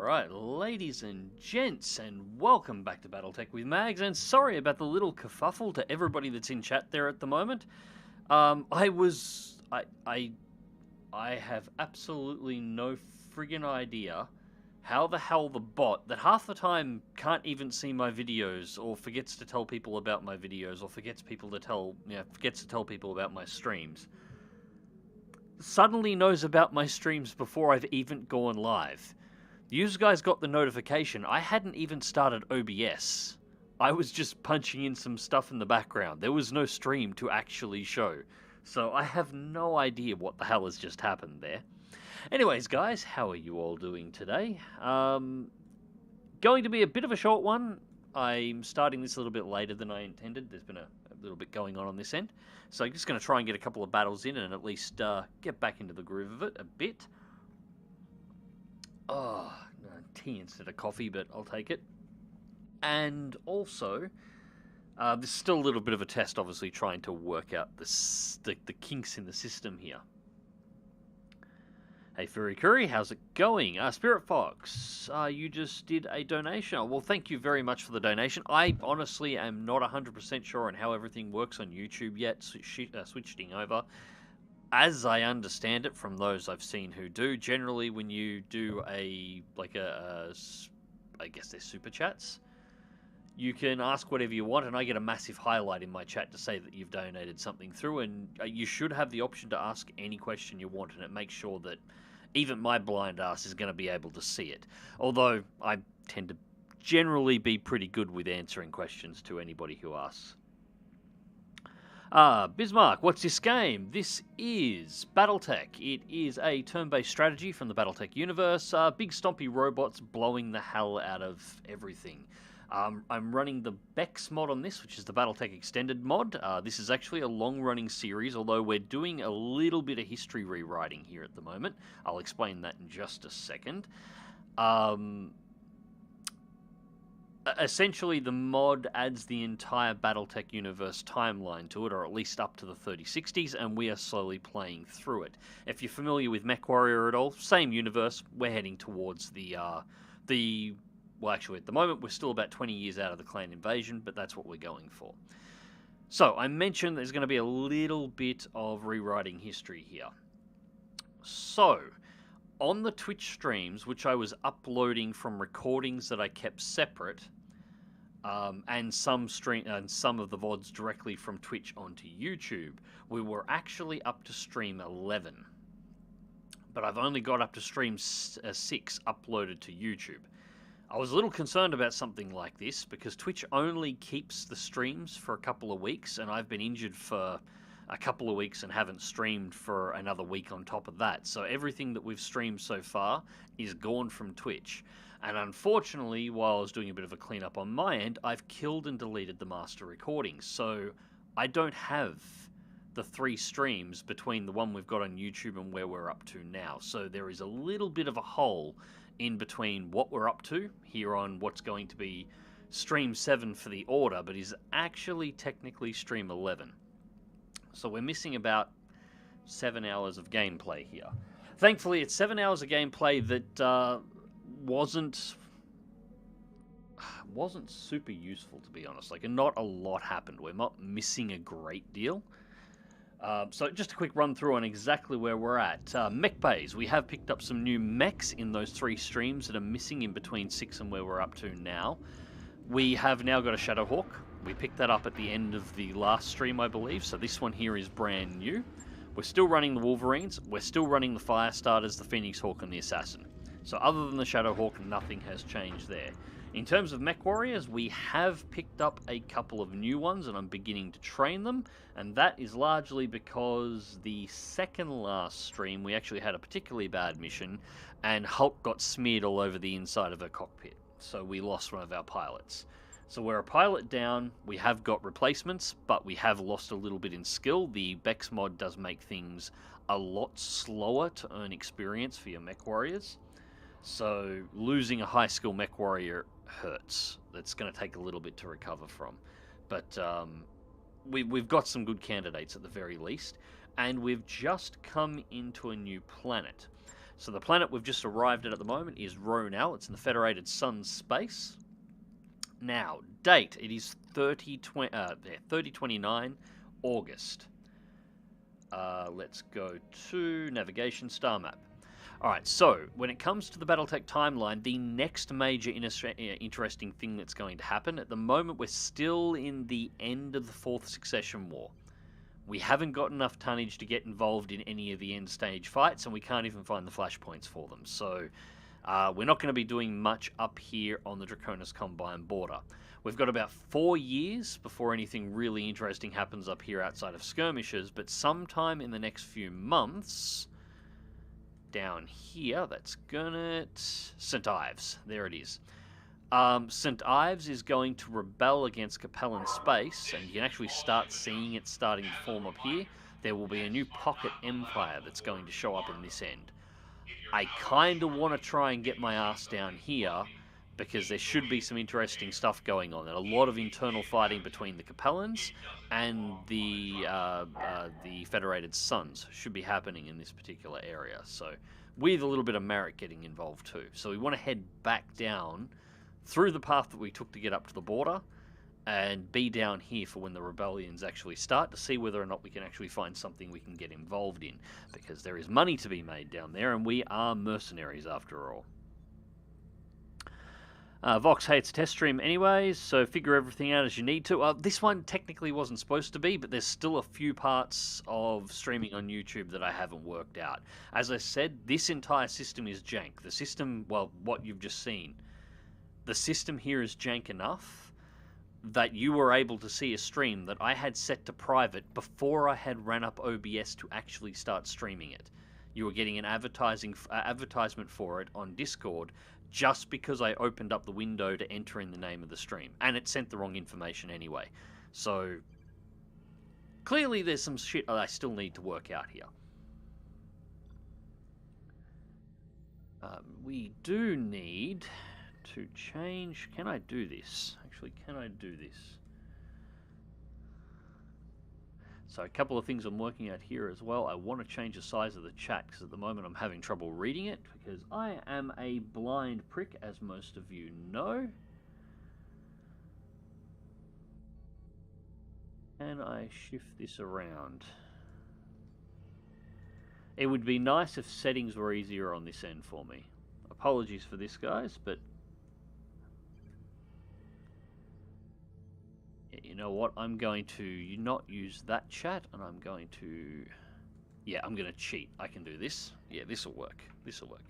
Alright, ladies and gents, and welcome back to BattleTech with Mags, and sorry about the little kerfuffle to everybody that's in chat there at the moment. I have absolutely no friggin' idea how the hell the bot, that half the time can't even see my videos, or forgets to tell people about my videos, or forgets to tell people about my streams, suddenly knows about my streams before I've even gone live. You guys got the notification. I hadn't even started OBS. I was just punching in some stuff in the background. There was no stream to actually show. So I have no idea what the hell has just happened there. Anyways, guys, how are you all doing today? Going to be a bit of a short one. I'm starting this a little bit later than I intended. There's been a little bit going on this end. So I'm just going to try and get a couple of battles in and at least get back into the groove of it a bit. Oh, no, tea instead of coffee, but I'll take it. And also, this is still a little bit of a test, obviously, trying to work out the kinks in the system here. Hey, Furry Curry, how's it going? Spirit Fox, you just did a donation. Oh, well, thank you very much for the donation. I honestly am not 100% sure on how everything works on YouTube yet, switching over. As I understand it from those I've seen who do, generally when you do I guess they're super chats, you can ask whatever you want, and I get a massive highlight in my chat to say that you've donated something through, and you should have the option to ask any question you want, and it makes sure that even my blind ass is going to be able to see it. Although I tend to generally be pretty good with answering questions to anybody who asks. Bismarck, what's this game? This is BattleTech. It is a turn-based strategy from the BattleTech universe. Big stompy robots blowing the hell out of everything. I'm running the BEX mod on this, which is the BattleTech Extended mod. This is actually a long-running series, although we're doing a little bit of history rewriting here at the moment. I'll explain that in just a second. Essentially, the mod adds the entire BattleTech universe timeline to it, or at least up to the 3060s, and we are slowly playing through it. If you're familiar with MechWarrior at all, same universe. We're heading towards well, actually, at the moment, we're still about 20 years out of the clan invasion, but that's what we're going for. So, I mentioned there's going to be a little bit of rewriting history here. So, on the Twitch streams, which I was uploading from recordings that I kept separate, and some of the VODs directly from Twitch onto YouTube, we were actually up to stream 11. But I've only got up to stream 6 uploaded to YouTube. I was a little concerned about something like this, because Twitch only keeps the streams for a couple of weeks, and I've been injured for a couple of weeks and haven't streamed for another week on top of that. So everything that we've streamed so far is gone from Twitch. And unfortunately, while I was doing a bit of a cleanup on my end, I've killed and deleted the master recordings. So I don't have the 3 streams between the one we've got on YouTube and where we're up to now. So there is a little bit of a hole in between what we're up to here on what's going to be stream 7 for the order, but is actually technically stream 11. So we're missing about 7 hours of gameplay here. Thankfully, it's 7 hours of gameplay that wasn't super useful, to be honest. Like, not a lot happened. We're not missing a great deal. So just a quick run through on exactly where we're at. Mech bays. We have picked up some new mechs in those 3 streams that are missing in between 6 and where we're up to now. We have now got a Shadowhawk. We picked that up at the end of the last stream, I believe, so this one here is brand new. We're still running the Wolverines, we're still running the Firestarters, the Phoenix Hawk, and the Assassin. So other than the Shadowhawk, nothing has changed there. In terms of Mech Warriors, we have picked up a couple of new ones, and I'm beginning to train them, and that is largely because the second last stream, we actually had a particularly bad mission, and Hulk got smeared all over the inside of her cockpit, so we lost one of our pilots. So we're a pilot down, we have got replacements, but we have lost a little bit in skill. The BEX mod does make things a lot slower to earn experience for your mech warriors. So losing a high skill mech warrior hurts. That's going to take a little bit to recover from. But we've got some good candidates at the very least. And we've just come into a new planet. So the planet we've just arrived at the moment is Ronel. It's in the Federated Sun space. Now, date, it is 3029 August. Let's go to navigation star map. Alright, so when it comes to the BattleTech timeline, the next major interesting thing that's going to happen, at the moment we're still in the end of the 4th Succession War. We haven't got enough tonnage to get involved in any of the end stage fights, and we can't even find the flashpoints for them. So we're not going to be doing much up here on the Draconis Combine border. We've got about 4 years before anything really interesting happens up here outside of skirmishes, but sometime in the next few months, down here, that's Gurnet, St. Ives, there it is. St. Ives is going to rebel against Capellan Space, and you can actually start seeing it starting to form up here. There will be a new pocket empire that's going to show up in this end. I kind of want to try and get my ass down here, because there should be some interesting stuff going on. And a lot of internal fighting between the Capellans and the Federated Suns should be happening in this particular area. So, with a little bit of Marek getting involved too. So we want to head back down through the path that we took to get up to the border, and be down here for when the rebellions actually start, to see whether or not we can actually find something we can get involved in. Because there is money to be made down there, and we are mercenaries after all. Vox hates test stream anyways, so figure everything out as you need to. This one technically wasn't supposed to be, but there's still a few parts of streaming on YouTube that I haven't worked out. As I said, this entire system is jank. The system, well, what you've just seen, the system here is jank enough that you were able to see a stream that I had set to private before I had ran up OBS to actually start streaming it. You were getting an advertisement for it on Discord just because I opened up the window to enter in the name of the stream. And it sent the wrong information anyway. So, clearly there's some shit I still need to work out here. We do need to change... Can I do this? Actually, can I do this? So a couple of things I'm working at here as well. I want to change the size of the chat because at the moment I'm having trouble reading it because I am a blind prick, as most of you know. Can I shift this around? It would be nice if settings were easier on this end for me. Apologies for this, guys, but you know what? I'm going to not use that chat, and I'm going to... Yeah, I'm going to cheat. I can do this. Yeah, this will work. This will work.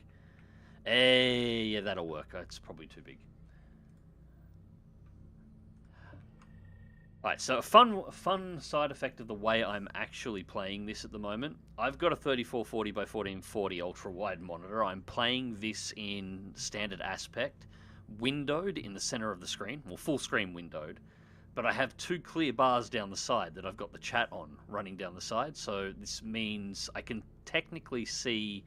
Yeah, that'll work. It's probably too big. Alright, so a fun side effect of the way I'm actually playing this at the moment. I've got a 3440 by 1440 ultra-wide monitor. I'm playing this in standard aspect, windowed in the center of the screen. Well, full screen windowed. But I have two clear bars down the side that I've got the chat on running down the side. So this means I can technically see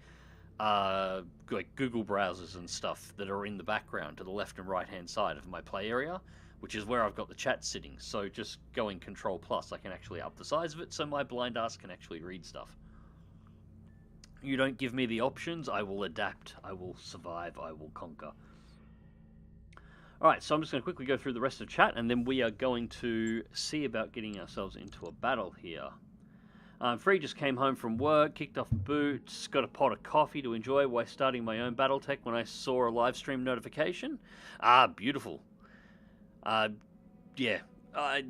like Google browsers and stuff that are in the background to the left and right hand side of my play area, which is where I've got the chat sitting. So just going Control Plus, I can actually up the size of it so my blind ass can actually read stuff. You don't give me the options, I will adapt, I will survive, I will conquer. Alright, so I'm just going to quickly go through the rest of chat, and then we are going to see about getting ourselves into a battle here. Free just came home from work, kicked off boots, got a pot of coffee to enjoy while starting my own BattleTech when I saw a live stream notification. Beautiful. Yeah,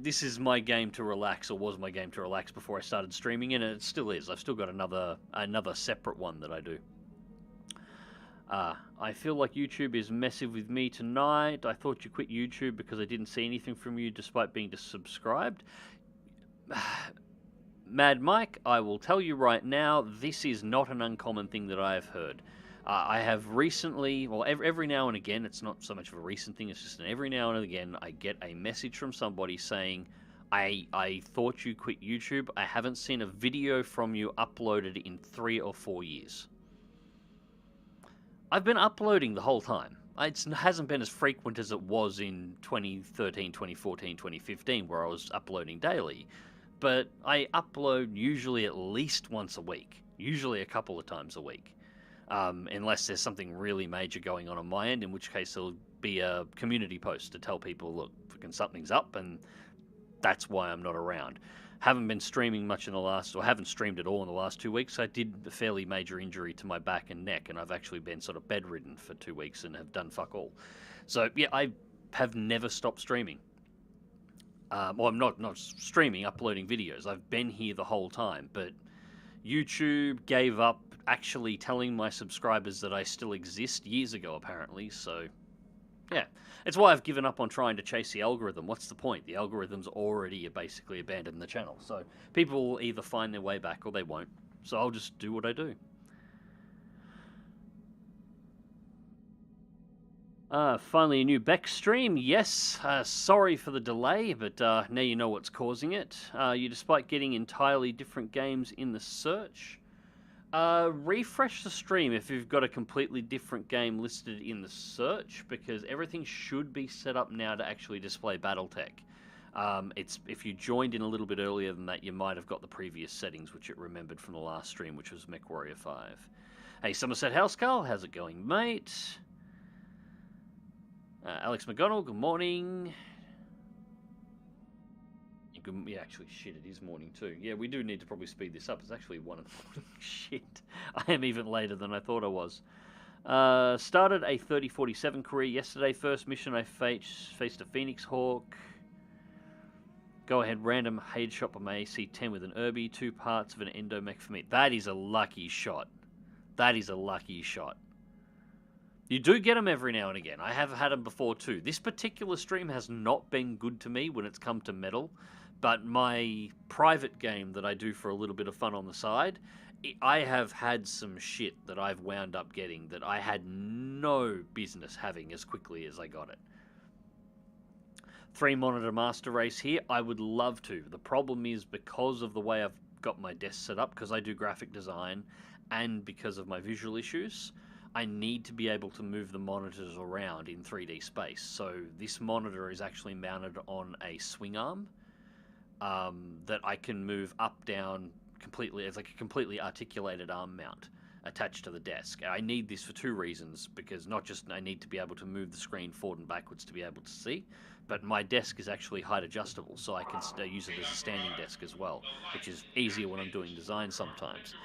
this is my game to relax, or was my game to relax before I started streaming, and it still is. I've still got another separate one that I do. I feel like YouTube is messing with me tonight. I thought you quit YouTube because I didn't see anything from you despite being subscribed. Mad Mike, I will tell you right now, this is not an uncommon thing that I have heard. I have recently, well, every now and again, it's not so much of a recent thing, it's just every now and again, I get a message from somebody saying, I thought you quit YouTube. I haven't seen a video from you uploaded in 3 or 4 years. I've been uploading the whole time. It hasn't been as frequent as it was in 2013, 2014, 2015, where I was uploading daily. But I upload usually at least once a week, usually a couple of times a week. unless there's something really major going on my end, in which case there'll be a community post to tell people, look, fucking something's up, and that's why I'm not around. Haven't been streaming much in the last, or haven't streamed at all in the last 2 weeks. I did a fairly major injury to my back and neck, and I've actually been sort of bedridden for 2 weeks and have done fuck all. So yeah, I have never stopped streaming. Well, I'm not streaming, uploading videos. I've been here the whole time, but YouTube gave up actually telling my subscribers that I still exist years ago, apparently, so yeah. It's why I've given up on trying to chase the algorithm. What's the point? The algorithm's already basically abandoned the channel, so people will either find their way back or they won't, so I'll just do what I do. Finally a new BEX stream. Yes, sorry for the delay, but now you know what's causing it. Despite getting entirely different games in the search, refresh the stream if you've got a completely different game listed in the search, because everything should be set up now to actually display BattleTech. If you joined in a little bit earlier than that, you might have got the previous settings, which it remembered from the last stream, which was MechWarrior 5. Hey, Somerset Housecarl, how's it going, mate? Alex McGonnell, good morning. Yeah, actually, shit, it is morning too. Yeah, we do need to probably speed this up. It's actually 1 in the morning. Shit. I am even later than I thought I was. Started a 3047 career yesterday. First mission, I faced a Phoenix Hawk. Go ahead, random headshot on my AC-10 with an Irby. 2 parts of an endomech for me. That is a lucky shot. That is a lucky shot. You do get them every now and again. I have had them before too. This particular stream has not been good to me when it's come to metal, but my private game that I do for a little bit of fun on the side, I have had some shit that I've wound up getting that I had no business having as quickly as I got it. 3 monitor master race here. I would love to. The problem is, because of the way I've got my desk set up, because I do graphic design and because of my visual issues, I need to be able to move the monitors around in 3D space. So this monitor is actually mounted on a swing arm that I can move up, down completely. It's like a completely articulated arm mount attached to the desk. I need this for 2 reasons, because not just I need to be able to move the screen forward and backwards to be able to see, but my desk is actually height adjustable, so I can use it as a standing desk as well, which is easier when I'm doing design sometimes.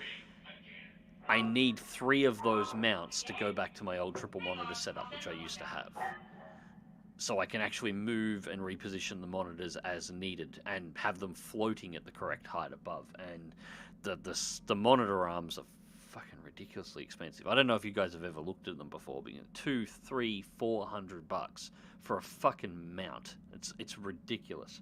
I need 3 of those mounts to go back to my old triple monitor setup, which I used to have. So I can actually move and reposition the monitors as needed and have them floating at the correct height above. And the monitor arms are fucking ridiculously expensive. I don't know if you guys have ever looked at them before, but $200, $300, $400 for a fucking mount. It's ridiculous.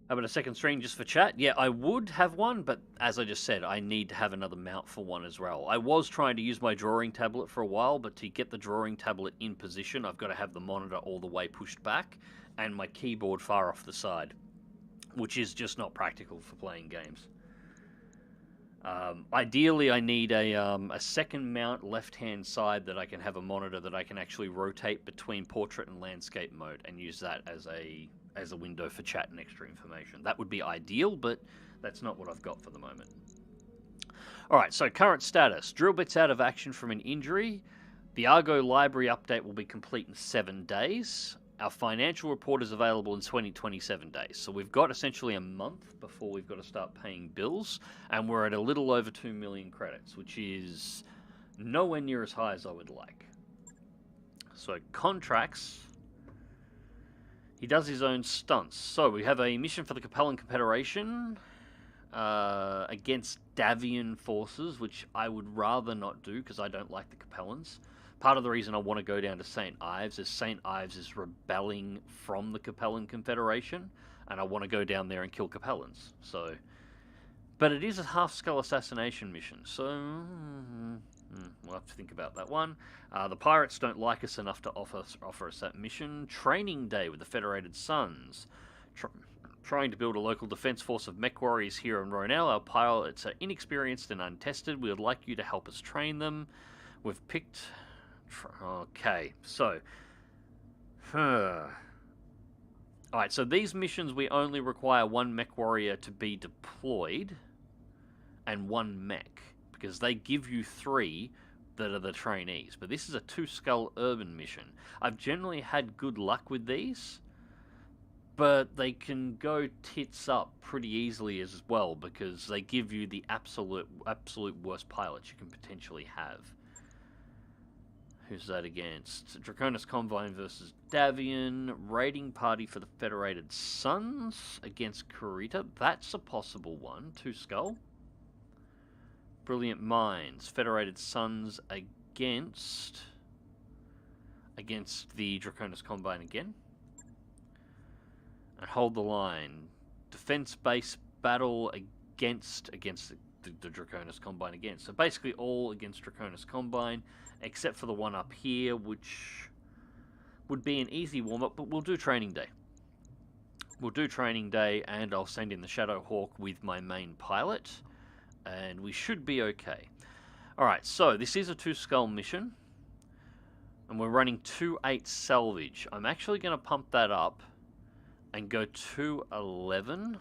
How about a second stream just for chat? Yeah, I would have one, but as I just said, I need to have another mount for one as well. I was trying to use my drawing tablet for a while, but to get the drawing tablet in position, I've got to have the monitor all the way pushed back and my keyboard far off the side, which is just not practical for playing games. Ideally, I need a second mount left-hand side that I can have a monitor that I can actually rotate between portrait and landscape mode and use that as a window for chat and extra information. That would be ideal, but that's not what I've got for the moment. Alright, so current status. Drill bits out of action from an injury. The Argo library update will be complete in 7 days. Our financial report is available in 27 days. So we've got essentially a month before we've got to start paying bills, and we're at a little over 2 million credits, which is nowhere near as high as I would like. So contracts. He does his own stunts. So we have a mission for the Capellan Confederation against Davian forces, which I would rather not do because I don't like the Capellans. Part of the reason I want to go down to St. Ives is St. Ives is rebelling from the Capellan Confederation, and I want to go down there and kill Capellans. So, but it is a half-skull assassination mission, so we'll have to think about that one. The pirates don't like us enough to offer us that mission. Training day with the Federated Suns. Trying to build a local defense force of mech warriors here in Ronel. Our pilots are inexperienced and untested. We would like you to help us train them. We've picked... Okay, so... Alright, so these missions we only require one mech warrior to be deployed and one mech, because they give you 3 that are the trainees. But this is a 2-skull urban mission. I've generally had good luck with these, but they can go tits up pretty easily as well, because they give you the absolute worst pilots you can potentially have. Who's that against? Draconis Combine versus Davian. Raiding party for the Federated Suns against Kurita. That's a possible one. 2-skull. Brilliant Minds. Federated Suns against the Draconis Combine again. And hold the line. Defense base battle against the Draconis Combine again. So basically all against Draconis Combine, except for the one up here, which would be an easy warm-up, but we'll do training day. We'll do training day, and I'll send in the Shadowhawk with my main pilot, and we should be okay. Alright, so this is a 2-skull mission, and we're running 2.8 Salvage. I'm actually going to pump that up and go 2.11.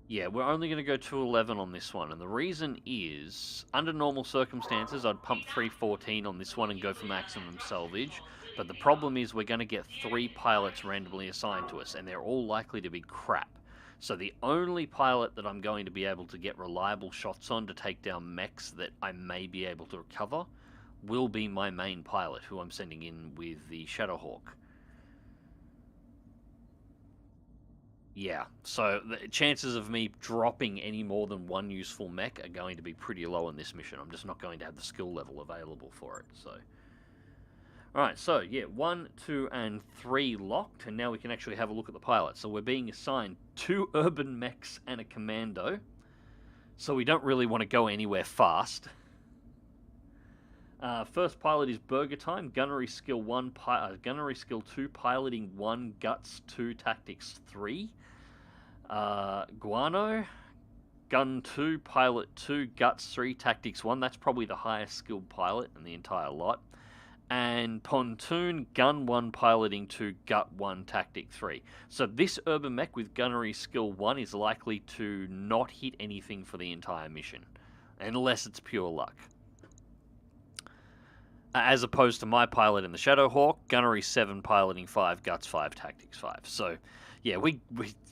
Yeah, we're only going to go 2.11 on this one, and the reason is, under normal circumstances, I'd pump 3.14 on this one and go for maximum salvage, but the problem is we're going to get 3 pilots randomly assigned to us, and they're all likely to be crap. So the only pilot that I'm going to be able to get reliable shots on to take down mechs that I may be able to recover will be my main pilot, who I'm sending in with the Shadowhawk. Yeah, so the chances of me dropping any more than 1 useful mech are going to be pretty low in this mission. I'm just not going to have the skill level available for it, so... Alright, so, yeah, 1, 2, and 3 locked, and now we can actually have a look at the pilot. So we're being assigned 2 urban mechs and a commando, so we don't really want to go anywhere fast. First pilot is Burger Time, Gunnery Skill 1, Gunnery Skill 2, Piloting 1, Guts 2, Tactics 3. Guano, Gun 2, Pilot 2, Guts 3, Tactics 1. That's probably the highest skilled pilot in the entire lot. And Pontoon, Gun 1, Piloting 2, Gut 1, Tactic 3. So this urban mech with Gunnery Skill 1 is likely to not hit anything for the entire mission, unless it's pure luck. As opposed to my pilot in the Shadowhawk, Gunnery 7, Piloting 5, Guts 5, Tactics 5. So, yeah,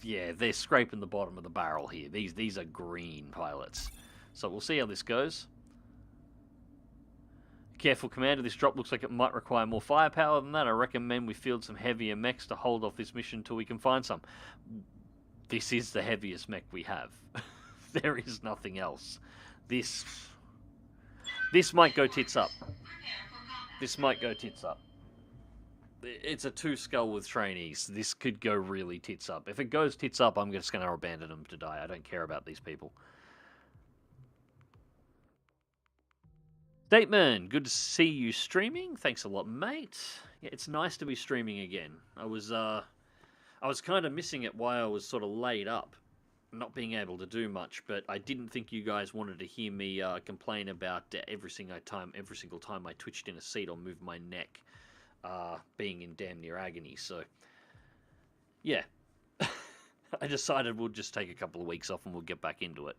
yeah, they're scraping the bottom of the barrel here. These are green pilots. So we'll see how this goes. Careful, Commander. This drop looks like it might require more firepower than that. I recommend we field some heavier mechs to hold off this mission until we can find some. This is the heaviest mech we have. There is nothing else. This might go tits up. This might go tits up. It's a 2-skull with trainees. This could go really tits up. If it goes tits up, I'm just going to abandon them to die. I don't care about these people. Stateman, good to see you streaming. Thanks a lot, mate. Yeah, it's nice to be streaming again. I was kind of missing it while I was sort of laid up, not being able to do much, but I didn't think you guys wanted to hear me complain about every single time I twitched in a seat or moved my neck, being in damn near agony. So, yeah, I decided we'll just take a couple of weeks off and we'll get back into it.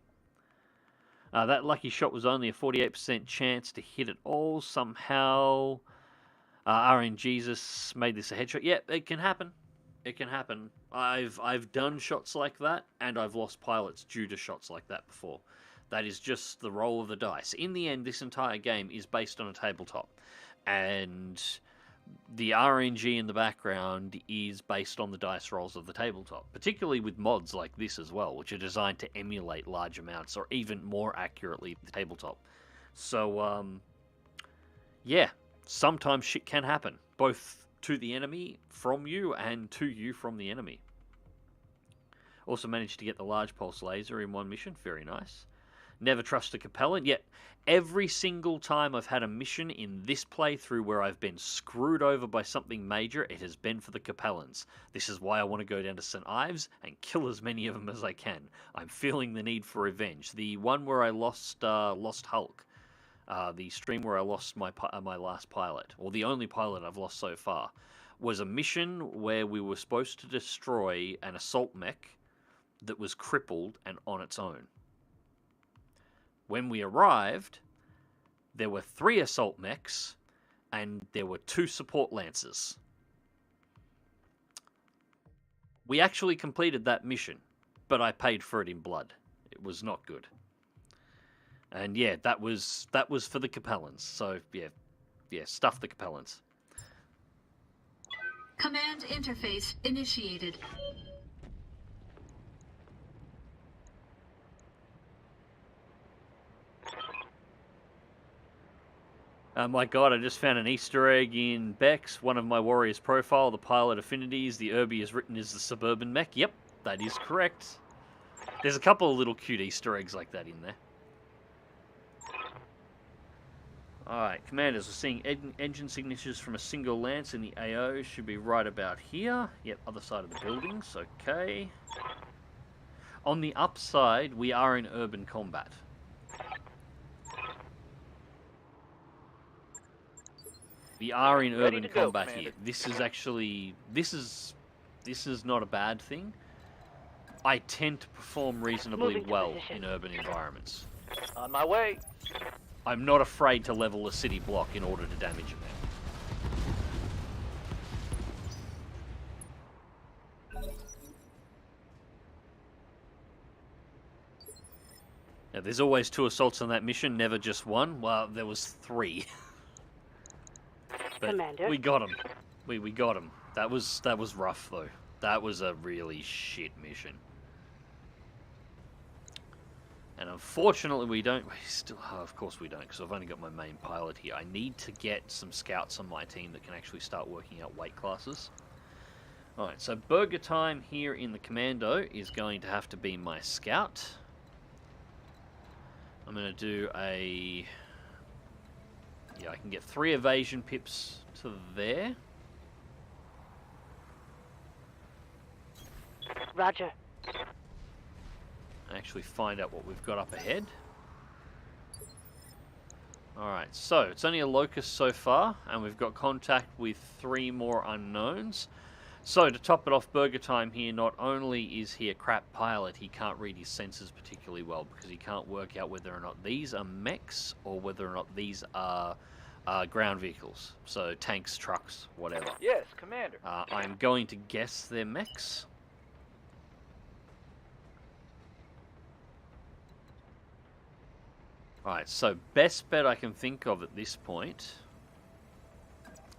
That lucky shot was only a 48% chance to hit it all. Somehow, RNGesus made this a headshot. Yeah, it can happen. It can happen. I've done shots like that, and I've lost pilots due to shots like that before. That is just the roll of the dice. In the end, this entire game is based on a tabletop, and the RNG in the background is based on the dice rolls of the tabletop, particularly with mods like this as well, which are designed to emulate large amounts, or even more accurately, the tabletop. So, yeah, sometimes shit can happen, both to the enemy from you and to you from the enemy. Also managed to get the large pulse laser in one mission. Very nice. Never trust a Capellan. Yet every single time I've had a mission in this playthrough where I've been screwed over by something major, it has been for the Capellans. This is why I want to go down to St. Ives and kill as many of them as I can. I'm feeling the need for revenge. The one where I lost Hulk, the stream where I lost my last pilot, or the only pilot I've lost so far, was a mission where we were supposed to destroy an assault mech that was crippled and on its own. When we arrived, there were 3 assault mechs, and there were 2 support lancers. We actually completed that mission, but I paid for it in blood. It was not good. And yeah, that was for the Capellans. So yeah, stuff the Capellans. Command interface initiated. My god, I just found an Easter egg in BEX, one of my warriors' profile, the pilot affinities, the Irby is written as the suburban mech. Yep, that is correct. There's a couple of little cute Easter eggs like that in there. Alright, commanders, we're seeing engine signatures from a single lance in the AO. Should be right about here. Yep, other side of the buildings. Okay. On the upside, we are in urban combat. We are in urban combat here. This is actually... This is not a bad thing. I tend to perform reasonably well in urban environments. On my way. I'm not afraid to level a city block in order to damage it. Now, there's always 2 assaults on that mission, never just 1. Well, there was 3. But Commander. we got him. We got him. That was rough though. That was a really shit mission. And unfortunately, we still, of course we don't, because I've only got my main pilot here. I need to get some scouts on my team that can actually start working out weight classes. Alright, so burger time here in the commando is going to have to be my scout. I'm going to do a... Yeah, I can get 3 evasion pips to there. Roger. Actually find out what we've got up ahead. Alright, so it's only a locust so far, and we've got contact with 3 more unknowns. So to top it off, burger time here, not only is he a crap pilot, he can't read his sensors particularly well, because he can't work out whether or not these are mechs or whether or not these are ground vehicles. So tanks, trucks, whatever. Yes, Commander. I'm going to guess they're mechs. Alright, so best bet I can think of at this point,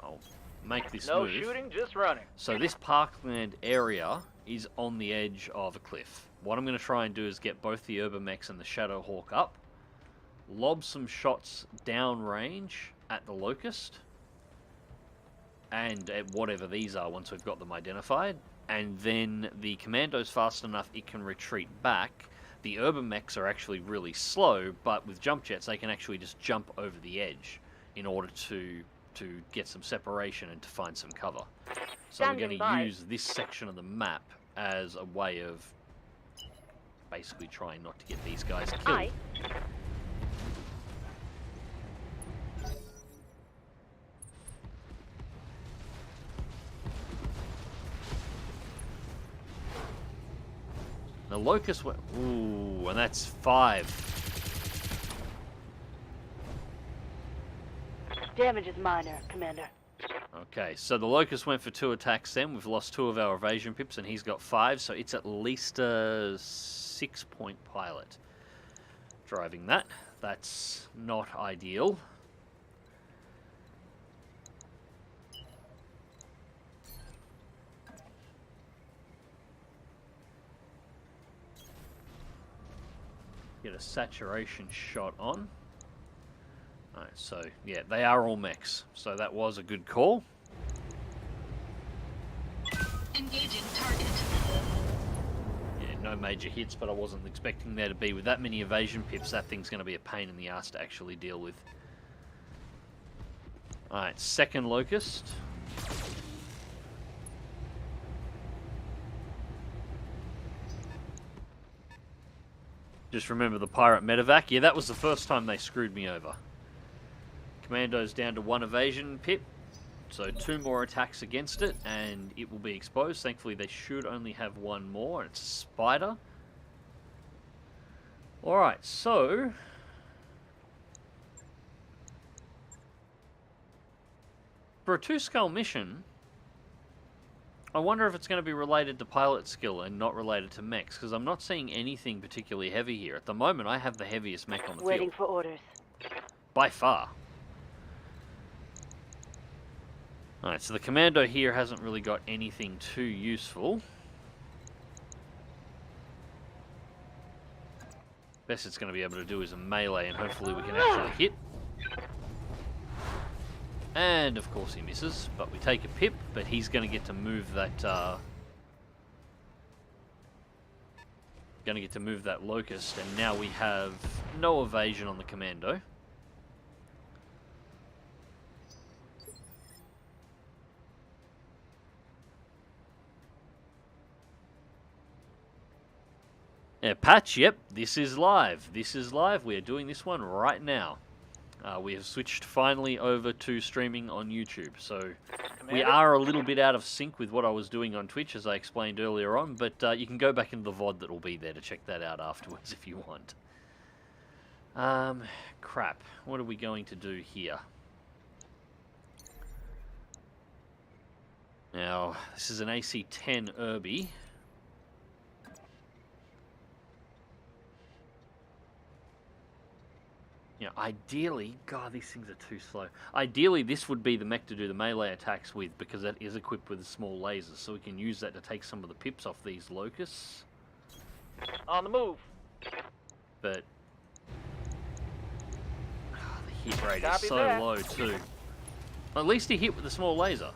I'll make this move. No shooting, just running. So this parkland area is on the edge of a cliff. What I'm going to try and do is get both the Urban-mechs and the Shadowhawk up, lob some shots downrange at the Locust, and at whatever these are once we've got them identified, and then the Commando's fast enough it can retreat back. The Urban-mechs are actually really slow, but with jump jets they can actually just jump over the edge in order to get some separation and to find some cover. So we're going to use this section of the map as a way of basically trying not to get these guys killed. Aye. The Locust went... Ooh, and that's 5. Damage is minor, Commander. Okay, so the Locust went for 2 attacks then. We've lost 2 of our evasion pips and he's got 5, so it's at least a 6-point pilot driving that. That's not ideal. Get a saturation shot on. Alright, so yeah, they are all mechs, so that was a good call. Engaging target. Yeah, no major hits, but I wasn't expecting there to be. With that many evasion pips, that thing's going to be a pain in the ass to actually deal with. Alright, second Locust. Just remember the pirate medevac. Yeah, that was the first time they screwed me over. Commando's down to 1 evasion pip. So 2 more attacks against it, and it will be exposed. Thankfully, they should only have 1 more, and it's a spider. Alright, so... for a 2-skull mission, I wonder if it's going to be related to pilot skill and not related to mechs, because I'm not seeing anything particularly heavy here. At the moment, I have the heaviest mech on the Waiting field. for orders. By far. Alright, so the commando here hasn't really got anything too useful. Best it's going to be able to do is a melee, and hopefully we can actually hit. And of course he misses, but we take a pip, but he's going to get to move that locust, and now we have no evasion on the commando. Yeah, patch, yep, this is live. This is live. We are doing this one right now. We have switched finally over to streaming on YouTube, so we are a little bit out of sync with what I was doing on Twitch, as I explained earlier on, but you can go back into the VOD that will be there to check that out afterwards if you want. Crap. What are we going to do here? Now, this is an AC-10 Irby. You know, ideally, God, these things are too slow. Ideally, this would be the mech to do the melee attacks with, because that is equipped with small lasers, so we can use that to take some of the pips off these locusts. On the move. But the hit rate Copy is so that. low too. At least he hit with a small laser.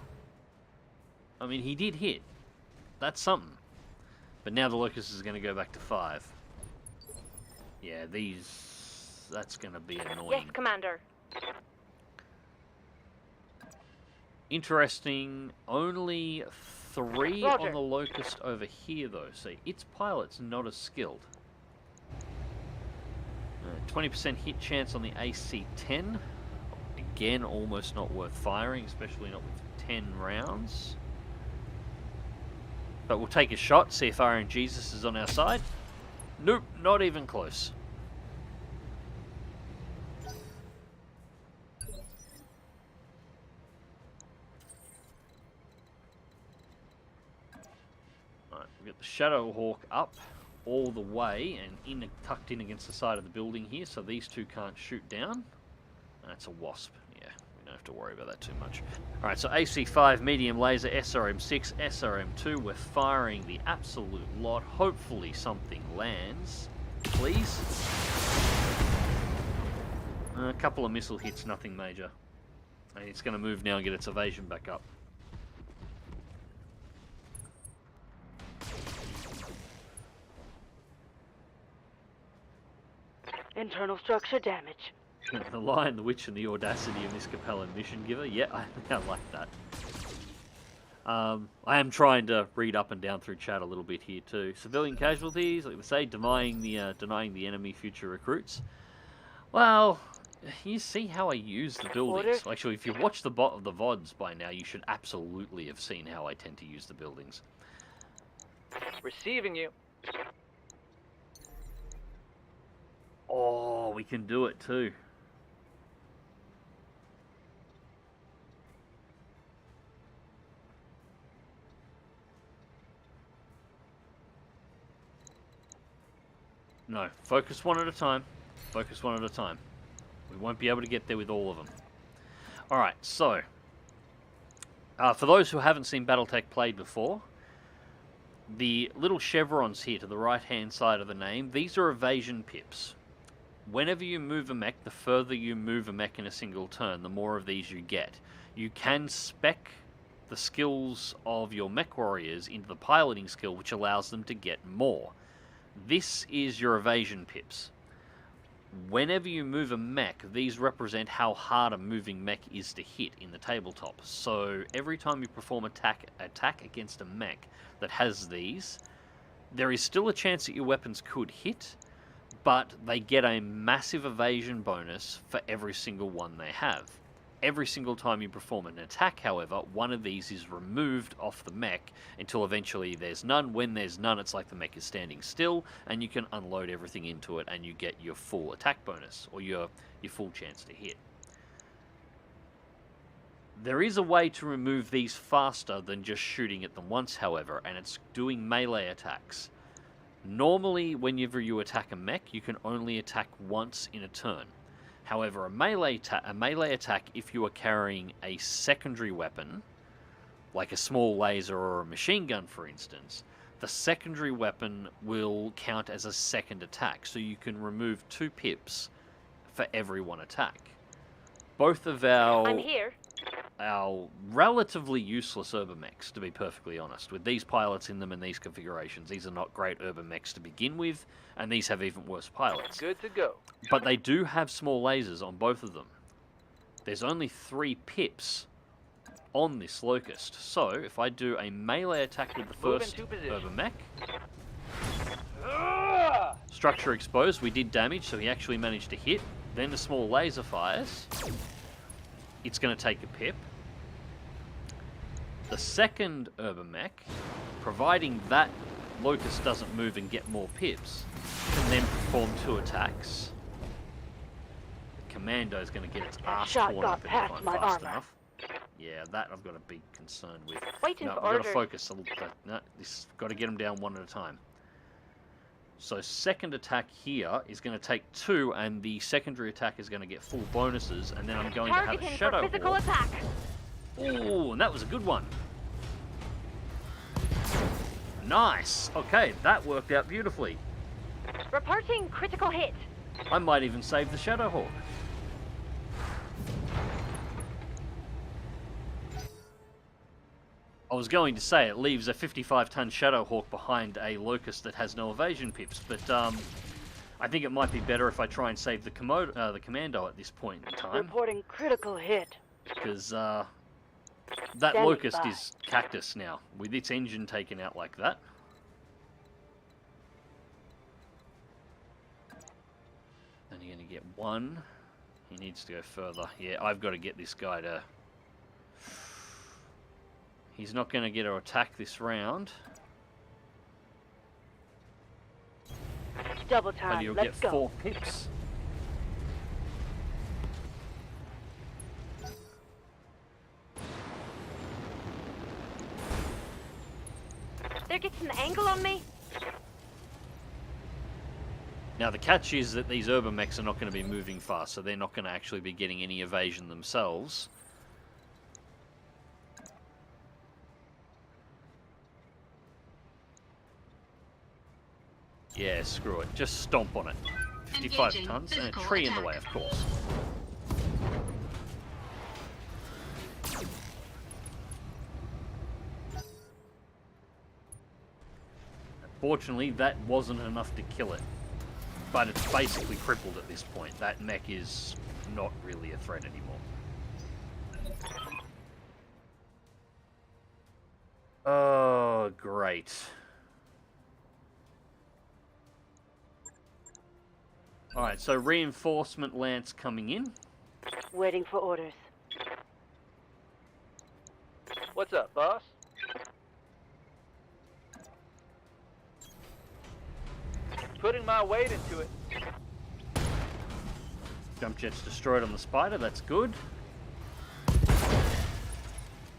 I mean, he did hit. That's something. But now the locust is going to go back to 5. Yeah, these... that's going to be annoying. Yes, Commander. Interesting. Only 3 Roger. on the locust over here, though. So its pilot's not as skilled. 20% hit chance on the AC-10. Again, almost not worth firing, especially not with 10 rounds. But we'll take a shot, see if Iron Jesus is on our side. Nope, not even close. We've got the Shadow Hawk up all the way and tucked in against the side of the building here, so these two can't shoot down. That's a Wasp. Yeah, we don't have to worry about that too much. Alright, so AC-5, medium laser, SRM-6, SRM-2. We're firing the absolute lot. Hopefully something lands. Please? A couple of missile hits, nothing major. And it's going to move now and get its evasion back up. Internal structure damage. The Lion, the Witch, and the audacity of this compelling mission giver. Yeah, I like that. I am trying to read up and down through chat a little bit here too. Civilian casualties, like we say, denying the enemy future recruits. Well, you see how I use the buildings. Actually, if you've watched the VODs by now, you should absolutely have seen how I tend to use the buildings. Receiving you. Oh, we can do it too. No, focus one at a time. Focus one at a time. We won't be able to get there with all of them. Alright, so... for those who haven't seen BattleTech played before, the little chevrons here to the right-hand side of the name, these are evasion pips. Whenever you move a mech, the further you move a mech in a single turn, the more of these you get. You can spec the skills of your mech warriors into the piloting skill, which allows them to get more. This is your evasion pips. Whenever you move a mech, these represent how hard a moving mech is to hit in the tabletop. So every time you perform attack against a mech that has these, there is still a chance that your weapons could hit, but they get a massive evasion bonus for every single one they have. Every single time you perform an attack, however, one of these is removed off the mech until eventually there's none. When there's none, it's like the mech is standing still, and you can unload everything into it, and you get your full attack bonus, or your full chance to hit. There is a way to remove these faster than just shooting at them once, however, and it's doing melee attacks. Normally, whenever you attack a mech, you can only attack once in a turn. However, a melee attack, if you are carrying a secondary weapon, like a small laser or a machine gun, for instance, the secondary weapon will count as a second attack, so you can remove 2 pips for every one attack. Both of I'm here. our relatively useless mechs, to be perfectly honest. With these pilots in them and these configurations, these are not great mechs to begin with, and these have even worse pilots. Good to go. But they do have small lasers on both of them. There's only 3 pips on this Locust, so if I do a melee attack with the first mech, structure exposed, we did damage, so he actually managed to hit. Then the small laser fires. It's going to take a pip. The second mech, providing that Locust doesn't move and get more pips, can then perform 2 attacks. The Commando is going to get its ass torn up if I'm fast enough. Yeah, that I've got a big concern with. Waiting no, for I've got orders. to focus a little bit. No, this got to get them down one at a time. So second attack here is going to take 2, and the secondary attack is going to get full bonuses, and then I'm going to have a Shadow physical Hawk. attack. Oh, and that was a good one. Nice. Okay, that worked out beautifully. Reporting critical hit. I might even save the Shadow Hawk. I was going to say it leaves a 55-ton Shadow Hawk behind a Locust that has no evasion pips, but I think it might be better if I try and save the Commando at this point in time. Reporting critical hit. Because that Locust is Cactus now, with its engine taken out like that. And you're going to get 1. He needs to go further. Yeah, I've got to get this guy to... He's not going to get to attack this round. Double time. But he'll Let's get go. 4 pips. They're getting the angle on me. Now the catch is that these mechs are not going to be moving fast, so they're not going to actually be getting any evasion themselves. Yeah, screw it. Just stomp on it. 55 Engaging tons and a physical tree in the attack. way, of course. Unfortunately, that wasn't enough to kill it. But it's basically crippled at this point. That mech is not really a threat anymore. Oh, great. Alright, so reinforcement lance coming in. Waiting for orders. What's up, boss? Putting my weight into it. Jump jet's destroyed on the Spider, that's good.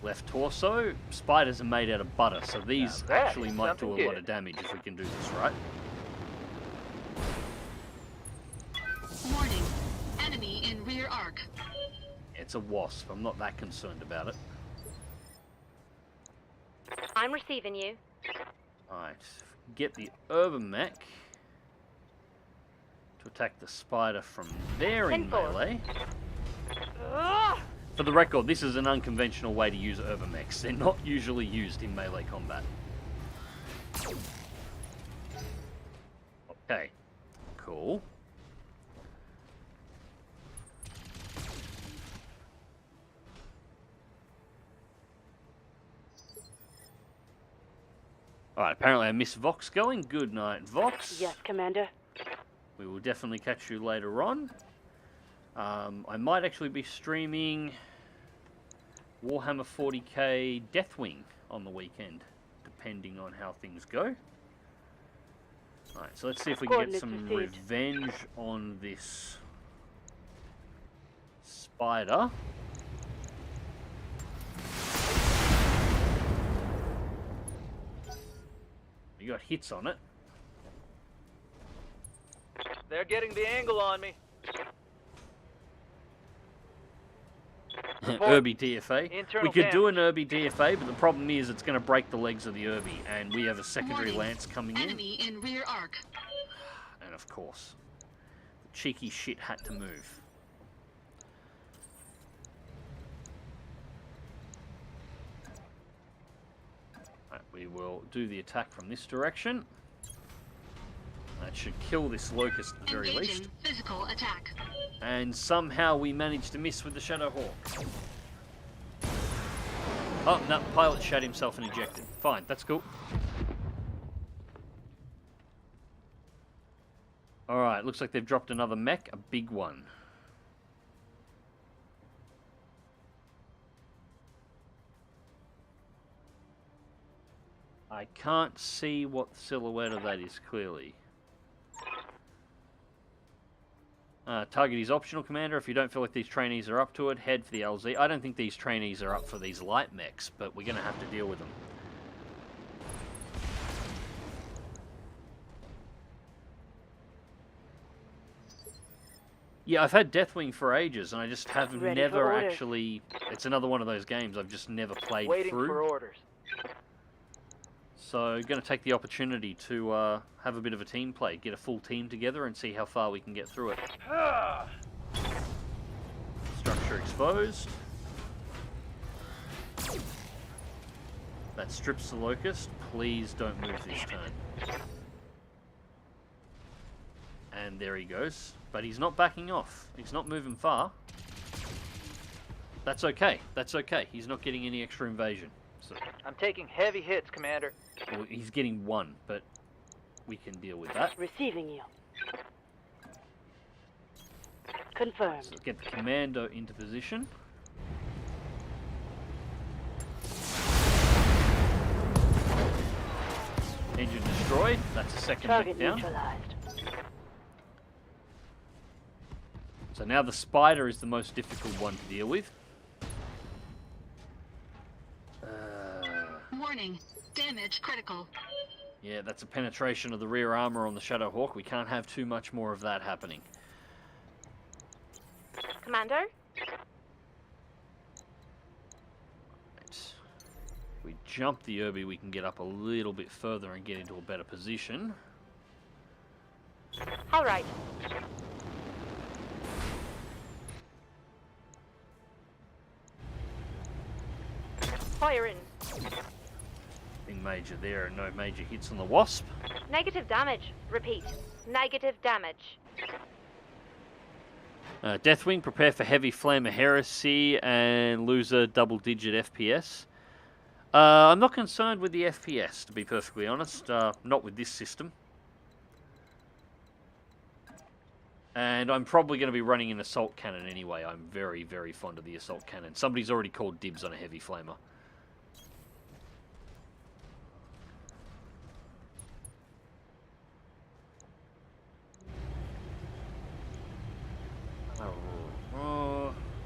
Left torso. Spiders are made out of butter, so these Now that actually is might do a something lot good. of damage if we can do this right. Warning. Enemy in rear arc. It's a wasp, I'm not that concerned about it. I'm receiving you. Alright, get the urban mech to attack the spider from there in 10-4. melee. Ugh! For the record, this is an unconventional way to use urban mechs. They're not usually used in melee combat. Okay, cool. Alright, apparently I missed Vox going. Good night, Vox. Yes, Commander. We will definitely catch you later on. I might actually be streaming Warhammer 40k Deathwing on the weekend, depending on how things go. Alright, so let's see if we can get some revenge on this spider. We got hits on it. They're getting the angle on me. Irby DFA. Internal We could do an damage. Irby DFA, but the problem is it's going to break the legs of the Irby, and we have a secondary Warning. lance coming in. Enemy in rear arc. And of course, the cheeky shit had to move. Right, we will do the attack from this direction. That should kill this locust at the very least. Engaging physical attack. And somehow we managed to miss with the Shadowhawk. Oh, no, pilot shot himself and ejected. Fine, that's cool. Alright, looks like they've dropped another mech, a big one. I can't see what silhouette of that is clearly. Target is optional, Commander. If you don't feel like these trainees are up to it, head for the LZ. I don't think these trainees are up for these light mechs, but we're going to have to deal with them. Yeah, I've had Deathwing for ages, and I just have Ready never for orders. actually... It's another one of those games I've just never played Waiting through. for orders. So, going to take the opportunity to have a bit of a team play, get a full team together and see how far we can get through it. Structure exposed. That strips the locust. Please don't move this turn. And there he goes. But he's not backing off. He's not moving far. That's okay. That's okay. He's not getting any extra invasion. So, I'm taking heavy hits, Commander. well, he's getting one, but we can deal with that. Receiving you. Confirmed. So get the commando into position. Engine destroyed. That's a second Target mech down. neutralized. So now the spider is the most difficult one to deal with. Warning. Damage critical. Yeah, that's a penetration of the rear armor on the Shadowhawk. We can't have too much more of that happening. Commander? Right. We jump the Irby, we can get up a little bit further and get into a better position. All right. Fire in. Nothing major there and no major hits on the Wasp. Negative damage. Repeat. Negative damage. Deathwing, prepare for heavy flame of heresy and lose a double-digit FPS. I'm not concerned with the FPS, to be perfectly honest. Not with this system. And I'm probably going to be running an assault cannon anyway. I'm very, very fond of the assault cannon. Somebody's already called dibs on a heavy flamer.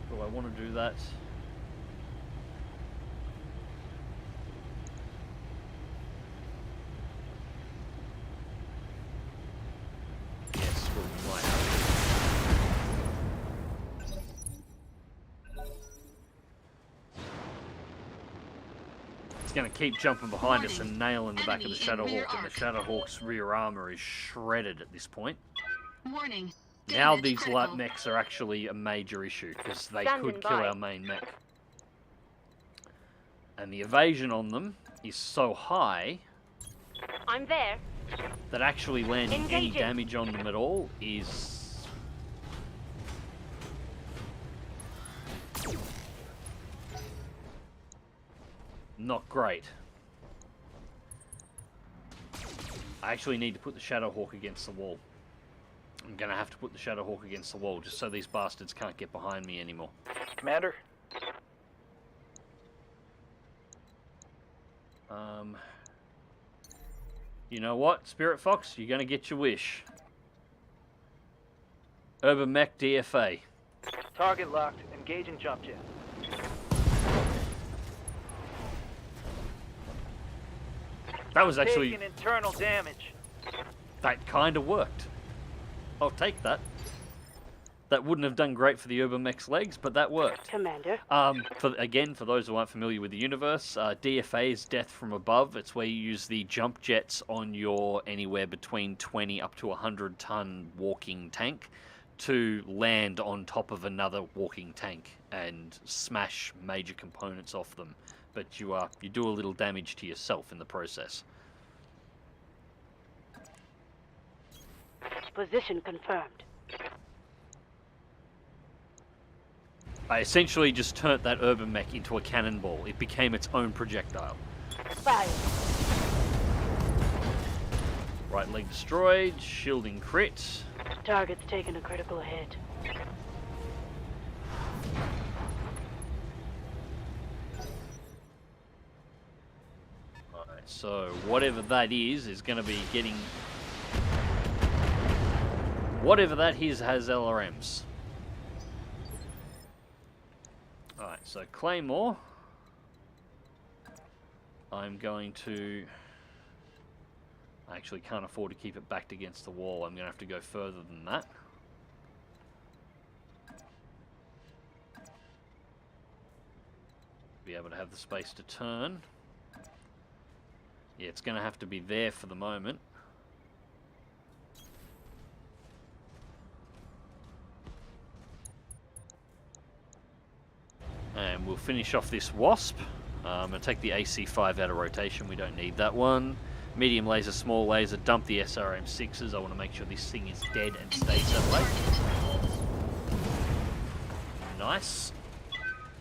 Do I want to do that? Yes, we might have to. It's going to keep jumping behind us and nailing the back of the Shadowhawk, and the Shadowhawk's rear armor is shredded at this point. Warning. Now Damage these critical. light mechs are actually a major issue, because they Standing could kill by. our main mech. And the evasion on them is so high I'm there. that actually landing any Engaging. damage on them at all is... not great. I actually need to put the Shadowhawk against the wall. I'm going to have to put the Shadowhawk against the wall just so these bastards can't get behind me anymore. Commander? You know what, Spirit Fox? You're going to get your wish. Urban Mech DFA. Target locked. Engaging jump jet. That was actually... Taking internal damage. That kind of worked. I'll take that. That wouldn't have done great for the Urban Mech's legs, but that worked. Commander. For those who aren't familiar with the universe, DFA is death from above. It's where you use the jump jets on your anywhere between 20 up to 100 ton walking tank to land on top of another walking tank and smash major components off them. But you do a little damage to yourself in the process. Position confirmed. I essentially just turned that Urban Mech into a cannonball. It became its own projectile. Fire. Right leg destroyed, shielding crit. Target's taken a critical hit. Alright, so whatever that is going to be getting... Whatever that is has LRMs. Alright, so Claymore. I'm going to... I actually can't afford to keep it backed against the wall. I'm going to have to go further than that. Be able to have the space to turn. Yeah, it's going to have to be there for the moment. And we'll finish off this Wasp. I'm going to take the AC5 out of rotation. We don't need that one. Medium laser, small laser, dump the SRM6s. I want to make sure this thing is dead and stays that way. Nice.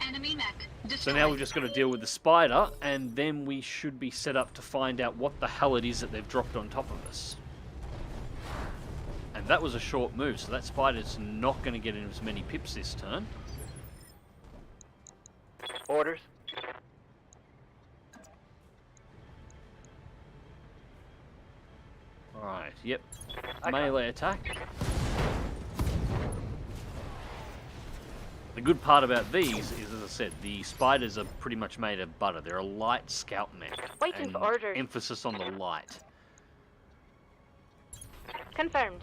Enemy mech So destroyed. now we've just got to deal with the spider, and then we should be set up to find out what the hell it is that they've dropped on top of us. And that was a short move, so that spider's not going to get in as many pips this turn. Orders. Alright, yep. I Melee attack. The good part about these is, as I said, the spiders are pretty much made of butter. They're a light scout mech. Waiting and for orders. emphasis on the light. Confirmed.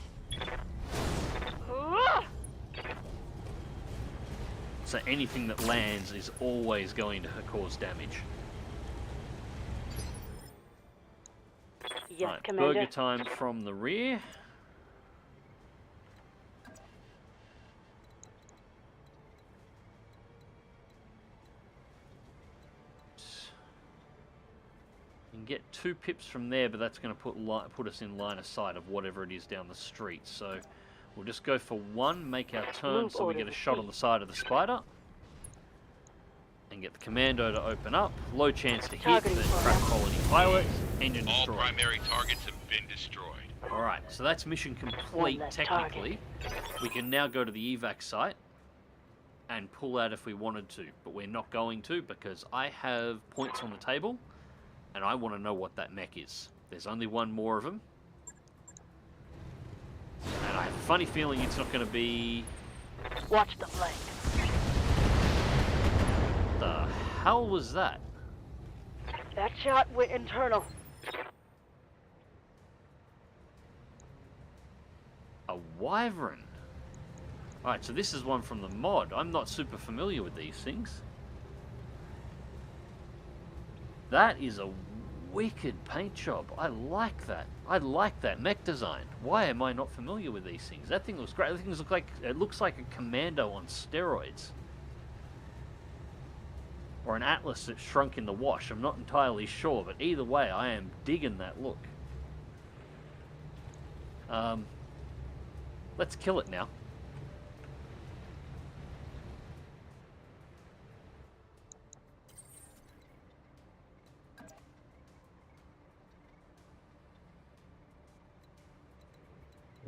So anything that lands is always going to cause damage. Yes, Right, Commander. burger time from the rear. You can get 2 pips from there, but that's going to put us in line of sight of whatever it is down the street. So we'll just go for 1, make our turn, Move so we order get a to shot on the side of the spider. And get the commando to open up. Low chance to hit, Targeting but for crap us. quality pilot. Engine All destroyed. primary targets have been destroyed. Alright, so that's mission complete, less technically. We can now go to the evac site and pull out if we wanted to, but we're not going to because I have points on the table and I want to know what that mech is. There's only one more of them. And I have a funny feeling it's not going to be... Watch the flank. The hell was that? That shot went internal. A wyvern. Alright, so this is one from the mod. I'm not super familiar with these things. That is a wicked paint job. I like that. I like that mech design. Why am I not familiar with these things? That thing looks great. That thing looks like a commando on steroids. Or an Atlas that's shrunk in the wash. I'm not entirely sure, but either way, I am digging that look. Let's kill it now.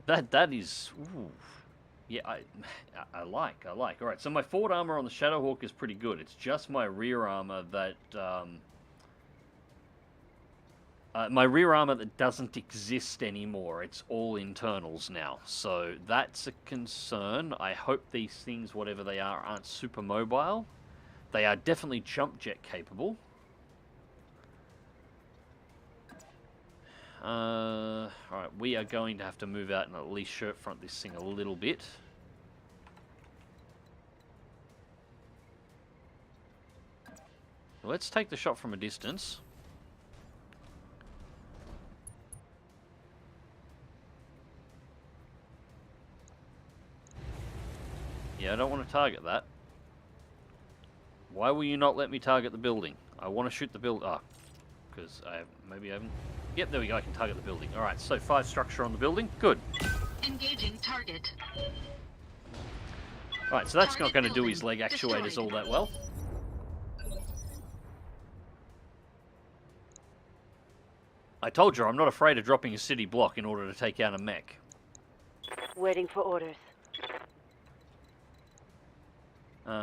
That is, ooh. Yeah, I like. All right, so my forward armor on the Shadowhawk is pretty good. It's just my rear armor that My rear armor that doesn't exist anymore. It's all internals now. So that's a concern. I hope these things, whatever they are, aren't super mobile. They are definitely jump jet capable. Alright, we are going to have to move out and at least shirt front this thing a little bit. Let's take the shot from a distance. Yeah, I don't want to target that. Why will you not let me target the building? I want to shoot the build. Ah, because maybe I haven't. Yep, there we go. I can target the building. All right, so 5 structure on the building. Good. Engaging target. All right, so that's not Target going to do building his leg actuators destroyed. all that well. I told you I'm not afraid of dropping a city block in order to take out a mech. Waiting for orders.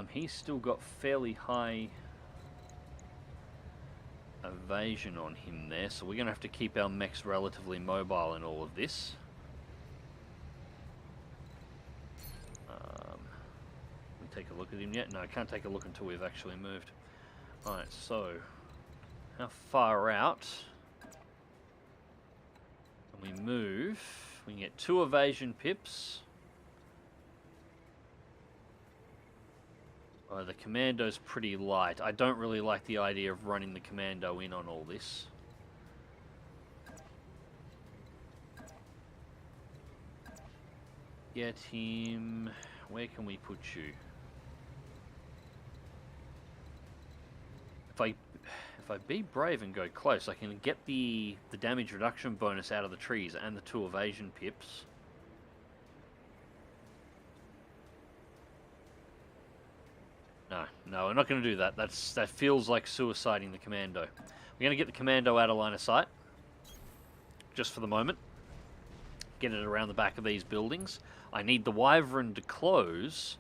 He's still got fairly high evasion on him there, so we're going to have to keep our mechs relatively mobile in all of this. We take a look at him yet? No, I can't take a look until we've actually moved. Alright, so how far out when we move? We can get 2 evasion pips. The commando's pretty light. I don't really like the idea of running the commando in on all this. Get him... Where can we put you? If I be brave and go close, I can get the damage reduction bonus out of the trees and the 2 evasion pips. No, we're not going to do that. That feels like suiciding the commando. We're going to get the commando out of line of sight, just for the moment. Get it around the back of these buildings. I need the wyvern to close,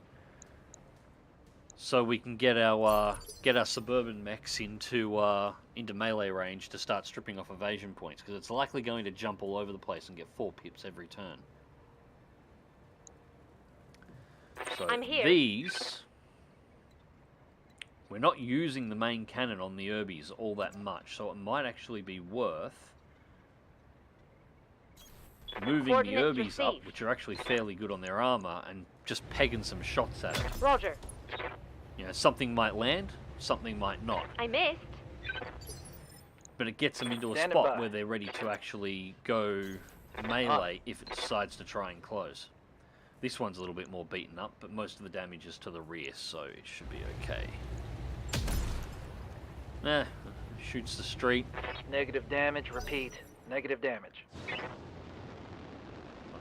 so we can get our suburban mechs into melee range to start stripping off evasion points, because it's likely going to jump all over the place and get 4 pips every turn. So I'm here. These. We're not using the main cannon on the Urbies all that much, so it might actually be worth moving the Urbies up, which are actually fairly good on their armor, and just pegging some shots at it. Roger. You know, something might land, something might not. I missed. But it gets them into a Standing spot by. where they're ready to actually go melee if it decides to try and close. This one's a little bit more beaten up, but most of the damage is to the rear, so it should be okay. Shoots the street. Negative damage, repeat. Negative damage.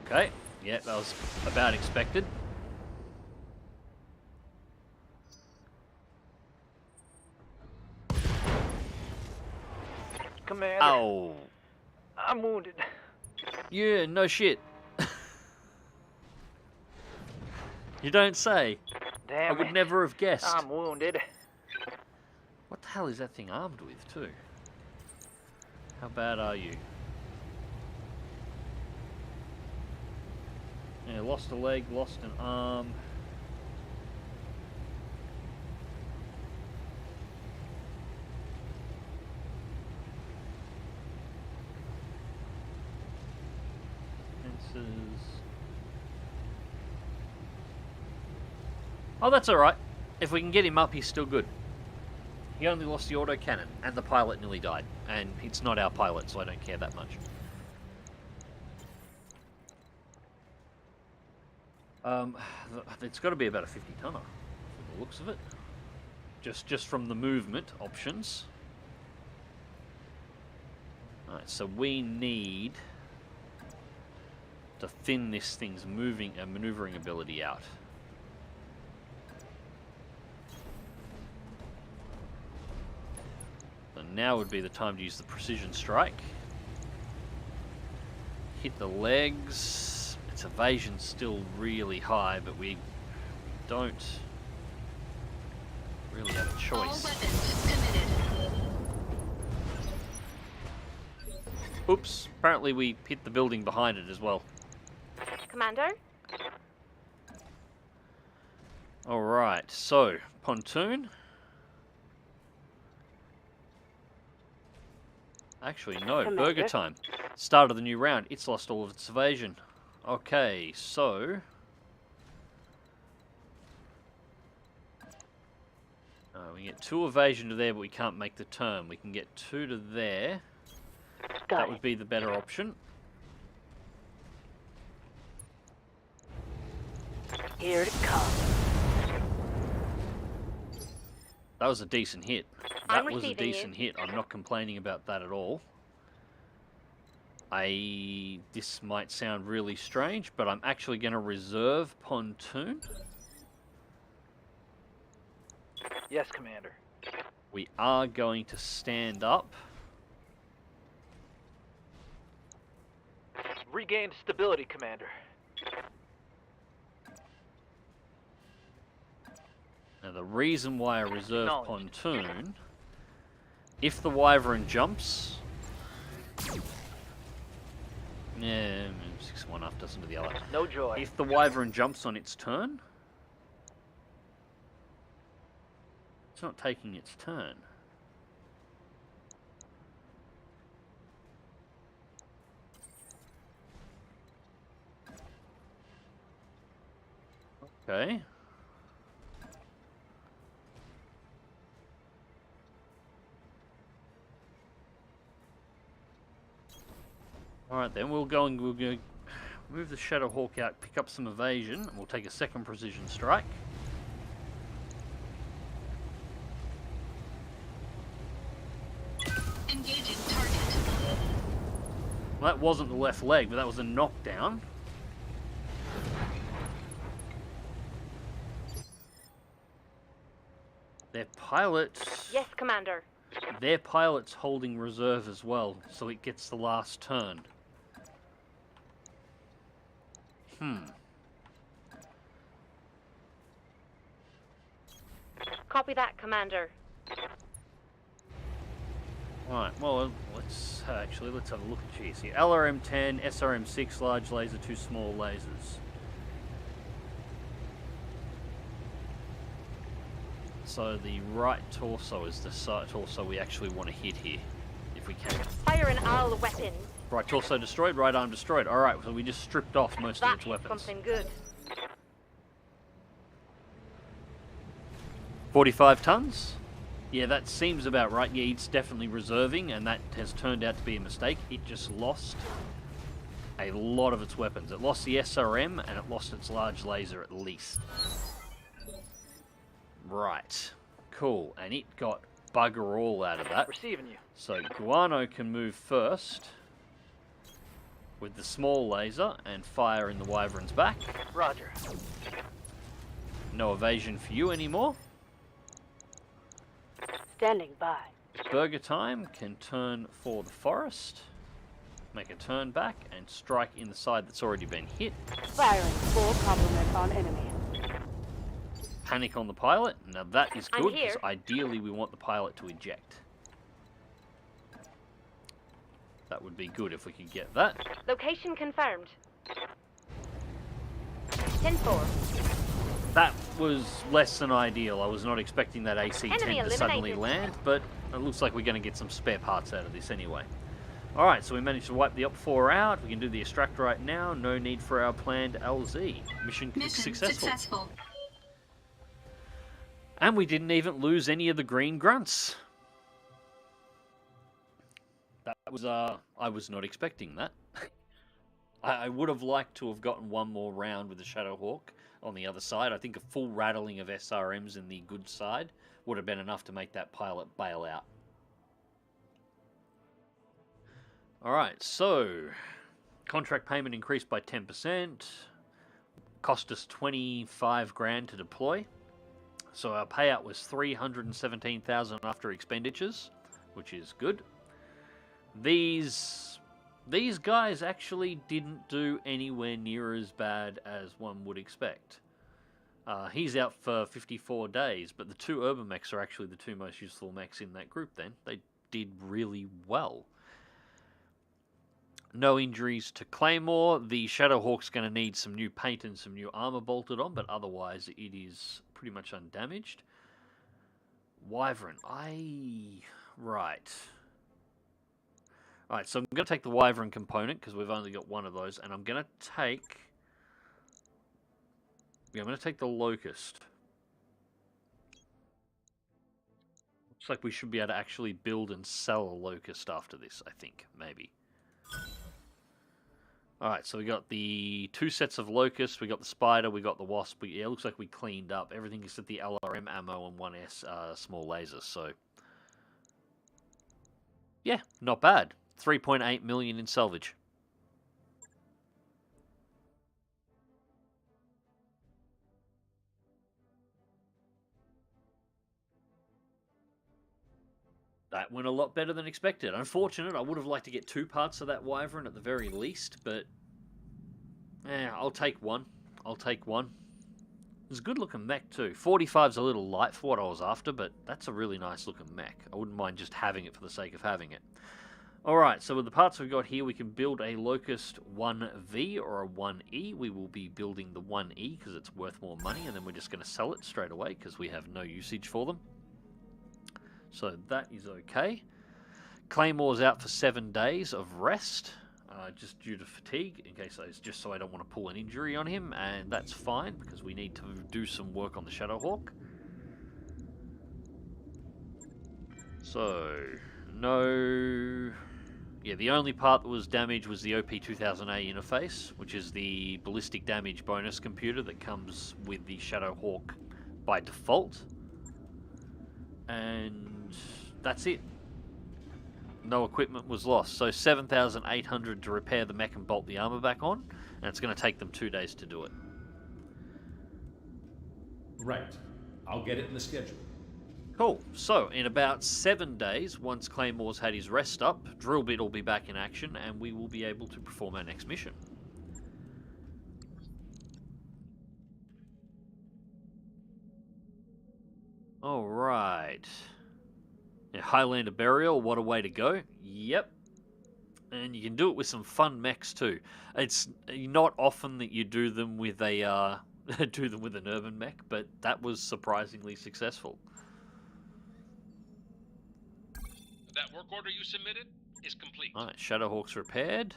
Okay, yeah, that was about expected. Commander, Ow! I'm wounded. Yeah, no shit. You don't say. Damn I would it. never have guessed. I'm wounded. What the hell is that thing armed with, too? How bad are you? Yeah, lost a leg, lost an arm. Fences. Oh, that's alright. If we can get him up, he's still good. He only lost the autocannon, and the pilot nearly died. And it's not our pilot, so I don't care that much. It's got to be about a 50-tonner, from the looks of it. Just from the movement options. Alright, so we need to thin this thing's moving and maneuvering ability out. Now would be the time to use the precision strike. Hit the legs. Its evasion's still really high, but we don't really have a All choice. weapons committed. Oops, apparently we hit the building behind it as well. Commander? Alright, so, pontoon. Actually, no, Commander? burger time. Start of the new round. It's lost all of its evasion. Okay, so... we can get 2 evasion to there, but we can't make the turn. We can get 2 to there. That would be the better option. Here it comes. That was a decent hit. I'm That was a receiving you. decent hit. I'm not complaining about that at all. This might sound really strange, but I'm actually going to reserve pontoon. Yes, Commander. We are going to stand up. Regained stability, Commander. Now the reason why I reserve Acknowledged. pontoon, if the wyvern jumps, yeah, 6-1 half dozen to the other. No joy. If the wyvern jumps on its turn, it's not taking its turn. Okay. Alright then, we'll go move the Shadow Hawk out, pick up some evasion, and we'll take a second precision strike. Engaging target. Well, that wasn't the left leg, but that was a knockdown. Their pilot... Yes, Commander. Their pilot's holding reserve as well, so it gets the last turn. Copy that, Commander. Right, well, let's have a look at these here. LRM-10, SRM-6 large laser, 2 small lasers. So the right torso is the torso we actually want to hit here, if we can. Fire in all weapons. Right torso destroyed, right arm destroyed. Alright, so we just stripped off most of That's its weapons. something good. 45 tons? Yeah, that seems about right. Yeah, it's definitely reserving, and that has turned out to be a mistake. It just lost a lot of its weapons. It lost the SRM, and it lost its large laser at least. Right. Cool. And it got bugger all out of that. Receiving you. So Guano can move first with the small laser and fire in the wyvern's back. Roger. No evasion for you anymore. Standing by. Burger Time can turn for the forest, make a turn back, and strike in the side that's already been hit. Firing full complement on enemy. Panic on the pilot. Now that is I'm good, here. because ideally we want the pilot to eject. That would be good if we could get that. Location confirmed. 10-4. That was less than ideal. I was not expecting that AC-10 Enemy to suddenly eliminated. land, but it looks like we're going to get some spare parts out of this anyway. Alright, so we managed to wipe the Op-4 out. We can do the extract right now. No need for our planned LZ. Mission successful. And we didn't even lose any of the green grunts. That was, I was not expecting that. I would have liked to have gotten one more round with the Shadowhawk on the other side. I think a full rattling of SRMs in the good side would have been enough to make that pilot bail out. Alright, so contract payment increased by 10%. Cost us 25 grand to deploy. So our payout was 317,000 after expenditures, which is good. These guys actually didn't do anywhere near as bad as one would expect. He's out for 54 days, but the 2 urban mechs are actually the 2 most useful mechs in that group then. They did really well. No injuries to Claymore. The Shadowhawk's going to need some new paint and some new armor bolted on, but otherwise it is pretty much undamaged. Wyvern. Right. Alright, so I'm going to take the Wyvern component, because we've only got one of those, and I'm going to take... Yeah, I'm going to take the Locust. Looks like we should be able to actually build and sell a Locust after this, I think. Maybe. Alright, so we got the 2 sets of Locusts, we got the Spider, we got the Wasp. Yeah, it looks like we cleaned up everything except the LRM ammo and 1S small lasers, so... Yeah, not bad. 3.8 million in salvage. That went a lot better than expected. Unfortunate, I would have liked to get 2 parts of that Wyvern at the very least, but... I'll take one. I'll take one. It's a good looking mech too. 45's a little light for what I was after, but that's a really nice looking mech. I wouldn't mind just having it for the sake of having it. Alright, so with the parts we've got here, we can build a Locust 1V or a 1E. We will be building the 1E because it's worth more money, and then we're just going to sell it straight away because we have no usage for them. So that is okay. Claymore's out for 7 days of rest, just due to fatigue, in case it's just so I don't want to pull an injury on him, and that's fine because we need to do some work on the Shadowhawk. So, no... Yeah, the only part that was damaged was the OP2000A interface, which is the ballistic damage bonus computer that comes with the Shadowhawk by default. And that's it. No equipment was lost. So 7,800 to repair the mech and bolt the armor back on, and it's going to take them 2 days to do it. Right. I'll get it in the schedule. Cool. So, in about 7 days, once Claymore's had his rest up, Drillbit will be back in action, and we will be able to perform our next mission. Alright. Yeah, Highlander Burial, what a way to go. Yep. And you can do it with some fun mechs too. It's not often that you do them with a do them with an urban mech, but that was surprisingly successful. That work order you submitted is complete. Alright, Shadowhawk's repaired.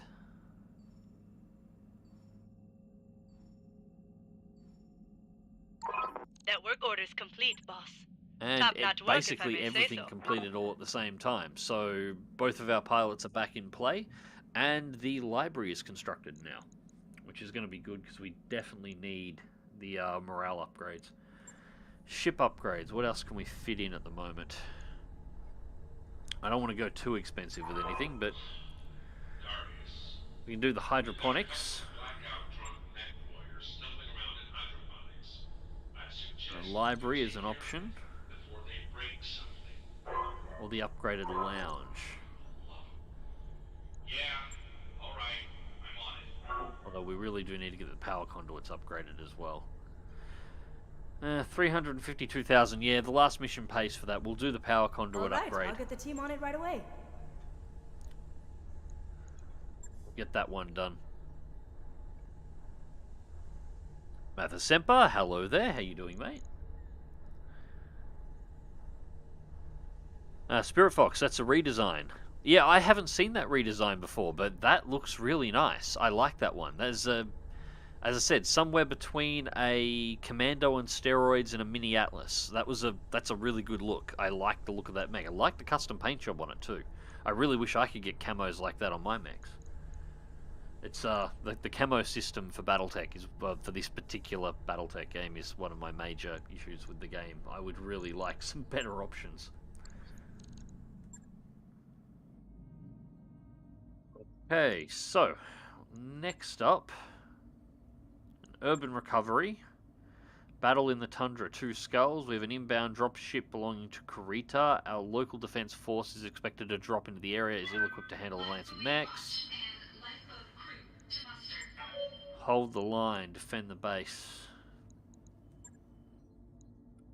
That work order's complete, boss. And Top-notch work, if I basically may say everything so. completed all at the same time. So both of our pilots are back in play, and the library is constructed now, which is going to be good because we definitely need the morale upgrades. Ship upgrades, what else can we fit in at the moment? I don't want to go too expensive with anything, but we can do the hydroponics. The library is an option. Or the upgraded lounge. Although we really do need to get the power conduits upgraded as well. 352,000, yeah, the last mission pays for that. We'll do the power conduit upgrade. I'll get the team on it right away. Get that one done. Mathasempa, hello there. How you doing, mate? Spirit Fox, that's a redesign. Yeah, I haven't seen that redesign before, but that looks really nice. I like that one. There's a, as I said, somewhere between a Commando on steroids and a Mini Atlas. That's a really good look. I like the look of that mech. I like the custom paint job on it too. I really wish I could get camos like that on my mechs. It's the camo system for BattleTech is for this particular BattleTech game is one of my major issues with the game. I would really like some better options. Okay, so next up, Urban Recovery, Battle in the Tundra, 2 skulls. We have an inbound drop ship belonging to Kurita. Our local defense force is expected to drop into the area, is ill-equipped to handle the lance of mechs. Hold the line, defend the base.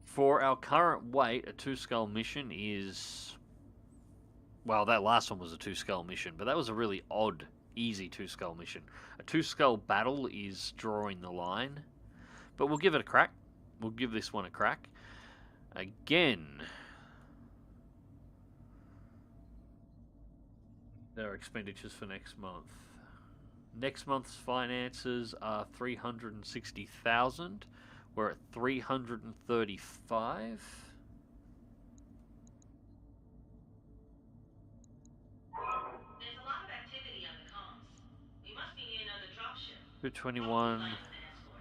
For our current weight, a 2-skull mission is... Well, that last one was a 2-skull mission, but that was a really odd Easy 2-skull mission. A 2-skull battle is drawing the line, but we'll give it a crack. We'll give this one a crack. Again, there are expenditures for next month. Next month's finances are 360,000. We're at 335. There's a lot of activity on the comms. We must be near another dropship. 221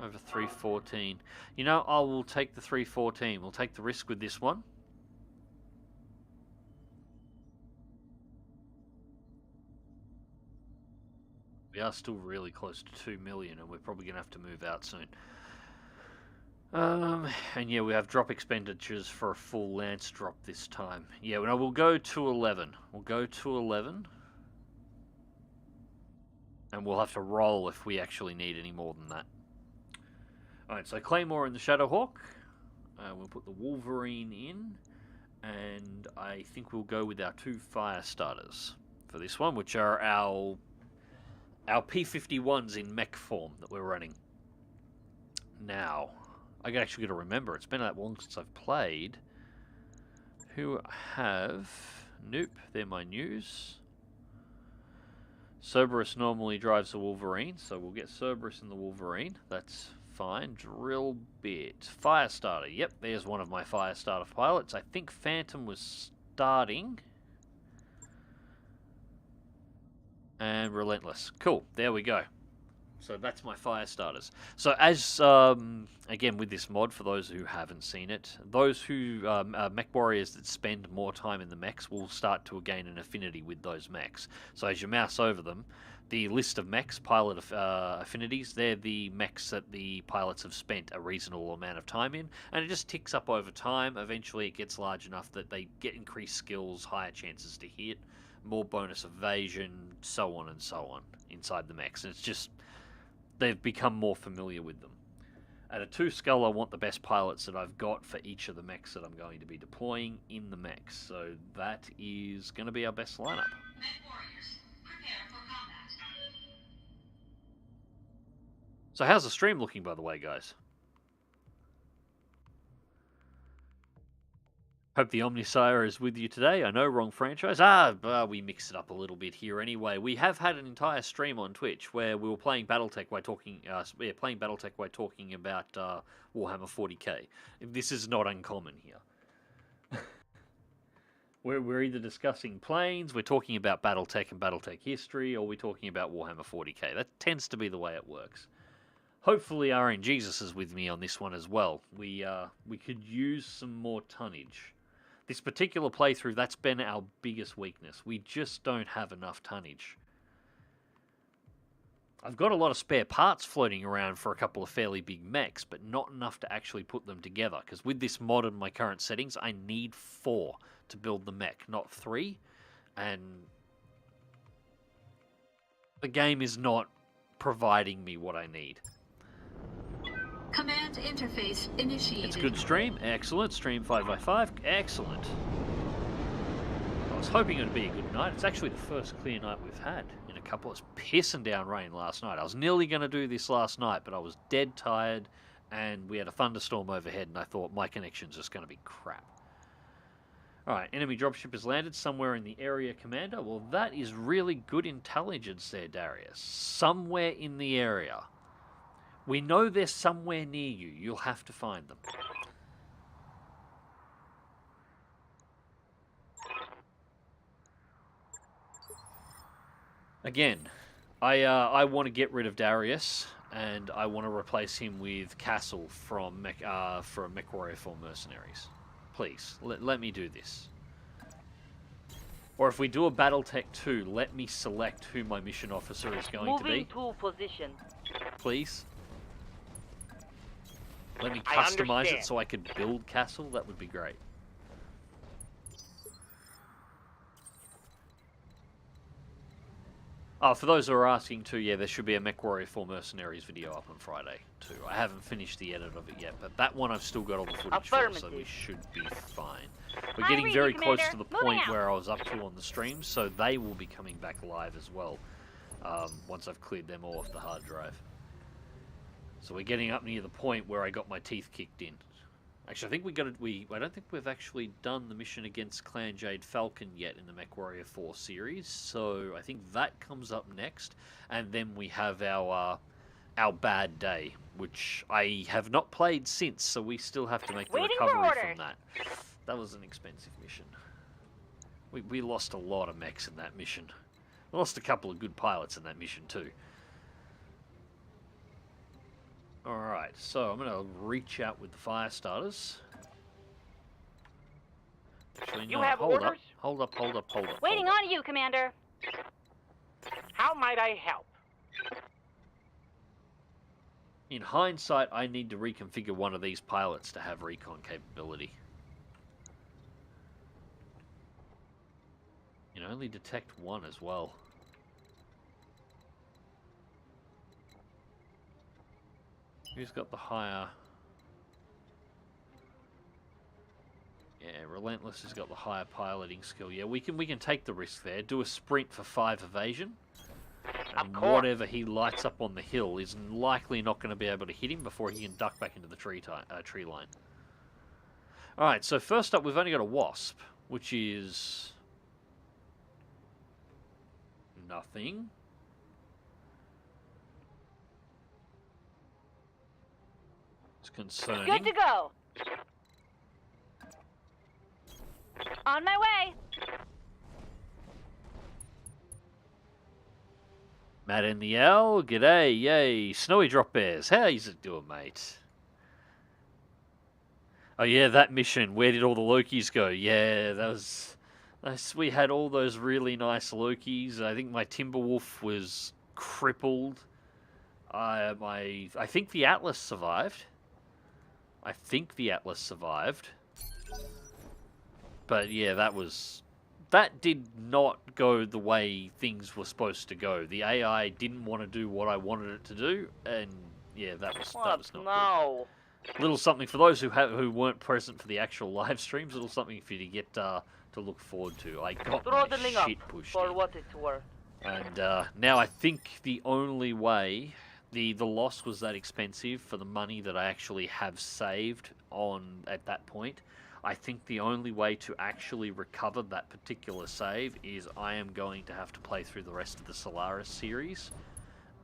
over 314. You know, I will take the 314. We'll take the risk with this one. We are still really close to 2 million, and we're probably going to have to move out soon. And yeah, we have drop expenditures for a full lance drop this time. Yeah, no, we'll go to 11. We'll go to 11. And we'll have to roll if we actually need any more than that. Alright, so Claymore and the Shadowhawk. We'll put the Wolverine in. And I think we'll go with our 2 Firestarters for this one, which are our P51s in mech form that we're running. Now, I actually got to remember, it's been that long since I've played. Who have... Nope, they're my news. Cerberus normally drives the Wolverine, so we'll get Cerberus in the Wolverine. That's fine. Drill bit. Firestarter. Yep, there's one of my Firestarter pilots. I think Phantom was starting. And Relentless. Cool, there we go. So that's my Firestarters. So as, again with this mod, for those who haven't seen it, those who, mech warriors that spend more time in the mechs will start to gain an affinity with those mechs. So as you mouse over them, the list of mechs, pilot affinities, they're the mechs that the pilots have spent a reasonable amount of time in, and it just ticks up over time. Eventually it gets large enough that they get increased skills, higher chances to hit, more bonus evasion, so on and so on inside the mechs. And it's just, they've become more familiar with them. At a 2-skull, I want the best pilots that I've got for each of the mechs that I'm going to be deploying in the mechs. So that is going to be our best lineup. Mech warriors, prepare for combat. So how's the stream looking, by the way, guys? Hope the Omnisire is with you today. I know, wrong franchise. We mixed it up a little bit here anyway. We have had an entire stream on Twitch where we were playing BattleTech while talking. Playing BattleTech while talking about Warhammer 40k. This is not uncommon here. we're either discussing planes, we're talking about BattleTech and BattleTech history, or we're talking about Warhammer 40k. That tends to be the way it works. Hopefully RN Jesus is with me on this one as well. We could use some more tonnage. This particular playthrough, that's been our biggest weakness. We just don't have enough tonnage. I've got a lot of spare parts floating around for a couple of fairly big mechs, but not enough to actually put them together. Because with this mod and my current settings, I need 4 to build the mech, not 3. And the game is not providing me what I need. Command interface initiated. It's a good stream. Excellent. Stream 5x5. Excellent. I was hoping it would be a good night. It's actually the first clear night we've had in a couple. It was pissing down rain last night. I was nearly going to do this last night, but I was dead tired, and we had a thunderstorm overhead, and I thought my connection's just going to be crap. Alright, enemy dropship has landed somewhere in the area, Commander. Well, that is really good intelligence there, Darius. Somewhere in the area. We know they're somewhere near you. You'll have to find them. Again, I want to get rid of Darius, and I want to replace him with Castle from MechWarrior 4 Mercenaries. Please, let me do this. Or if we do a BattleTech 2, let me select who my mission officer is going to be. Moving to position. Please. Let me I customize understand. it so I could build Castle. That would be great. Oh, for those who are asking too, yeah, there should be a MechWarrior 4 Mercenaries video up on Friday too. I haven't finished the edit of it yet, but that one I've still got all the footage for, so we should be fine. We're I getting read very you, close Commander. to the Moving point out. where I was up to on the stream, so they will be coming back live as well. once I've cleared them all off the hard drive. So we're getting up near the point where I got my teeth kicked in. Actually, I think I don't think we've actually done the mission against Clan Jade Falcon yet in the MechWarrior 4 series. So I think that comes up next, and then we have our bad day, which I have not played since. So we still have to make the Waiting for recovery orders. from that. That was an expensive mission. We lost a lot of mechs in that mission. We lost a couple of good pilots in that mission too. Alright, so I'm going to reach out with the Firestarters. Actually, You no, have hold orders? up, hold up, hold up, hold up. Waiting hold up. on you, Commander. How might I help? In hindsight, I need to reconfigure one of these pilots to have recon capability. You can only detect one as well. Who's got the higher? Yeah, Relentless has got the higher piloting skill. Yeah, we can take the risk there. Do a sprint for 5 evasion. And whatever he lights up on the hill is likely not going to be able to hit him before he can duck back into the tree line. Alright, so first up we've only got a Wasp, which is nothing. It's concerning. Good to go. On my way. Matt in the L, g'day, yay. Snowy Drop Bears, how's it doing, mate? Oh yeah, that mission, where did all the Lokis go? Yeah, that was nice. We had all those really nice Lokis. I think my Timberwolf was crippled. I think the Atlas survived. But yeah, that did not go the way things were supposed to go. The AI didn't want to do what I wanted it to do, and yeah, that was not No. good. Little something for those who weren't present for the actual live streams. Little something for you to get to look forward to. I got my Throttling up shit pushed for in. what it's worth. And now I think the only way the loss was that expensive for the money that I actually have saved at that point. I think the only way to actually recover that particular save is I am going to have to play through the rest of the Solaris series,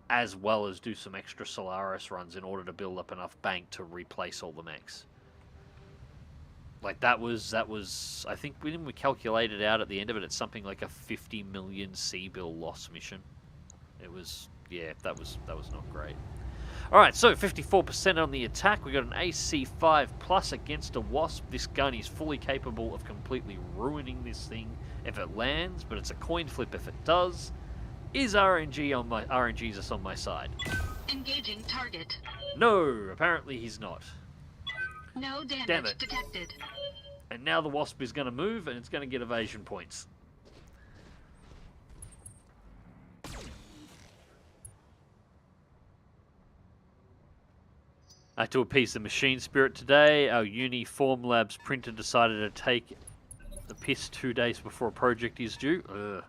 as well as do some extra Solaris runs in order to build up enough bank to replace all the mechs. Like that was I think we calculated out at the end of it, it's something like a 50 million C-bill loss mission. It was, yeah, that was not great. Alright, so 54% on the attack. We got an AC5 plus against a Wasp. This gun is fully capable of completely ruining this thing if it lands, but it's a coin flip if it does. Is RNG's on my side? Engaging target. No, apparently he's not. No damage Damn it. detected. And now the Wasp is going to move and it's going to get evasion points. I had to appease the machine spirit today. Our uni Form Labs printer decided to take the piss 2 days before a project is due. Ugh.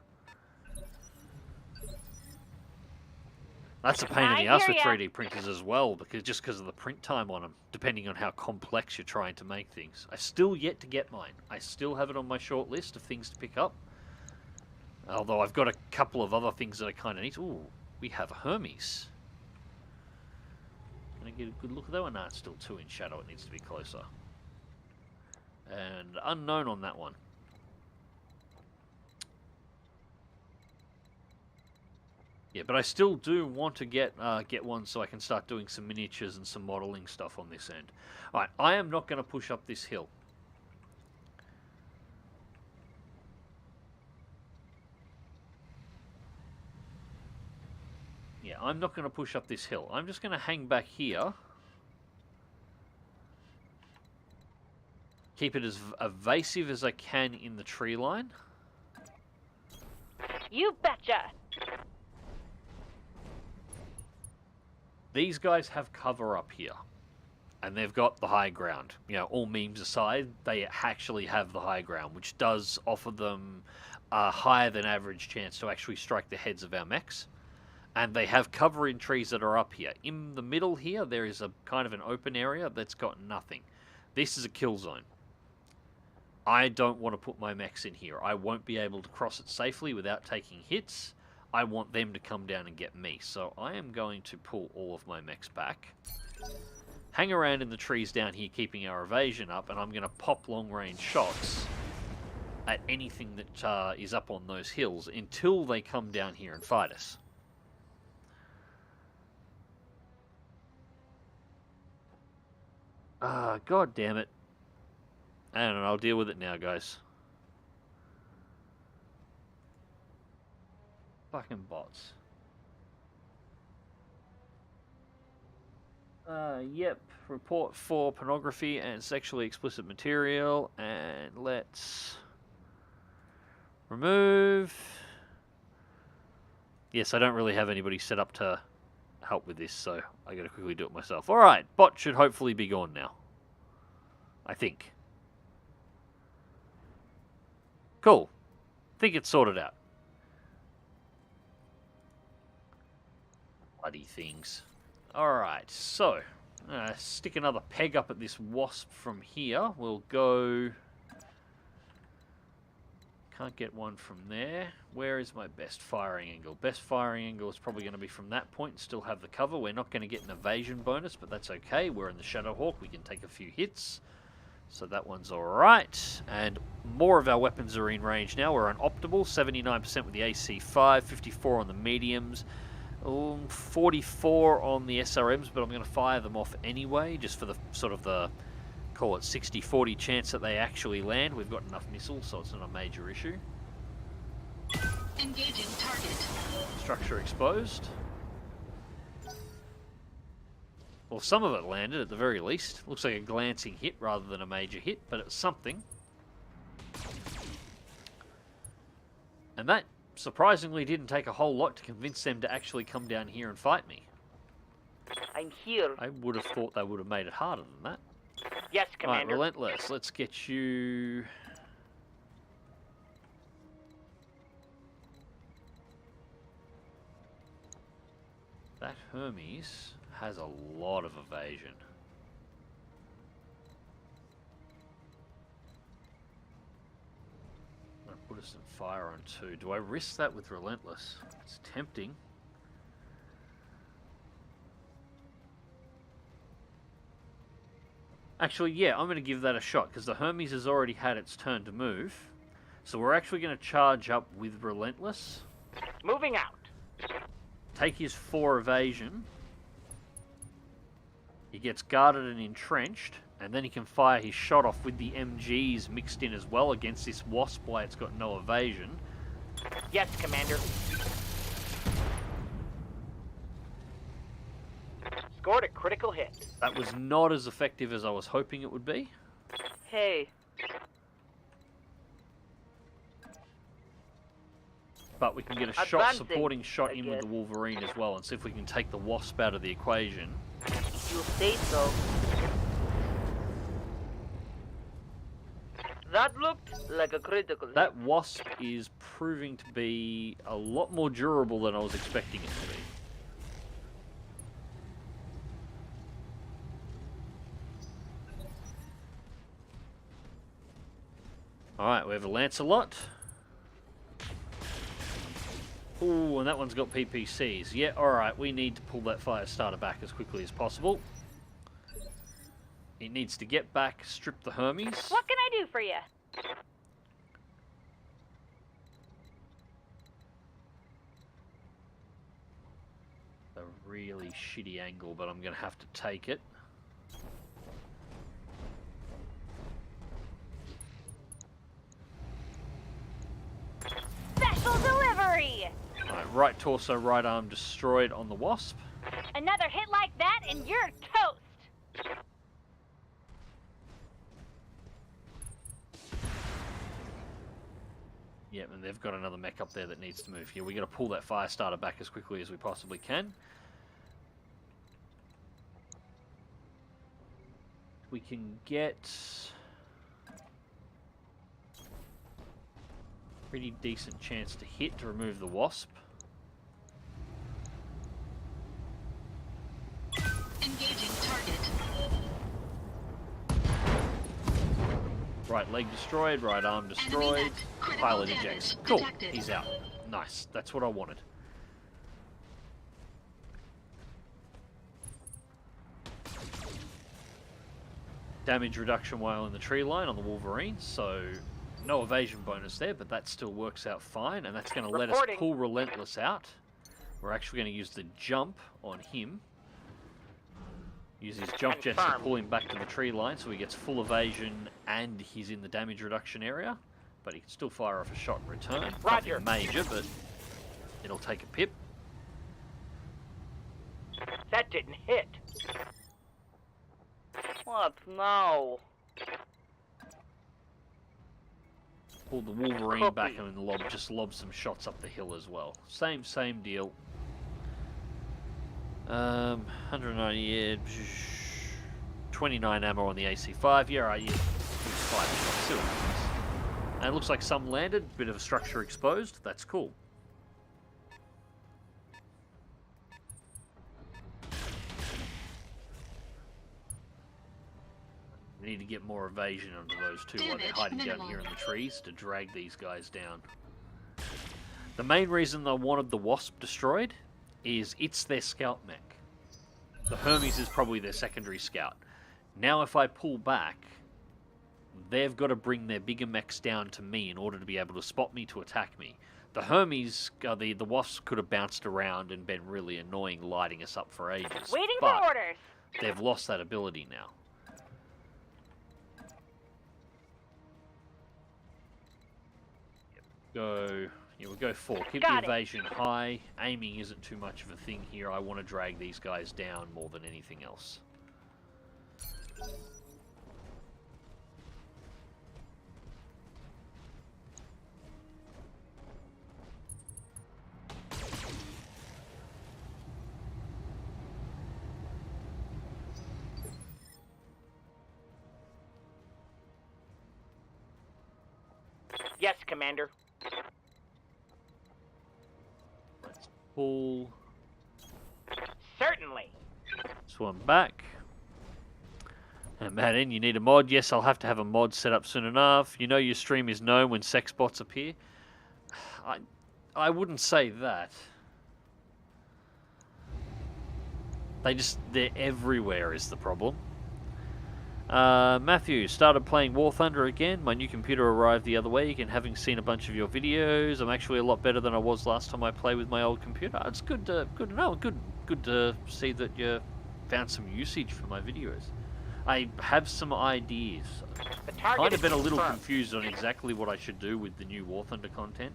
That's a pain in the ass with 3D printers as well, because of the print time on them, depending on how complex you're trying to make things. I still yet to get mine. I still have it on my short list of things to pick up. Although I've got a couple of other things that I kind of need. Ooh, we have Hermes. Can I get a good look at that one? Nah, it's still 2 in shadow. It needs to be closer. And unknown on that one. Yeah, but I still do want to get one so I can start doing some miniatures and some modeling stuff on this end. Alright, I am not going to push up this hill. Yeah, I'm not going to push up this hill. I'm just going to hang back here. Keep it as evasive as I can in the tree line. You betcha. These guys have cover up here. And they've got the high ground. You know, all memes aside, they actually have the high ground, which does offer them a higher than average chance to actually strike the heads of our mechs. And they have cover in trees that are up here. In the middle here, there is a kind of an open area that's got nothing. This is a kill zone. I don't want to put my mechs in here. I won't be able to cross it safely without taking hits. I want them to come down and get me. So I am going to pull all of my mechs back. Hang around in the trees down here, keeping our evasion up, and I'm going to pop long-range shots at anything that is up on those hills until they come down here and fight us. God damn it. I don't know, I'll deal with it now, guys. Fucking bots. Yep. Report for pornography and sexually explicit material. And let's remove. Yes, I don't really have anybody set up to help with this, so I gotta quickly do it myself. Alright, bot should hopefully be gone now. I think. Cool. Think it's sorted out. Bloody things. Alright, so stick another peg up at this wasp from here. We'll go... Can't get one from there. Where is my best firing angle? Best firing angle is probably going to be from that point and still have the cover. We're not going to get an evasion bonus, but that's okay. We're in the Shadowhawk. We can take a few hits. So that one's alright. And more of our weapons are in range now. We're on optimal, 79% with the AC5, 54 on the mediums, 44 on the SRMs, but I'm going to fire them off anyway, just for the sort of the, call it 60-40 chance that they actually land. We've got enough missiles, so it's not a major issue. Engaging target. Structure exposed. Well, some of it landed at the very least. Looks like a glancing hit rather than a major hit, but it's something. And that surprisingly didn't take a whole lot to convince them to actually come down here and fight me. I'm here. I would have thought they would have made it harder than that. Yes, Right, Commander. Relentless, let's get you... That Hermes has a lot of evasion. I'm going to put us in fire on 2. Do I risk that with Relentless? It's tempting. Actually, yeah, I'm going to give that a shot, because the Hermes has already had its turn to move. So we're actually going to charge up with Relentless. Moving out. Take his 4 evasion. He gets guarded and entrenched, and then he can fire his shot off with the MGs mixed in as well against this wasp while it's got no evasion. Yes, Commander. Scored a critical hit. That was not as effective as I was hoping it would be. Hey. But we can get a shot, supporting shot in with the Wolverine as well, and see if we can take the wasp out of the equation. You say so. That looked like a critical hit. That wasp is proving to be a lot more durable than I was expecting it to be. Alright, we have a Lancelot. Ooh, and that one's got PPCs. Yeah, alright, we need to pull that Firestarter back as quickly as possible. It needs to get back, strip the Hermes. What can I do for you? A really shitty angle, but I'm going to have to take it. Special delivery! Alright, right torso, right arm destroyed on the Wasp. Another hit like that and you're toast! Yep, and they've got another mech up there that needs to move here. We got to pull that Firestarter back as quickly as we possibly can. We can get pretty decent chance to hit to remove the Wasp. Right leg destroyed, right arm destroyed, Enemy mech. Critical pilot damage ejects. Cool, detected. he's out. Nice, that's what I wanted. Damage reduction while in the tree line on the Wolverine, so no evasion bonus there, but that still works out fine, and that's going to let us Reporting. pull Relentless out. We're actually going to use the jump on him. Use his jump jets to Confirmed. pull him back to the tree line so he gets full evasion and he's in the damage reduction area. But he can still fire off a shot in return. Roger. Nothing major, but it'll take a pip. That didn't hit. What? No. Pull the Wolverine Copy. back and lob some shots up the hill as well. Same deal. 190, yeah, 29 ammo on the AC5. Yeah, right, yeah. 5 shots. Still nice. And it looks like some landed. Bit of a structure exposed. That's cool. We need to get more evasion onto those two while they're Damage hiding down minimal. here in the trees to drag these guys down. The main reason I wanted the Wasp destroyed is it's their scout mech. The Hermes is probably their secondary scout. Now if I pull back, they've got to bring their bigger mechs down to me in order to be able to spot me to attack me. The Hermes, the Wasps could have bounced around and been really annoying, lighting us up for ages. Waiting but for orders. they've lost that ability now. Go. Yeah, we'll go 4. Keep Got the it. evasion high. Aiming isn't too much of a thing here. I want to drag these guys down more than anything else. Yes, Commander. Let's pull. Certainly. Swim back. And Madden, you need a mod? Yes, I'll have to have a mod set up soon enough. You know your stream is known when sex bots appear. I wouldn't say that. They're everywhere is the problem. Matthew, started playing War Thunder again. My new computer arrived the other week, and having seen a bunch of your videos, I'm actually a lot better than I was last time I played with my old computer. It's good to know. Good to see that you found some usage for my videos. I have some ideas. The target Kind is of been a little confirmed. confused on exactly what I should do with the new War Thunder content.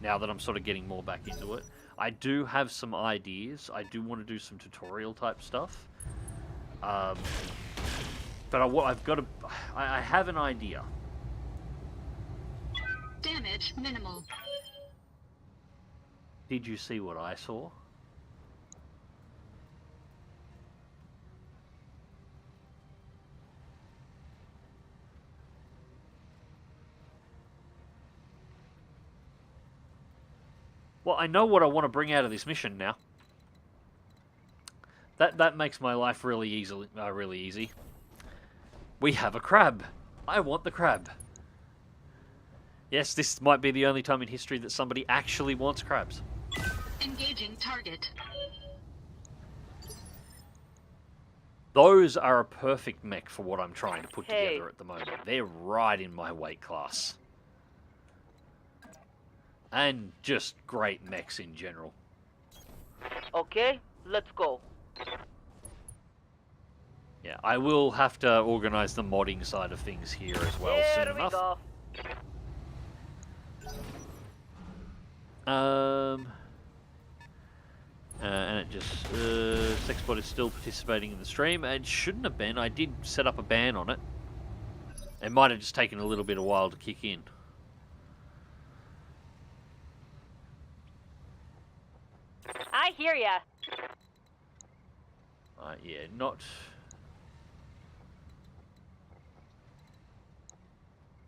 Now that I'm sort of getting more back into it, I do have some ideas. I do want to do some tutorial type stuff. But I have an idea. Damage minimal. Did you see what I saw? Well, I know what I want to bring out of this mission now. That makes my life really easy. We have a crab. I want the crab. Yes, this might be the only time in history that somebody actually wants crabs. Engaging target. Those are a perfect mech for what I'm trying to put Hey. together at the moment. They're right in my weight class. And just great mechs in general. Okay, let's go. Yeah, I will have to organize the modding side of things here as well soon Here we enough. go. And it just Sexbot is still participating in the stream. It shouldn't have been. I did set up a ban on it. It might have just taken a little bit of while to kick in. I hear ya. Yeah, not.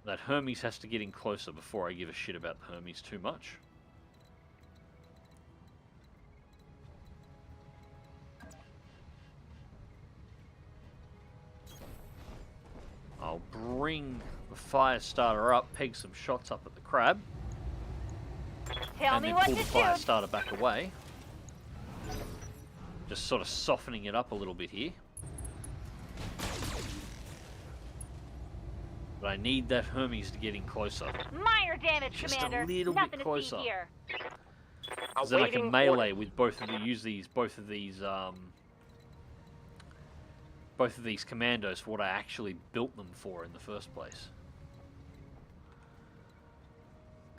That Hermes has to get in closer before I give a shit about the Hermes too much. I'll bring the Firestarter up, peg some shots up at the crab, Tell and me then what pull to the shoot. Firestarter back away. Just sort of softening it up a little bit here. But I need that Hermes to get in closer. Minor damage, Just a Commander. little bit Nothing to closer. see here. Because then I can Awaiting melee orders. with both of these commandos for what I actually built them for in the first place.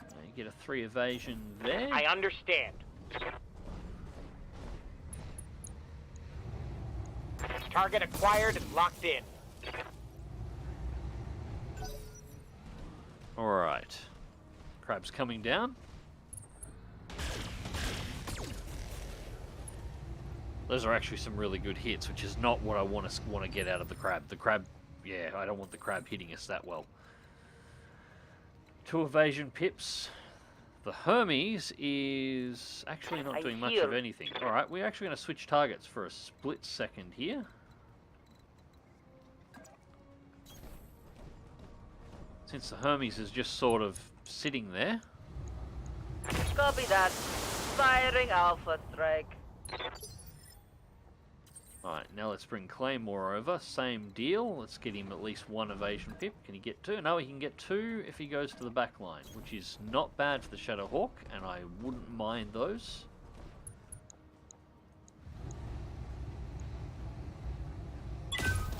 You get a 3 evasion there. I understand. Target acquired and locked in. Alright. Crab's coming down. Those are actually some really good hits, which is not what I want to get out of the crab. The crab, yeah, I don't want the crab hitting us that well. 2 evasion pips. The Hermes is actually not doing much of anything. Alright, we're actually going to switch targets for a split second here. Since the Hermes is just sort of sitting there. Copy that. Firing Alpha Strike. Alright, now let's bring Claymore over. Same deal. Let's get him at least 1 evasion pip. Can he get 2? No, he can get 2 if he goes to the back line, which is not bad for the Shadowhawk, and I wouldn't mind those.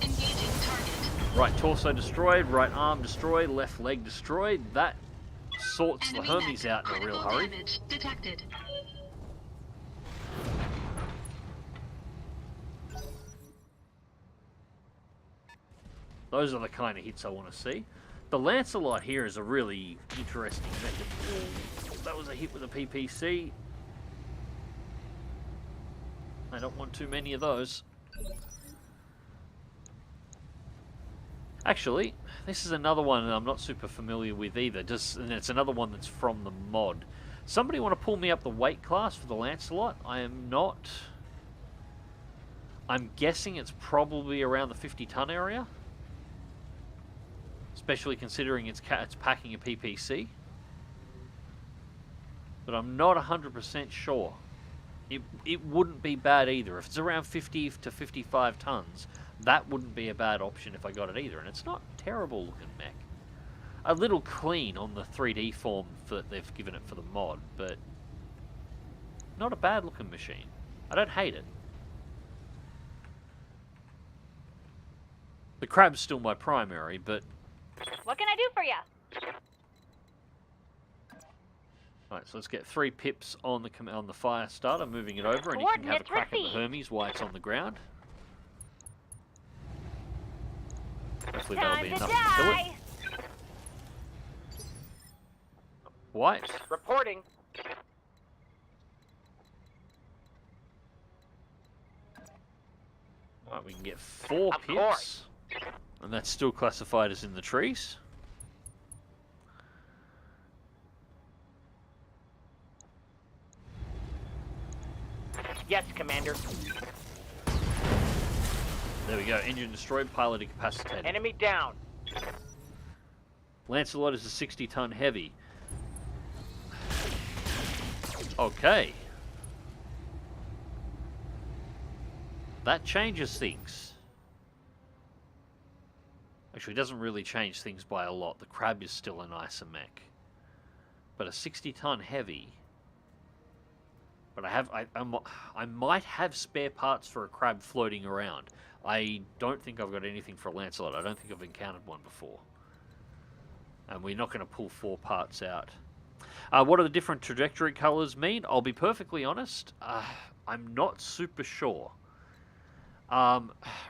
Engaging target. Right torso destroyed, right arm destroyed, left leg destroyed. That sorts the Enemy Hermes mech. out in a real Critical hurry. damage detected. Those are the kind of hits I want to see. The Lancelot here is a really interesting method. That was a hit with a PPC. I don't want too many of those. Actually, this is another one that I'm not super familiar with either. And it's another one that's from the mod. Somebody want to pull me up the weight class for the Lancelot? I am not. I'm guessing it's probably around the 50-ton area. Especially considering it's packing a PPC. But I'm not 100% sure. It wouldn't be bad either. If it's around 50 to 55 tons, that wouldn't be a bad option if I got it either. And it's not terrible looking mech. A little clean on the 3D form that they've given it for the mod, but not a bad looking machine. I don't hate it. The crab's still my primary, but What can I do for you? alright, so let's get 3 pips on the Firestarter, moving it over, and you can have a Coordinates crack at the received. Hermes while it's on the ground. Hopefully that'll Time be to enough to kill it. die. White. Reporting. Alright, we can get 4 Of pips. course. And that's still classified as in the trees. Yes, Commander. There we go. Engine destroyed, pilot incapacitated. Enemy down. Lancelot is a 60-ton heavy. Okay. That changes things. Actually, it doesn't really change things by a lot. The crab is still a nicer mech. But a 60-ton heavy. But I might have spare parts for a crab floating around. I don't think I've got anything for a Lancelot. I don't think I've encountered one before. And we're not going to pull 4 parts out. What do the different trajectory colors mean? I'll be perfectly honest. I'm not super sure.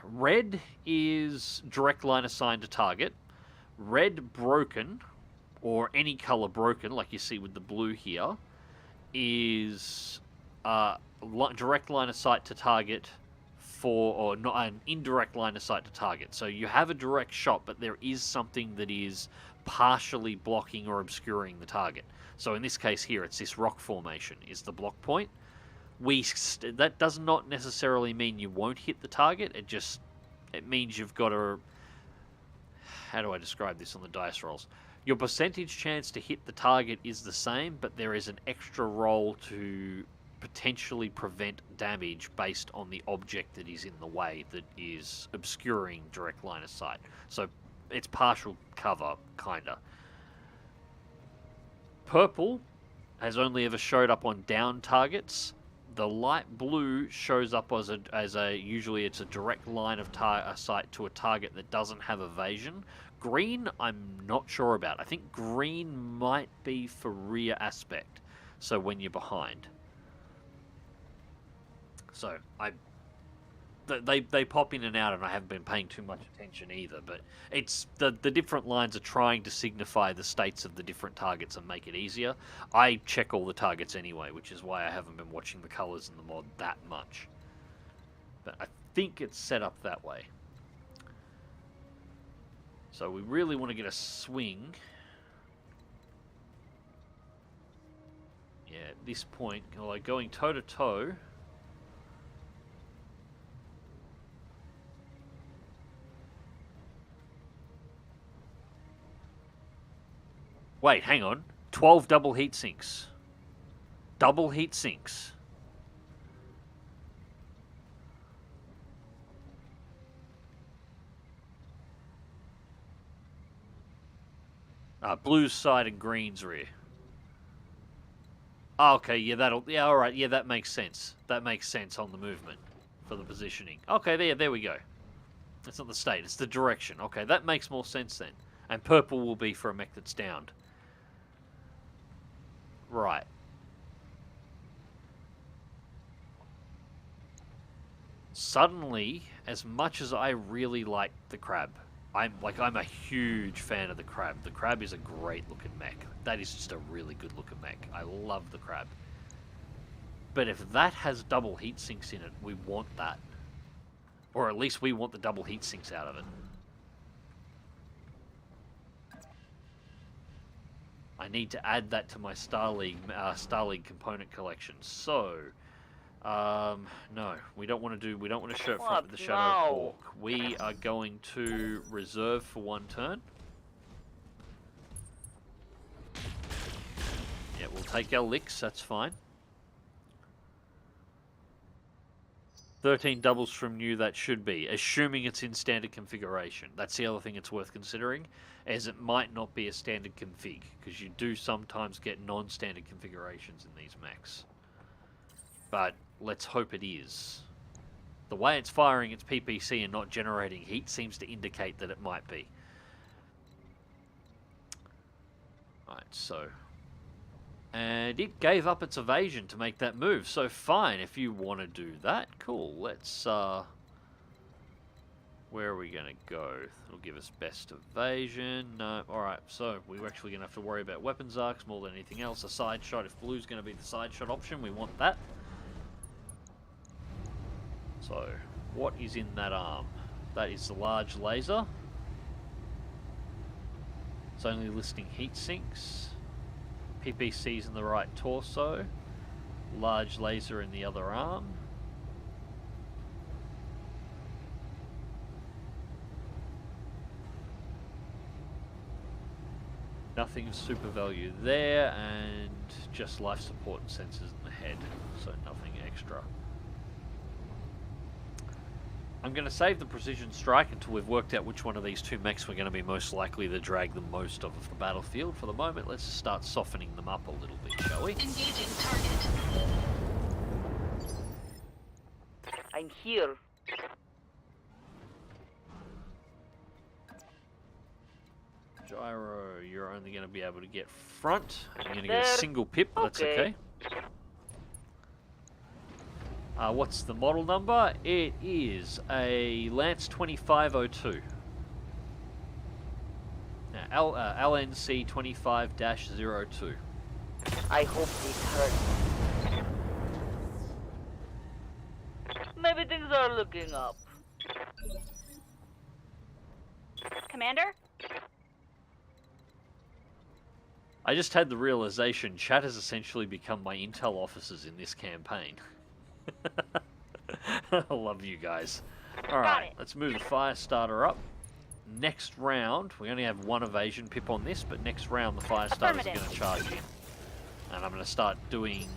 Red is direct line assigned to target. Red broken, or any color broken, like you see with the blue here, is direct line of sight to target or not an indirect line of sight to target. So you have a direct shot, but there is something that is partially blocking or obscuring the target. So in this case here, it's this rock formation is the block point. That does not necessarily mean you won't hit the target. It means you've got to. how do I describe this on the dice rolls? Your percentage chance to hit the target is the same, but there is an extra roll to potentially prevent damage based on the object that is in the way that is obscuring direct line of sight. So it's partial cover, kinda. Purple has only ever showed up on down targets. The light blue shows up as a usually it's a direct line of sight to a target that doesn't have evasion. Green, I'm not sure about. I think green might be for rear aspect, so when you're behind. So they pop in and out, and I haven't been paying too much attention either. But it's the different lines are trying to signify the states of the different targets and make it easier. I check all the targets anyway, which is why I haven't been watching the colors in the mod that much. But I think it's set up that way. So we really want to get a swing. Yeah, at this point, like going toe to toe. Wait, hang on. 12 double heat sinks. Double heat sinks. Blue's side and green's rear. Oh, okay, yeah, alright, yeah, that makes sense. That makes sense on the movement for the positioning. Okay, there we go. That's not the state, it's the direction. Okay, that makes more sense then. And purple will be for a mech that's downed. Right. Suddenly, as much as I really like the crab, I'm a huge fan of the crab. The crab is a great looking mech. That is just a really good looking mech. I love the crab. But if that has double heat sinks in it, we want that. Or at least we want the double heat sinks out of it. I need to add that to my Star League component collection. So, no, we don't want to shirt front with the Shadow Hawk. We are going to reserve for one turn. Yeah, we'll take our licks, that's fine. 13 doubles from new, that should be, assuming it's in standard configuration. That's the other thing it's worth considering, as it might not be a standard config, because you do sometimes get non-standard configurations in these mechs. But let's hope it is. The way it's firing its PPC and not generating heat seems to indicate that it might be. Alright, so... And it gave up its evasion to make that move, so fine, if you want to do that, cool. Let's, where are we going to go? It'll give us best evasion. No, alright, so we're actually going to have to worry about weapons arcs more than anything else. A side shot, if blue's going to be the side shot option, we want that. So, what is in that arm? That is the large laser. It's only listing heat sinks. PPC's in the right torso. Large laser in the other arm. Nothing of super value there, and just life support and sensors in the head, so nothing extra. I'm going to save the precision strike until we've worked out which one of these two mechs we're going to be most likely to drag the most of the battlefield. For the moment, let's just start softening them up a little bit, shall we? Engaging target. I'm here. Gyro, you're only going to be able to get front. You're going to get a single pip, but that's okay. What's the model number? It is a Lance 2502. Now, LNC 25-02. I hope this hurts. Maybe things are looking up. Commander? I just had the realization chat has essentially become my intel officers in this campaign. I love you guys. Alright, let's move the Firestarter up. next round, we only have one evasion pip on this, but next round the Firestarters are going to charge in. And I'm going to start doing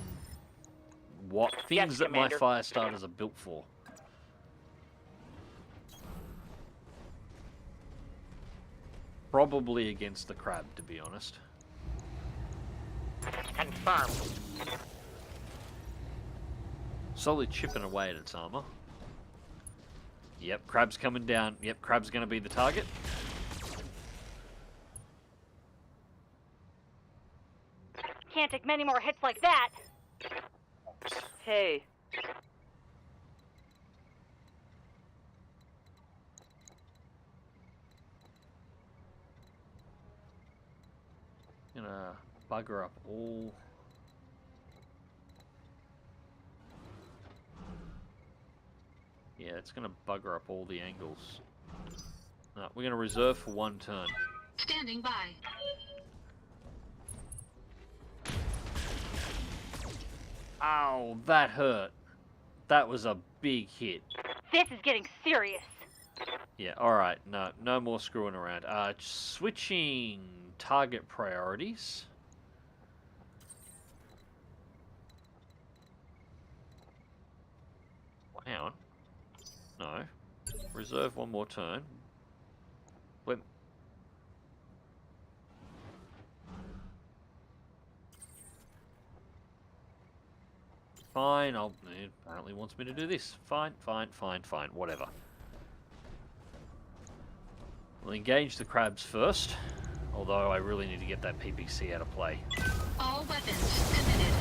what things that my Firestarters are built for. Probably against the crab, to be honest. Confirmed. Slowly chipping away at its armor. Yep, crab's coming down. Yep, crab's going to be the target. Can't take many more hits like that. Hey. Gonna bugger up all. Yeah, it's gonna bugger up all the angles. No, we're gonna reserve for one turn. Standing by. Ow, that hurt. That was a big hit. This is getting serious. Yeah, alright, no more screwing around. Switching target priorities. Hang on. No. Reserve one more turn. Wait. Fine, it apparently wants me to do this. Fine, whatever. We'll engage the crabs first, although I really need to get that PPC out of play. All weapons committed.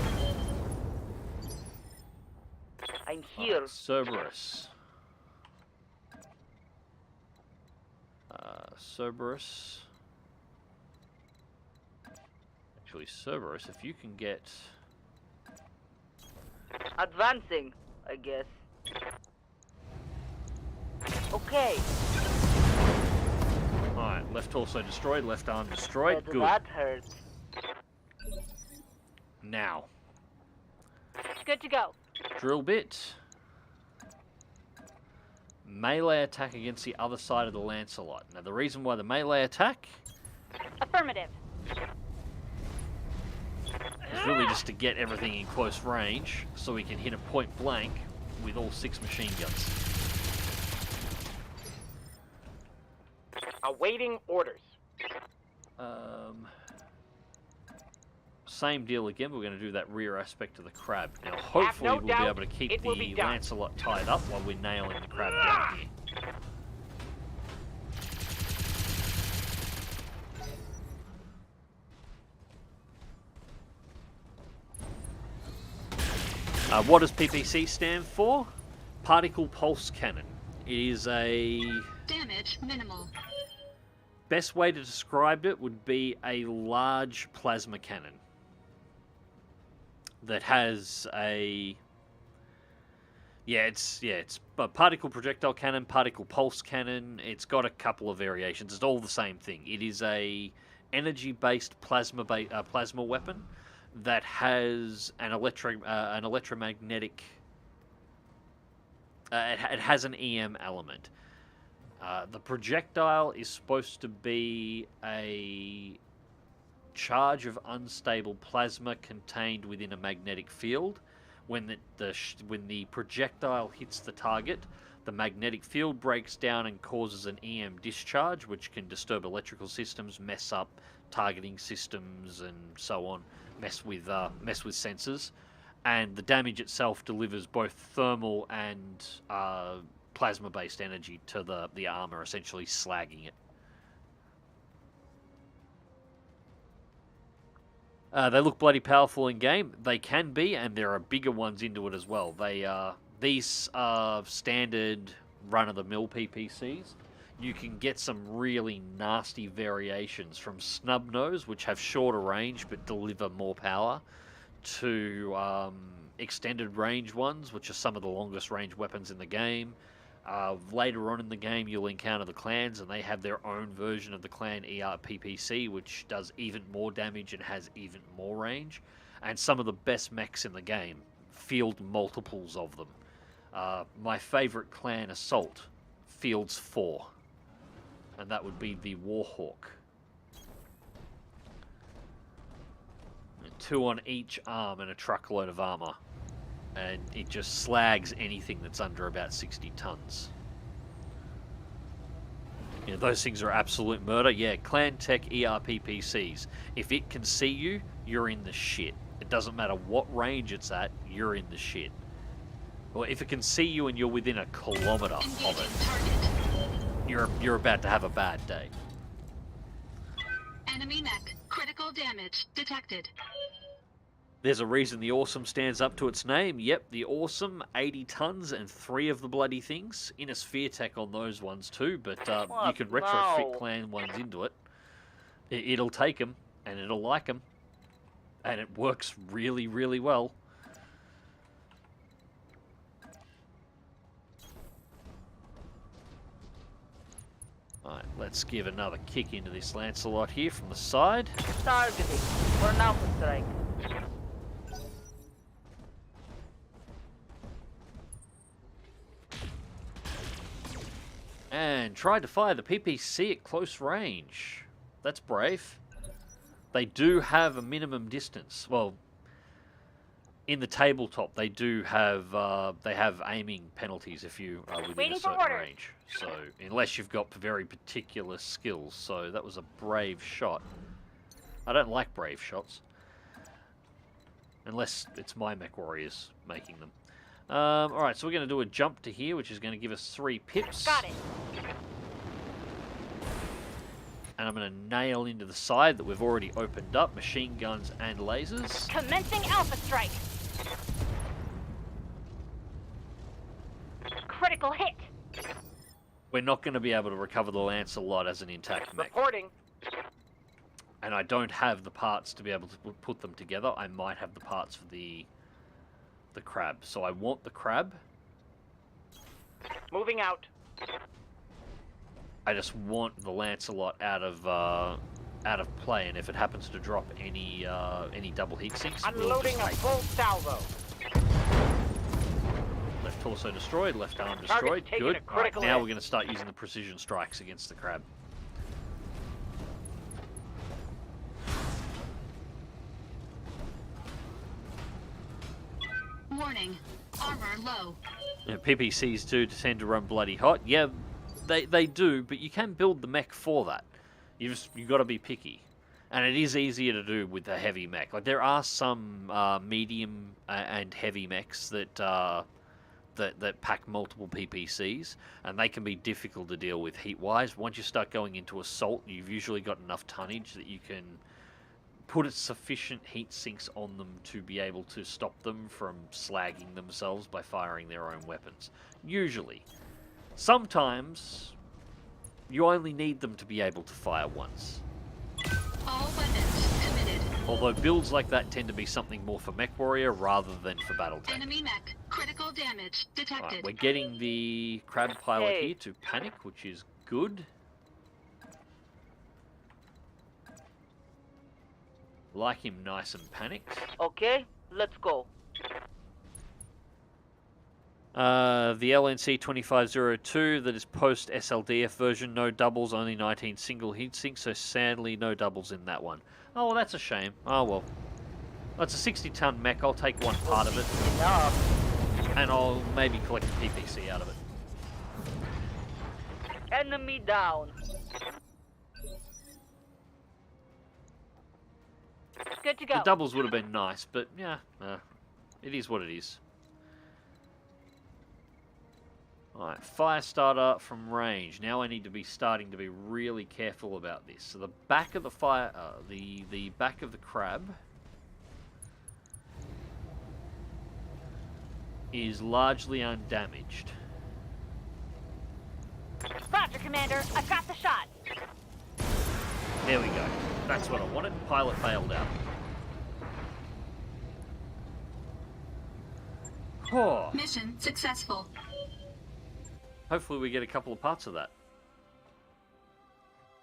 I'm here. Cerberus. Cerberus. Actually, Cerberus, if you can get... Advancing, I guess. Okay. Alright, left torso destroyed, left arm destroyed. Good. That hurt. Now, Good to go. drill bit. Melee attack against the other side of the Lancelot. Now, the reason why the melee attack Affirmative. is really just to get everything in close range so we can hit a point blank with all 6 machine guns. Awaiting orders. Same deal again, we're going to do that rear aspect of the crab. Now, hopefully no we'll be doubt able to keep it will be the done. Lancelot tied up while we're nailing the crab down here. What does PPC stand for? Particle Pulse Cannon. It is a... Damage minimal. Best way to describe it would be a large plasma cannon that has a... it's a particle projectile cannon, particle pulse cannon. It's got a couple of variations. It's all the same thing. It is a energy-based plasma weapon that has an electromagnetic. It has an EM element. The projectile is supposed to be a charge of unstable plasma contained within a magnetic field. When the projectile hits the target, the magnetic field breaks down and causes an EM discharge, which can disturb electrical systems, mess up targeting systems, and so on. Mess with sensors, and the damage itself delivers both thermal and plasma-based energy to the armor, essentially slagging it. They look bloody powerful in game. They can be, and there are bigger ones into it as well. These are standard run-of-the-mill PPCs. You can get some really nasty variations from snub nose, which have shorter range but deliver more power, to extended range ones, which are some of the longest range weapons in the game. Later on in the game, you'll encounter the clans, and they have their own version of the clan ER PPC, which does even more damage and has even more range. And some of the best mechs in the game field multiples of them. My favorite clan, Assault, fields 4. and that would be the Warthog. 2 on each arm and a truckload of armor. And it just slags anything that's under about 60 tons. You know, those things are absolute murder. Yeah, ClanTech ERP PCs. If it can see you, you're in the shit. It doesn't matter what range it's at, you're in the shit. Well, if it can see you and you're within a kilometer of Engaging it, target. you're about to have a bad day. Enemy mech. Critical damage detected. There's a reason the Awesome stands up to its name. Yep, the Awesome, 80 tons and 3 of the bloody things. In a sphere tech on those ones too, but you can retrofit clan ones into it. It'll take them, and it'll like them. And it works really, really well. Alright, let's give another kick into this Lancelot here from the side. Targeting. For now for strike. And tried to fire the PPC at close range. That's brave. They do have a minimum distance. Well, in the tabletop, they do have aiming penalties if you are within Waiting a for certain orders. range. So unless you've got very particular skills, so that was a brave shot. I don't like brave shots, unless it's my mech warriors making them. All right, so we're going to do a jump to here, which is going to give us 3 pips. Got it. And I'm going to nail into the side that we've already opened up, machine guns and lasers. Commencing Alpha Strike. Critical hit. We're not going to be able to recover the Lancelot as an intact mech. Reporting. And I don't have the parts to be able to put them together. I might have the parts for the crab. So I want the crab. Moving out. I just want the Lancelot out of play, and if it happens to drop any double heat sinks, we'll Unloading just a take full salvo. left torso destroyed, left arm Target's destroyed. taking Good. a Right, critical now hit. we're going to start using the precision strikes against the crab. Warning. Armor low. You know, PPCs do tend to run bloody hot. Yeah, they do, but you can build the mech for that. You got to be picky, and it is easier to do with the heavy mech. Like there are some medium and heavy mechs that that pack multiple PPCs, and they can be difficult to deal with heat-wise. Once you start going into assault, you've usually got enough tonnage that you can put sufficient heat sinks on them to be able to stop them from slagging themselves by firing their own weapons. Usually. Sometimes, you only need them to be able to fire once. All weapons committed. Although builds like that tend to be something more for Mech Warrior rather than for BattleTech. Enemy mech. Critical damage detected. Right, we're getting the crab pilot Hey. here to panic, which is good. Like him nice and panicked. Okay, let's go. The LNC 2502 that is post SLDF version, no doubles, only 19 single heat sinks, so sadly no doubles in that one. Oh, well, that's a shame. Oh well. That's a 60-ton mech, I'll take one part of it, Enough. and I'll maybe collect a PPC out of it. Enemy down. Good to go. The doubles would have been nice, but yeah, it is what it is. Alright, Firestarter from range. Now I need to be starting to be really careful about this. So the back of the the back of the crab is largely undamaged. Roger, Commander. I've got the shot. There we go. That's what I wanted. Pilot failed out. Oh, Mission successful. hopefully we get a couple of parts of that.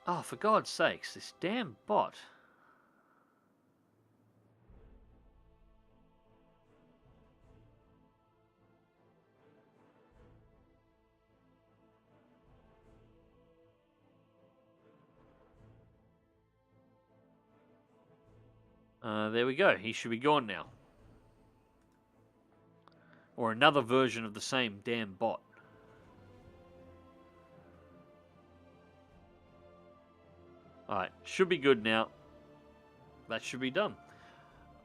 Oh, for God's sakes, this damn bot. There we go. He should be gone now. Or another version of the same damn bot. Alright, should be good now. That should be done.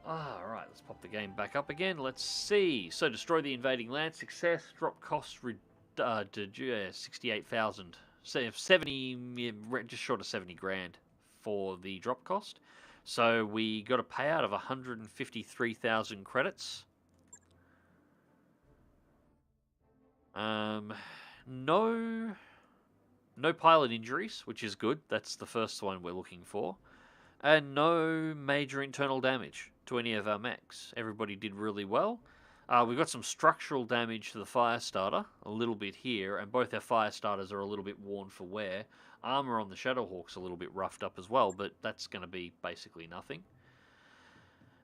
Alright, let's pop the game back up again. Let's see. So, destroy the invading land. Success. Drop cost 68,000. 70, just short of 70 grand for the drop cost. So, we got a payout of 153,000 credits. No pilot injuries, which is good. That's the first one we're looking for. And no major internal damage to any of our mechs. Everybody did really well. We've got some structural damage to the Firestarter, a little bit here, and both our Firestarters are a little bit worn for wear. Armor on the Shadowhawk's a little bit roughed up as well, but that's going to be basically nothing.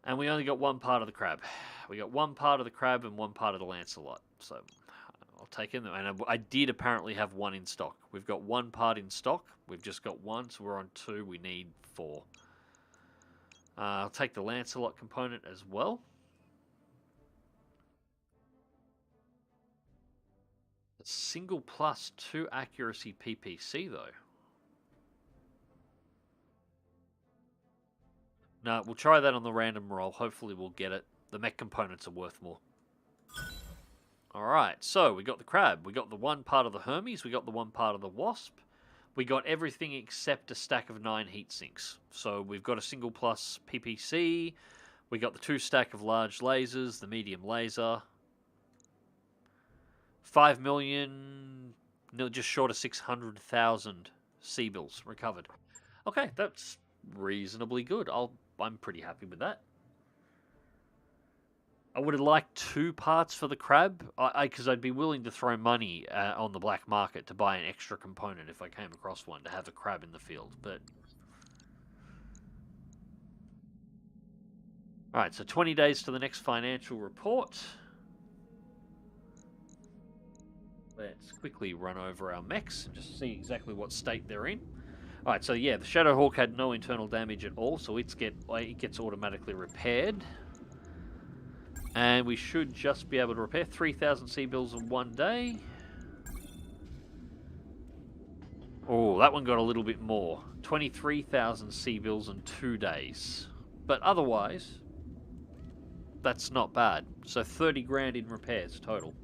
And we only got one part of the crab. We got one part of the crab and one part of the Lancelot. So I'll take in them. And I did apparently have one in stock. We've got one part in stock. We've just got one, so we're on 2. We need 4. I'll take the Lancelot component as well. A single plus 2 accuracy PPC though. No, we'll try that on the random roll. Hopefully we'll get it. The mech components are worth more. Alright, so we got the crab. We got the one part of the Hermes. We got the one part of the Wasp. We got everything except a stack of 9 heat sinks. So we've got a single plus PPC. We got the 2 stack of large lasers, the medium laser. 5 million, just short of 600,000 C-bills recovered. Okay, that's reasonably good. I'm pretty happy with that. I would have liked 2 parts for the crab, because I'd be willing to throw money on the black market to buy an extra component if I came across one to have a crab in the field. But alright, so 20 days to the next financial report. Let's quickly run over our mechs and just see exactly what state they're in. Alright, so yeah, the Shadowhawk had no internal damage at all, so it gets automatically repaired. And we should just be able to repair 3,000 C-bills in 1 day. Oh, that one got a little bit more. 23,000 C-bills in 2 days. But otherwise, that's not bad. So 30 grand in repairs total.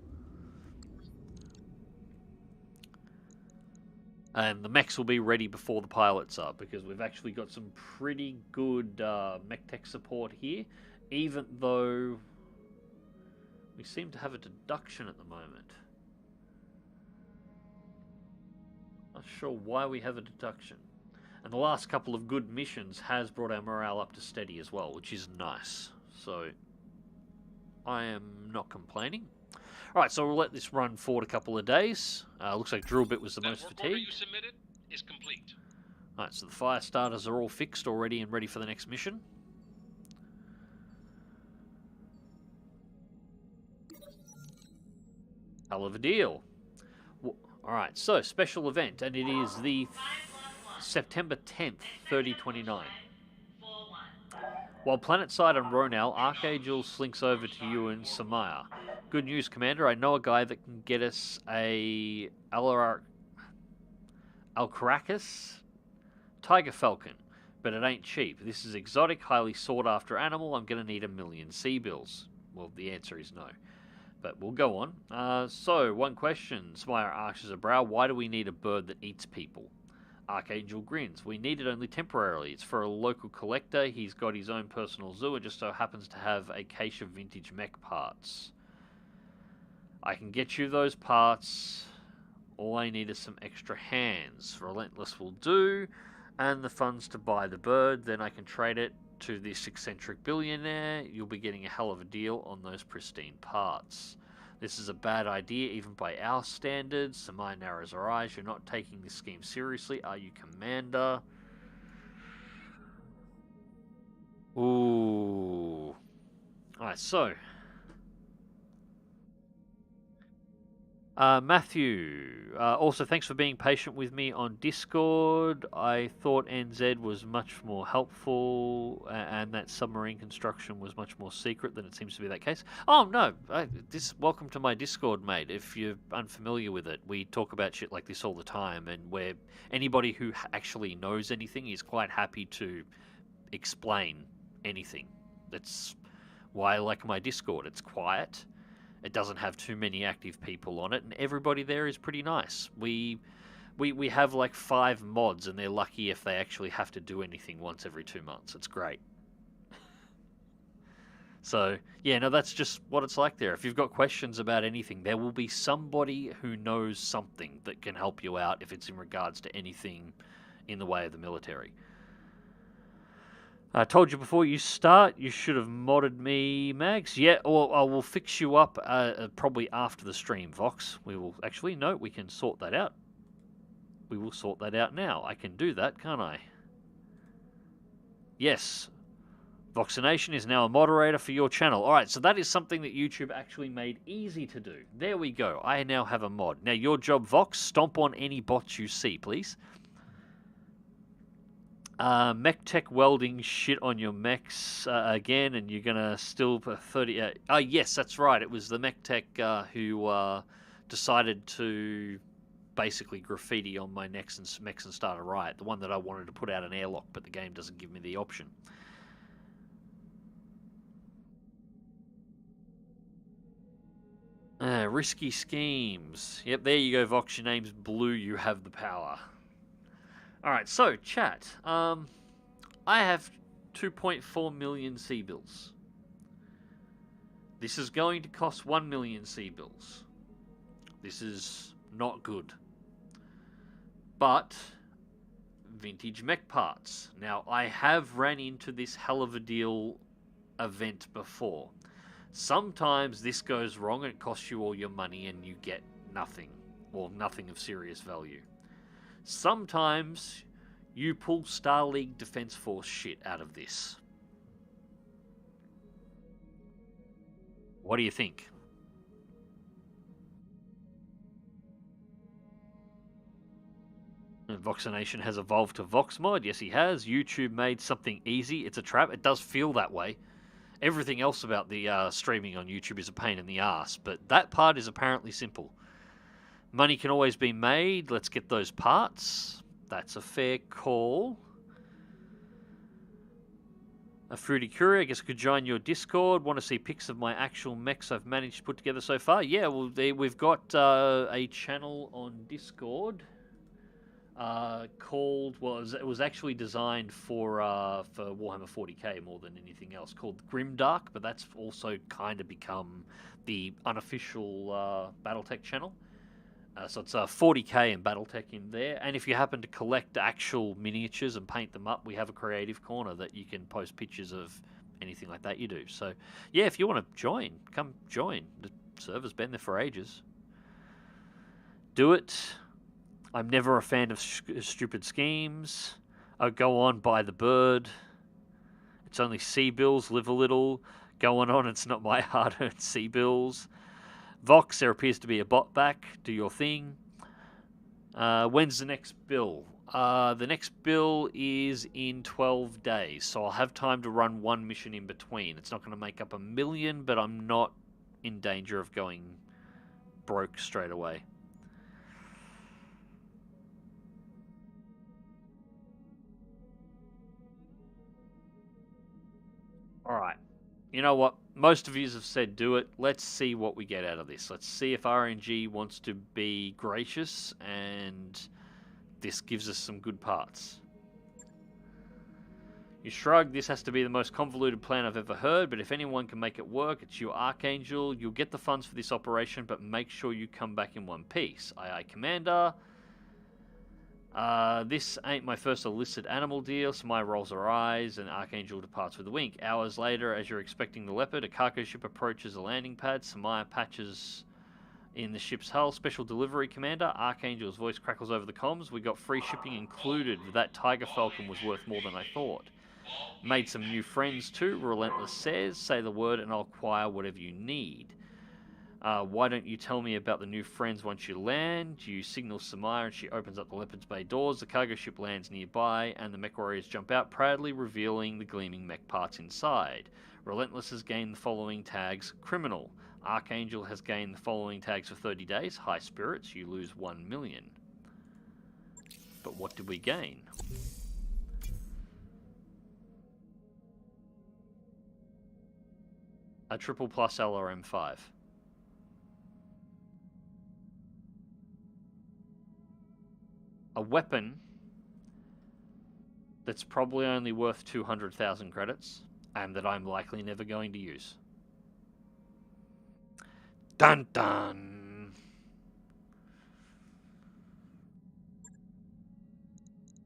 And the mechs will be ready before the pilots are, because we've actually got some pretty good mech tech support here, even though we seem to have a deduction at the moment. Not sure why we have a deduction. And the last couple of good missions has brought our morale up to steady as well, which is nice. So I am not complaining. Alright, so we'll let this run forward a couple of days. Looks like Drillbit was the most That work order you fatigued. submitted is complete. Alright, so the Firestarters are all fixed already and ready for the next mission. Hell of a deal. Alright, so special event, and it is the September 10th, 3029. While planetside on Ronel, Archangel slinks over to you and Samaya. Good news, Commander. I know a guy that can get us a Alcaracas Tiger Falcon, but it ain't cheap. This is exotic, highly sought after animal. I'm going to need 1 million C-bills. Well, the answer is no. But we'll go on. So, one question. Samaya arches a brow. Why do we need a bird that eats people? Archangel grins. We need it only temporarily. It's for a local collector. He's got his own personal zoo. It just so happens to have a cache of vintage mech parts. I can get you those parts. All I need is some extra hands. Relentless will do. And the funds to buy the bird. Then I can trade it to this eccentric billionaire. You'll be getting a hell of a deal on those pristine parts. This is a bad idea, even by our standards. Samaya narrows her eyes. You're not taking this scheme seriously, are you, Commander? Ooh. Alright, so. Matthew, also thanks for being patient with me on Discord. I thought NZ was much more helpful and that submarine construction was much more secret than it seems to be that case. Oh, no. Welcome to my Discord, mate. If you're unfamiliar with it, we talk about shit like this all the time, and where anybody who actually knows anything is quite happy to explain anything. That's why I like my Discord. It's quiet. It doesn't have too many active people on it, and everybody there is pretty nice. We have like 5 mods, and they're lucky if they actually have to do anything once every 2 months. It's great. So, yeah, no, that's just what it's like there. If you've got questions about anything, there will be somebody who knows something that can help you out if it's in regards to anything in the way of the military. I told you before you start, you should have modded me, Mags. Yeah, or I will fix you up probably after the stream, Vox. We will actually, no, we can sort that out. We will sort that out now. I can do that, can't I? Yes. Voxination is now a moderator for your channel. All right, so that is something that YouTube actually made easy to do. There we go. I now have a mod. Now, your job, Vox, stomp on any bots you see, please. MechTech welding shit on your mechs again, and you're gonna still put 30. Yes, that's right. It was the MechTech who decided to basically graffiti on my mechs and start a riot. The one that I wanted to put out an airlock, but the game doesn't give me the option. Risky schemes. Yep, there you go, Vox. Your name's Blue. You have the power. Alright, so, chat. I have 2.4 million C-bills. This is going to cost 1 million C-bills. This is not good. But, vintage mech parts. Now, I have ran into this hell of a deal event before. Sometimes this goes wrong and it costs you all your money and you get nothing, or nothing of serious value. Sometimes you pull Star League Defense Force shit out of this. What do you think? Voxination has evolved to VoxMod. Yes, he has. YouTube made something easy. It's a trap. It does feel that way. Everything else about the streaming on YouTube is a pain in the ass, but that part is apparently simple. Money can always be made. Let's get those parts. That's a fair call. A Fruity Curie, I guess I could join your Discord. Want to see pics of my actual mechs I've managed to put together so far? Yeah, well, we've got a channel on Discord called, it was actually designed for Warhammer 40k more than anything else, called Grimdark, but that's also kind of become the unofficial BattleTech channel. So it's 40k and BattleTech in there. And if you happen to collect actual miniatures and paint them up, we have a creative corner that you can post pictures of anything like that you do. So, yeah, if you want to join, come join. The server's been there for ages. Do it. I'm never a fan of stupid schemes. I go on, buy the bird. It's only C-bills, live a little. Going on, it's not my hard-earned C-bills. Vox, there appears to be a bot back. Do your thing. When's the next bill? The next bill is in 12 days, so I'll have time to run one mission in between. It's not going to make up 1 million, but I'm not in danger of going broke straight away. Alright. You know what? Most of you have said do it. Let's see what we get out of this. Let's see if RNG wants to be gracious and this gives us some good parts. You shrug. This has to be the most convoluted plan I've ever heard, but if anyone can make it work, it's you, Archangel. You'll get the funds for this operation, but make sure you come back in one piece. Aye, aye, Commander. This ain't my first illicit animal deal. Samaya rolls her eyes and Archangel departs with a wink. Hours later, as you're expecting the Leopard, a cargo ship approaches a landing pad. Samaya patches in the ship's hull. Special delivery, Commander. Archangel's voice crackles over the comms. We got free shipping included. That Tiger Falcon was worth more than I thought. Made some new friends too. Relentless says, say the word and I'll acquire whatever you need. Why don't you tell me about the new friends once you land? You signal Samaya and she opens up the Leopard's Bay doors. The cargo ship lands nearby and the mech warriors jump out, proudly revealing the gleaming mech parts inside. Relentless has gained the following tags. Criminal. Archangel has gained the following tags for 30 days. High Spirits, you lose 1 million. But what did we gain? A triple plus LRM5. A weapon that's probably only worth 200,000 credits and that I'm likely never going to use. Dun dun!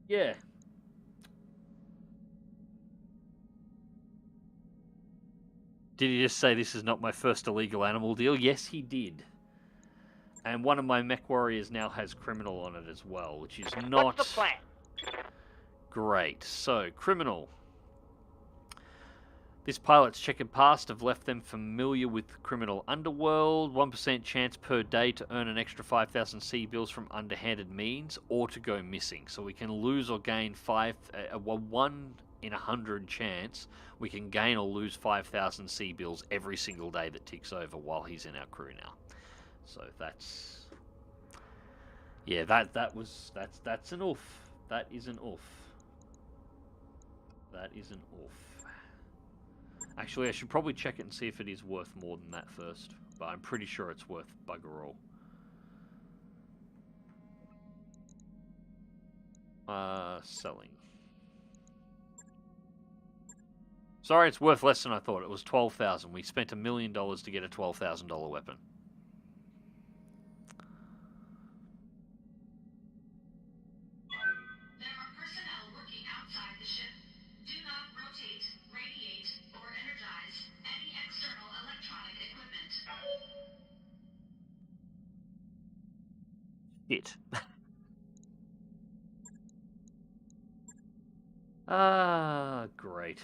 Yeah. Did he just say this is not my first illegal animal deal? Yes, he did. And one of my mech warriors now has criminal on it as well, which is not What's the plan? great. So, criminal. This pilot's checkered past have left them familiar with the criminal underworld. 1% chance per day to earn an extra 5,000 C bills from underhanded means or to go missing. So we can lose or gain 1 in 100 chance we can gain or lose 5,000 C bills every single day that ticks over while he's in our crew now. So that's, yeah, that's an oof. That is an oof. That is an oof. Actually, I should probably check it and see if it is worth more than that first. But I'm pretty sure it's worth bugger all. Selling. Sorry, it's worth less than I thought. It was 12,000. We spent $1 million to get a $12,000 weapon. There are personnel working outside the ship. Do not rotate, radiate, or energize any external electronic equipment. Shit. Great.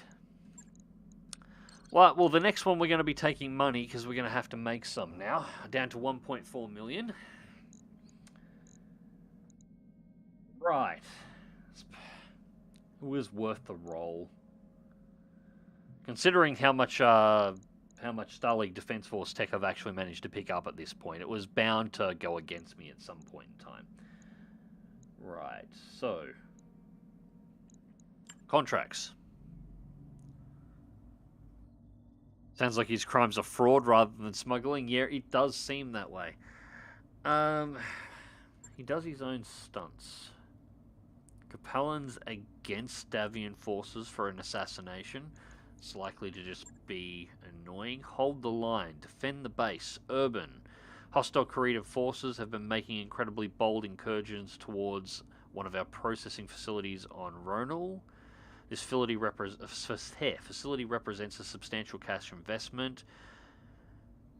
Well, the next one we're going to be taking money because we're going to have to make some now. Down to 1.4 million. Right. It was worth the roll. Considering how much Star League Defense Force tech I've actually managed to pick up at this point, it was bound to go against me at some point in time. Right, so contracts. Sounds like his crimes are fraud rather than smuggling. Yeah, it does seem that way. He does his own stunts. Capellans against Davian forces for an assassination. It's likely to just be annoying. Hold the line. Defend the base. Urban. Hostile creative forces have been making incredibly bold incursions towards one of our processing facilities on Ronel. This facility represents a substantial cash investment.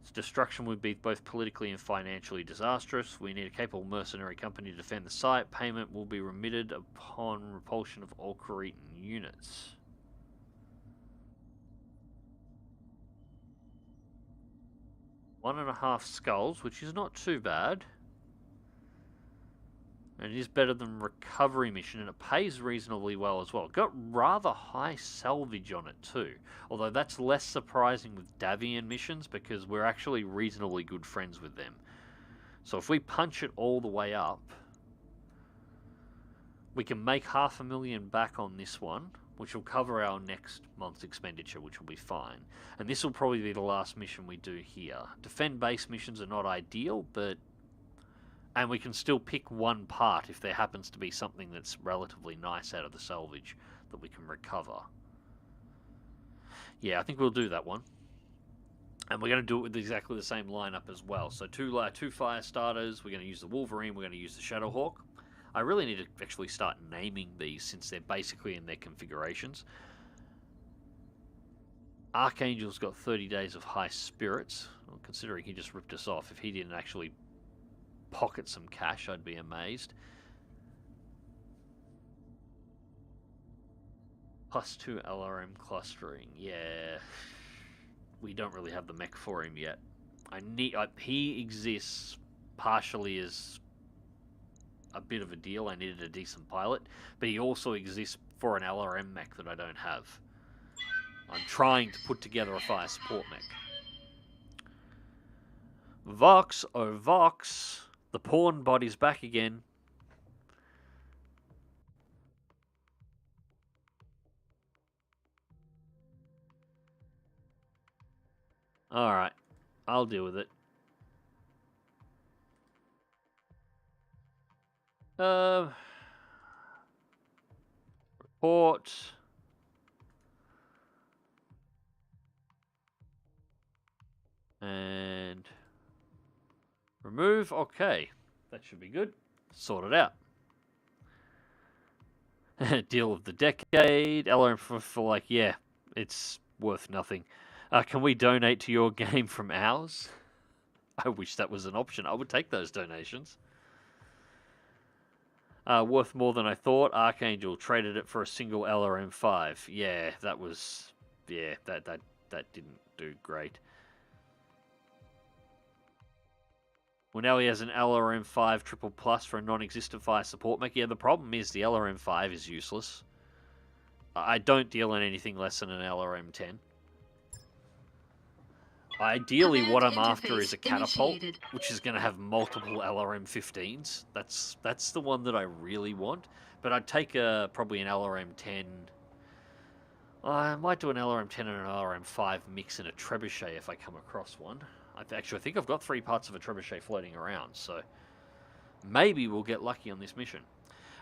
Its destruction would be both politically and financially disastrous. We need a capable mercenary company to defend the site. Payment will be remitted upon repulsion of all Cretan units. One and a half skulls, which is not too bad. And it is better than recovery mission, and it pays reasonably well as well. Got rather high salvage on it too. Although that's less surprising with Davian missions because we're actually reasonably good friends with them. So if we punch it all the way up, we can make 500,000 back on this one, which will cover our next month's expenditure, which will be fine. And this will probably be the last mission we do here. Defend base missions are not ideal, but... And we can still pick one part if there happens to be something that's relatively nice out of the salvage that we can recover. Yeah, I think we'll do that one. And we're going to do it with exactly the same lineup as well. So two Firestarters, we're going to use the Wolverine, we're going to use the Shadowhawk. I really need to actually start naming these since they're basically in their configurations. Archangel's got 30 days of high spirits. Well, considering he just ripped us off, if he didn't actually pocket some cash, I'd be amazed. +2 LRM clustering. Yeah. We don't really have the mech for him yet. He exists partially as a bit of a deal. I needed a decent pilot, but he also exists for an LRM mech that I don't have. I'm trying to put together a fire support mech. Vox, oh Vox, the pawn body's back again. Alright, I'll deal with it. Report. And remove. Okay, that should be good. Sort it out. Deal of the decade. LRM for like, yeah, it's worth nothing. Can we donate to your game from ours? I wish that was an option. I would take those donations. Worth more than I thought. Archangel traded it for a single LRM5. Yeah, that was... Yeah, that didn't do great. Well, now he has an LRM5 triple plus for a non-existent fire support mech. Yeah, the problem is the LRM5 is useless. I don't deal in anything less than an LRM10. Ideally, what I'm after is a catapult, which is going to have multiple LRM15s. That's the one that I really want. But I'd take probably an LRM10. I might do an LRM10 and an LRM5 mix in a trebuchet if I come across one. I think I've got 3 parts of a trebuchet floating around, so maybe we'll get lucky on this mission.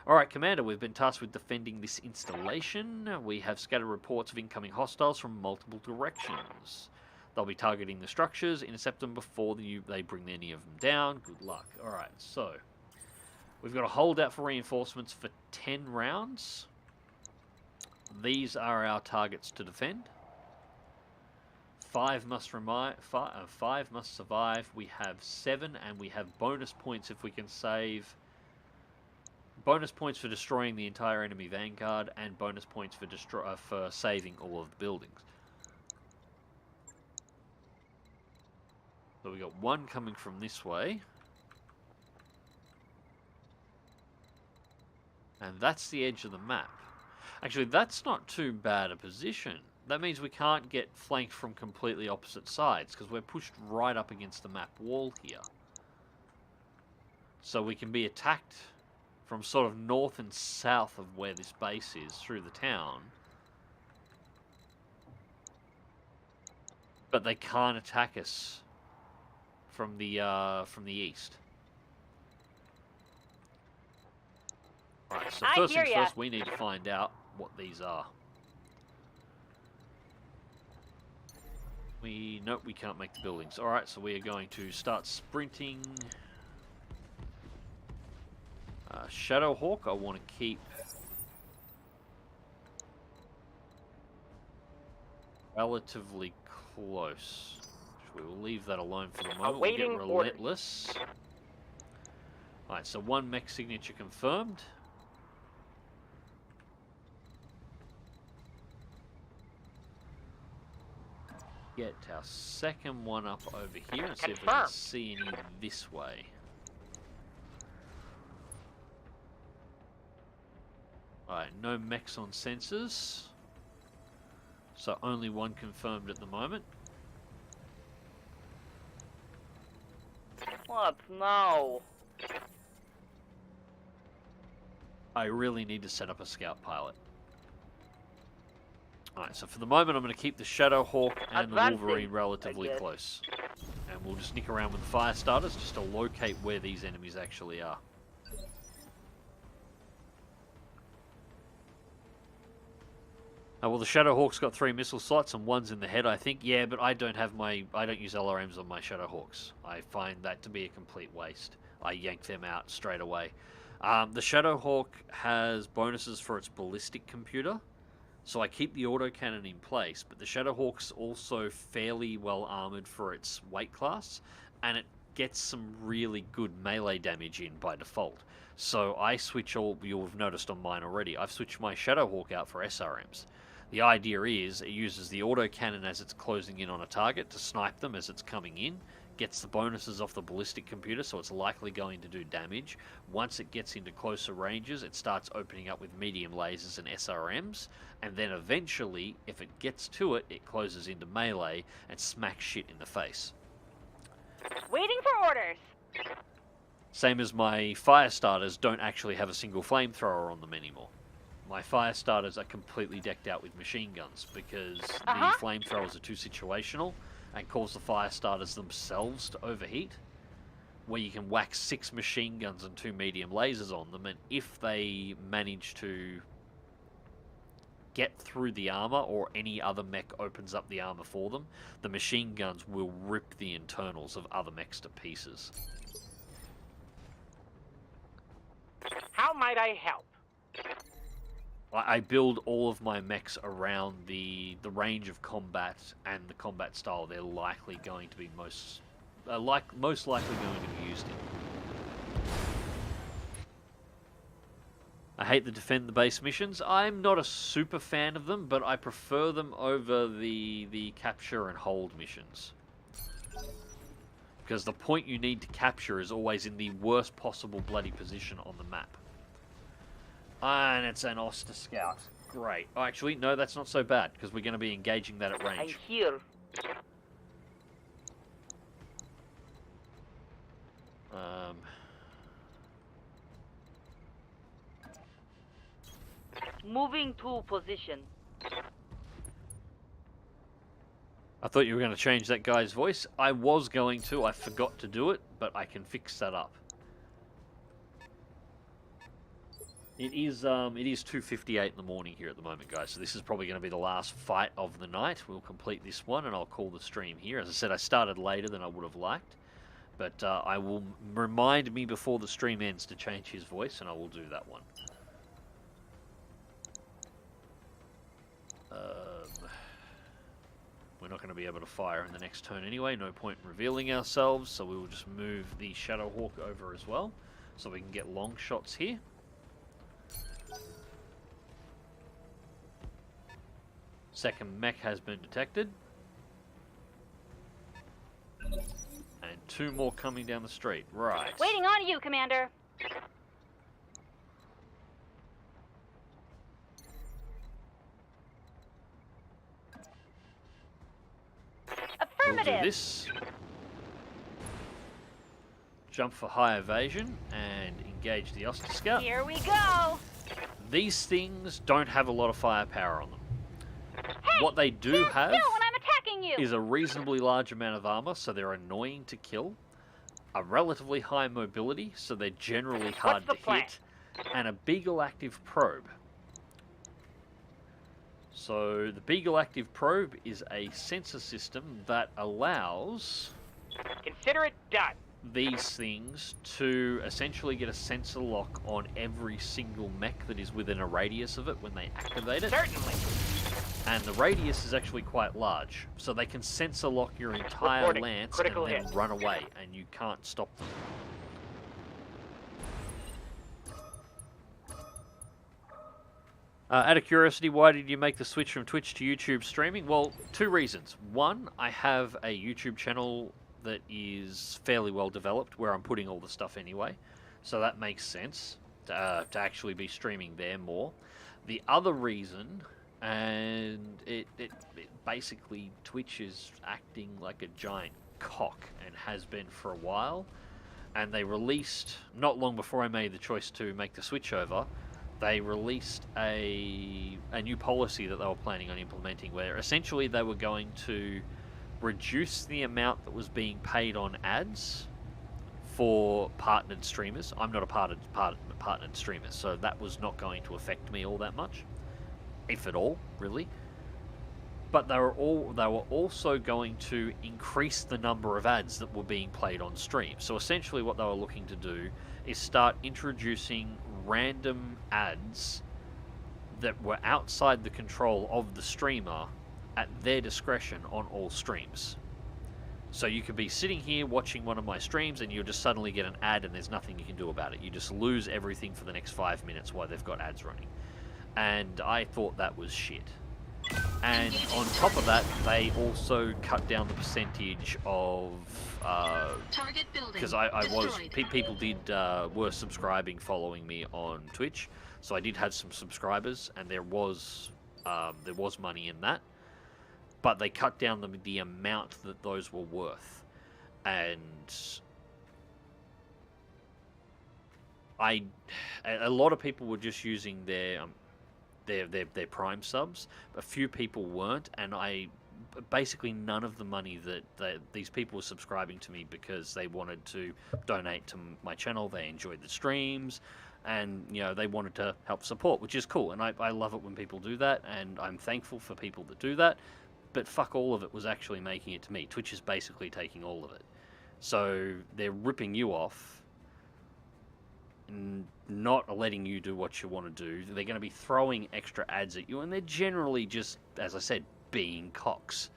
Alright, Commander, we've been tasked with defending this installation. We have scattered reports of incoming hostiles from multiple directions. They'll be targeting the structures, intercept them before they bring any of them down. Good luck. Alright, so we've got a holdout for reinforcements for 10 rounds. These are our targets to defend. 5 must survive. We have 7, and we have bonus points if we can save. Bonus points for destroying the entire enemy vanguard, and bonus points for saving all of the buildings. So we got 1 coming from this way. And that's the edge of the map. Actually, that's not too bad a position. That means we can't get flanked from completely opposite sides, because we're pushed right up against the map wall here. So we can be attacked from sort of north and south of where this base is, through the town. But they can't attack us from the east. Right, so first things first, we need to find out what these are. Nope, we can't make the buildings. Alright, so we are going to start sprinting. Shadowhawk, I want to keep relatively close. We will leave that alone for the moment. We'll get relentless. Alright, so 1 mech signature confirmed. Get our second one up over here and see if we can see any this way. Alright, no mechs on sensors. So only 1 confirmed at the moment. What now? I really need to set up a scout pilot. Alright, so for the moment I'm going to keep the Shadowhawk and the Wolverine relatively close. And we'll just nick around with the Firestarters just to locate where these enemies actually are. Well, the Shadowhawk's got 3 missile slots and 1's in the head, I think. Yeah, but I don't use LRMs on my Shadowhawks. I find that to be a complete waste. I yank them out straight away. The Shadowhawk has bonuses for its ballistic computer, so I keep the autocannon in place, but the Shadowhawk's also fairly well armored for its weight class, and it gets some really good melee damage in by default. So I switch you'll have noticed on mine already, I've switched my Shadowhawk out for SRMs. The idea is it uses the autocannon as it's closing in on a target to snipe them as it's coming in, gets the bonuses off the ballistic computer, so it's likely going to do damage. Once it gets into closer ranges, it starts opening up with medium lasers and SRMs, and then eventually, if it gets to it, it closes into melee and smacks shit in the face. Waiting for orders. Same as my Firestarters don't actually have a single flamethrower on them anymore. My Firestarters are completely decked out with machine guns because the flamethrowers are too situational and cause the Firestarters themselves to overheat, where you can whack 6 machine guns and 2 medium lasers on them, and if they manage to get through the armor or any other mech opens up the armor for them, the machine guns will rip the internals of other mechs to pieces. How might I help? I build all of my mechs around the range of combat and the combat style they're likely going to be most likely going to be used in. I hate the defend the base missions. I'm not a super fan of them, but I prefer them over the capture and hold missions. Because the point you need to capture is always in the worst possible bloody position on the map. And it's an Oster Scout. Great. Oh, actually, no, that's not so bad, because we're going to be engaging that at I'm range. here. Moving to position. I thought you were going to change that guy's voice. I was going to. I forgot to do it, but I can fix that up. It is 2:58 in the morning here at the moment, guys, so this is probably going to be the last fight of the night. We'll complete this one, and I'll call the stream here. As I said, I started later than I would have liked, but I will remind me before the stream ends to change his voice, and I will do that one. We're not going to be able to fire in the next turn anyway, no point in revealing ourselves, so we will just move the Shadowhawk over as well, so we can get long shots here. Second mech has been detected. And 2 more coming down the street. Right. Waiting on you, Commander. We'll do Affirmative. this. Jump for high evasion and engage the Oster Scout. Here we go. These things don't have a lot of firepower on them. Hey, What they do stand have still when I'm attacking you. is a reasonably large amount of armor, so they're annoying to kill. A relatively high mobility, so they're generally hard the to plan? hit. And a Beagle Active Probe. So the Beagle Active Probe is a sensor system that allows Consider it done. these things to essentially get a sensor lock on every single mech that is within a radius of it when they activate it. Certainly. And the radius is actually quite large, so they can sensor lock your entire Reporting. lance Critical and then hit. run away, and you can't stop them. Out of curiosity, why did you make the switch from Twitch to YouTube streaming? Well, 2 reasons. One, I have a YouTube channel that is fairly well developed, where I'm putting all the stuff anyway, so that makes sense to actually be streaming there more. The other reason, and it basically Twitch is acting like a giant cock and has been for a while, and they released, not long before I made the choice to make the switch over, they released a new policy that they were planning on implementing, where essentially they were going to reduce the amount that was being paid on ads for partnered streamers. I'm not a partnered streamer, so that was not going to affect me all that much, if at all, really. But they were also going to increase the number of ads that were being played on stream. So essentially what they were looking to do is start introducing random ads that were outside the control of the streamer at their discretion on all streams. So you could be sitting here watching one of my streams and you'll just suddenly get an ad and there's nothing you can do about it. You just lose everything for the next 5 minutes while they've got ads running. And I thought that was shit. And on top of that, they also cut down the percentage of Target building. because I was destroyed. people were subscribing, following me on Twitch, so I did have some subscribers, and there was money in that, but they cut down the amount that those were worth, and a lot of people were just using their Prime subs. A few people weren't, and basically none of the money that these people were subscribing to me because they wanted to donate to my channel. They enjoyed the streams, and they wanted to help support, which is cool, and I love it when people do that, and I'm thankful for people that do that. But fuck all of it was actually making it to me. Twitch is basically taking all of it, so they're ripping you off, not letting you do what you want to do. They're going to be throwing extra ads at you, and they're generally just, as I said, being cocks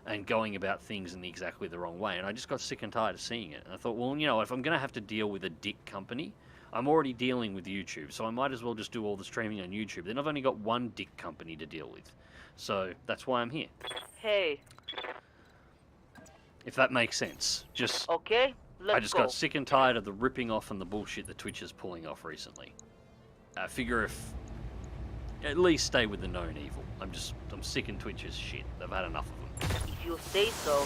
and going about things in exactly the wrong way. And I just got sick and tired of seeing it. And I thought, well, if I'm going to have to deal with a dick company, I'm already dealing with YouTube, so I might as well just do all the streaming on YouTube. Then I've only got one dick company to deal with. So that's why I'm here. Hey, If that makes sense. okay, let's I just go. got sick and tired of the ripping off and the bullshit that Twitch is pulling off recently. I figure if at least stay with the known evil. I'm sick of Twitch's shit. I've had enough of them. If you say so.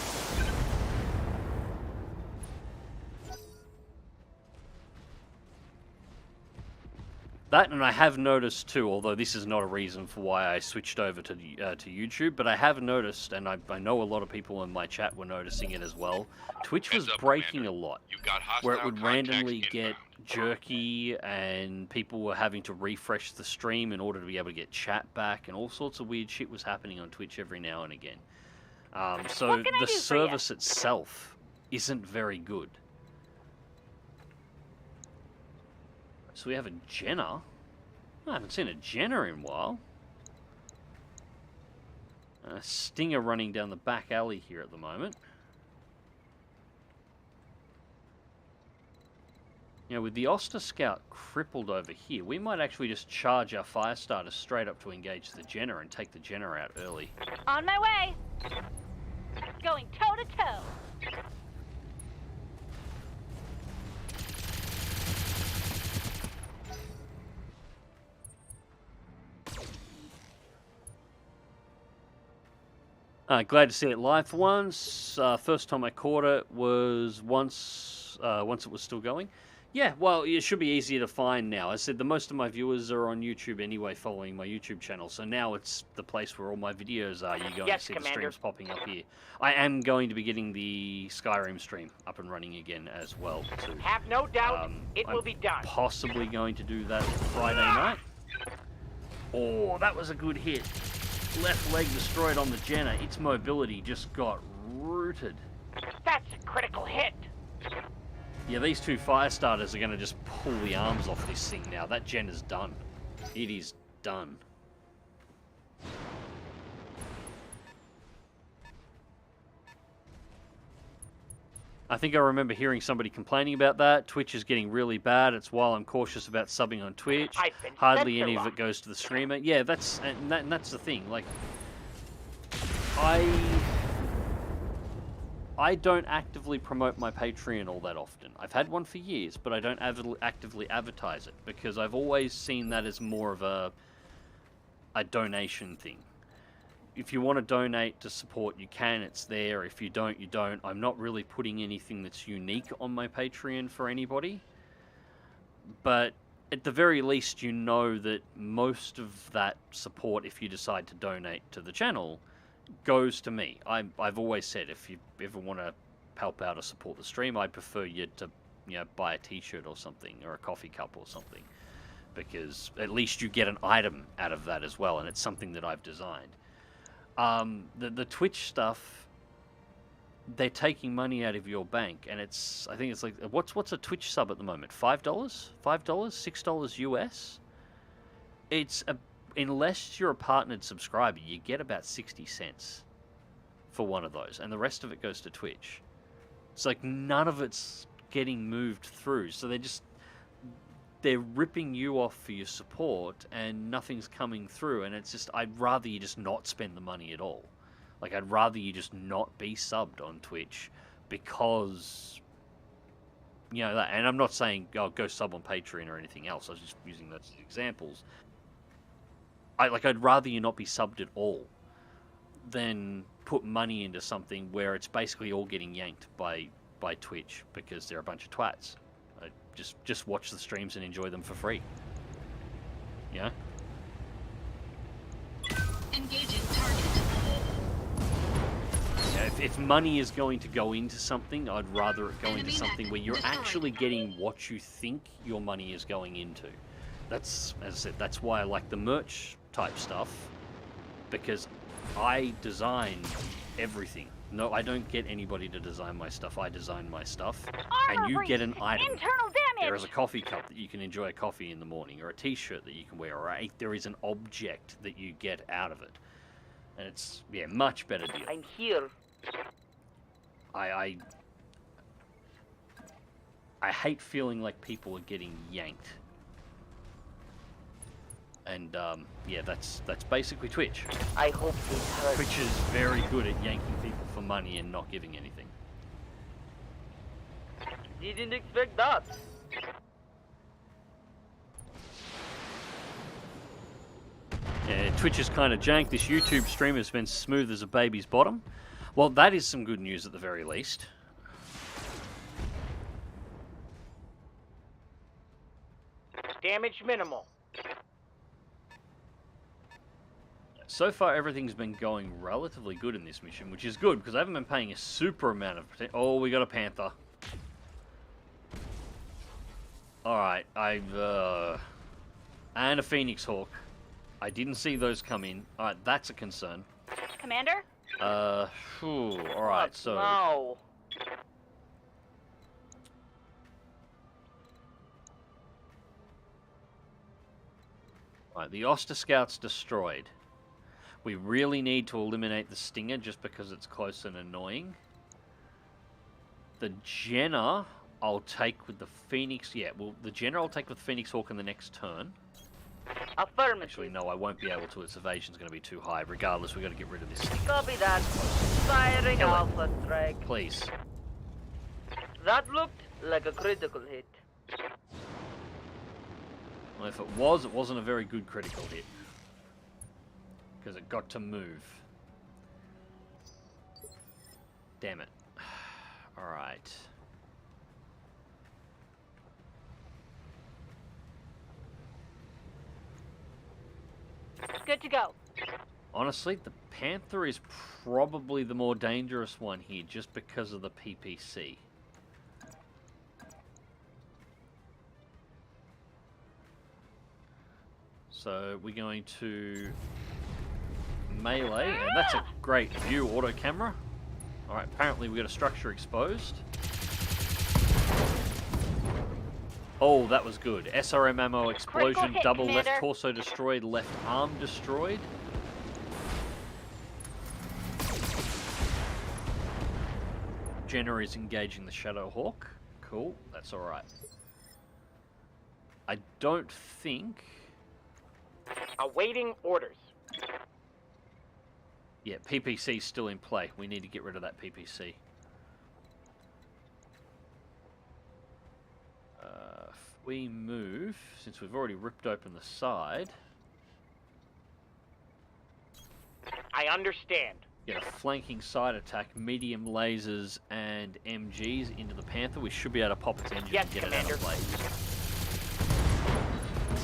That, and I have noticed too, although this is not a reason for why I switched over to YouTube, but I have noticed, and I know a lot of people in my chat were noticing it as well, Twitch was Heads up, breaking Commander. a lot, You've got where hostile it would contacts randomly get inbound. jerky, and people were having to refresh the stream in order to be able to get chat back, and all sorts of weird shit was happening on Twitch every now and again. So What can I the do for service itself isn't very good. So we have a Jenner. I haven't seen a Jenner in a while. A Stinger running down the back alley here at the moment. With the Oster Scout crippled over here, we might actually just charge our Firestarter straight up to engage the Jenner and take the Jenner out early. On my way! Going toe to toe! Glad to see it live for once. First time I caught it was once it was still going. Yeah, well, it should be easier to find now. I said most of my viewers are on YouTube anyway, following my YouTube channel. So now it's the place where all my videos are. You're going Yes, to see Commander. the streams popping up here. I am going to be getting the Skyrim stream up and running again as well, too. Have no doubt, it will I'm be done. possibly going to do that Friday night. Oh, that was a good hit. Left leg destroyed on the Jenner. Its mobility just got rooted. That's a critical hit. Yeah, these two Firestarters are going to just pull the arms off this thing now. That Jenner's done. It is done. I think I remember hearing somebody complaining about that. Twitch is getting really bad. It's why I'm cautious about subbing on Twitch. I've been Hardly sent any to of rock. it goes to the streamer. Yeah, that's the thing. Like, I don't actively promote my Patreon all that often. I've had one for years, but I don't actively advertise it because I've always seen that as more of a donation thing. If you want to donate to support, you can. It's there. If you don't, you don't. I'm not really putting anything that's unique on my Patreon for anybody. But at the very least, you know that most of that support, if you decide to donate to the channel, goes to me. I've always said if you ever want to help out or support the stream, I prefer you to buy a t-shirt or something, or a coffee cup or something, because at least you get an item out of that as well, and it's something that I've designed. The Twitch stuff, they're taking money out of your bank, and I think it's like, what's a Twitch sub at the moment? $5? $6 US? Unless you're a partnered subscriber, you get about 60 cents for one of those, and the rest of it goes to Twitch. It's like none of it's getting moved through, so they're ripping you off for your support and nothing's coming through, and it's just, I'd rather you just not spend the money at all. Like, I'd rather you just not be subbed on Twitch, because, you know, that, and I'm not saying, oh, go sub on Patreon or anything else, I was just using those as examples. I'd rather you not be subbed at all than put money into something where it's basically all getting yanked by Twitch because they're a bunch of twats. Just watch the streams and enjoy them for free. Yeah? Engaging target. Yeah, if money is going to go into something, I'd rather it go into something where you're actually getting what you think your money is going into. That's, as I said, that's why I like the merch type stuff, because I design everything. No, I don't get anybody to design my stuff. I design my stuff, and you get an item. Internal damage. There is a coffee cup that you can enjoy a coffee in the morning, or a T-shirt that you can wear, or there is an object that you get out of it, and it's, yeah, much better deal. I'm here. I hate feeling like people are getting yanked. And, yeah, that's basically Twitch. I hope this hurts. Twitch is very good at yanking people for money and not giving anything. Didn't expect that. Yeah, Twitch is kind of jank. This YouTube stream has been smooth as a baby's bottom. Well, that is some good news at the very least. Damage minimal. So far, everything's been going relatively good in this mission, which is good, because I haven't been paying a super amount of... Oh, we got a Panther. Alright, and a Phoenix Hawk. I didn't see those come in. Alright, that's a concern. Commander? Alright, so... No. Alright, the Oster Scout's destroyed. We really need to eliminate the Stinger just because it's close and annoying. The Jenner, I'll take with the Phoenix... Yeah, well, the Jenner I'll take with Phoenix Hawk in the next turn. Affirmative. Actually, no, I won't be able to. Its evasion's going to be too high. Regardless, we've got to get rid of this Stinger. Copy that. Firing Kill it. Alpha Strike. Please. That looked like a critical hit. Well, if it wasn't a very good critical hit. Because it got to move. Damn it. Alright. Good to go. Honestly, the Panther is probably the more dangerous one here, just because of the PPC. So we're going to melee, and that's a great view auto camera. Alright, apparently we got a structure exposed. Oh, that was good. SRM ammo explosion, hit, double Commander. left torso destroyed, left arm destroyed. Jenner is engaging the Shadow Hawk. Cool, that's alright. I don't think... Awaiting orders. Yeah, PPC's still in play. We need to get rid of that PPC. If we move, since we've already ripped open the side... I understand. Get a flanking side attack, medium lasers and MGs into the Panther. We should be able to pop its engine Yes, and get Commander. it out of play.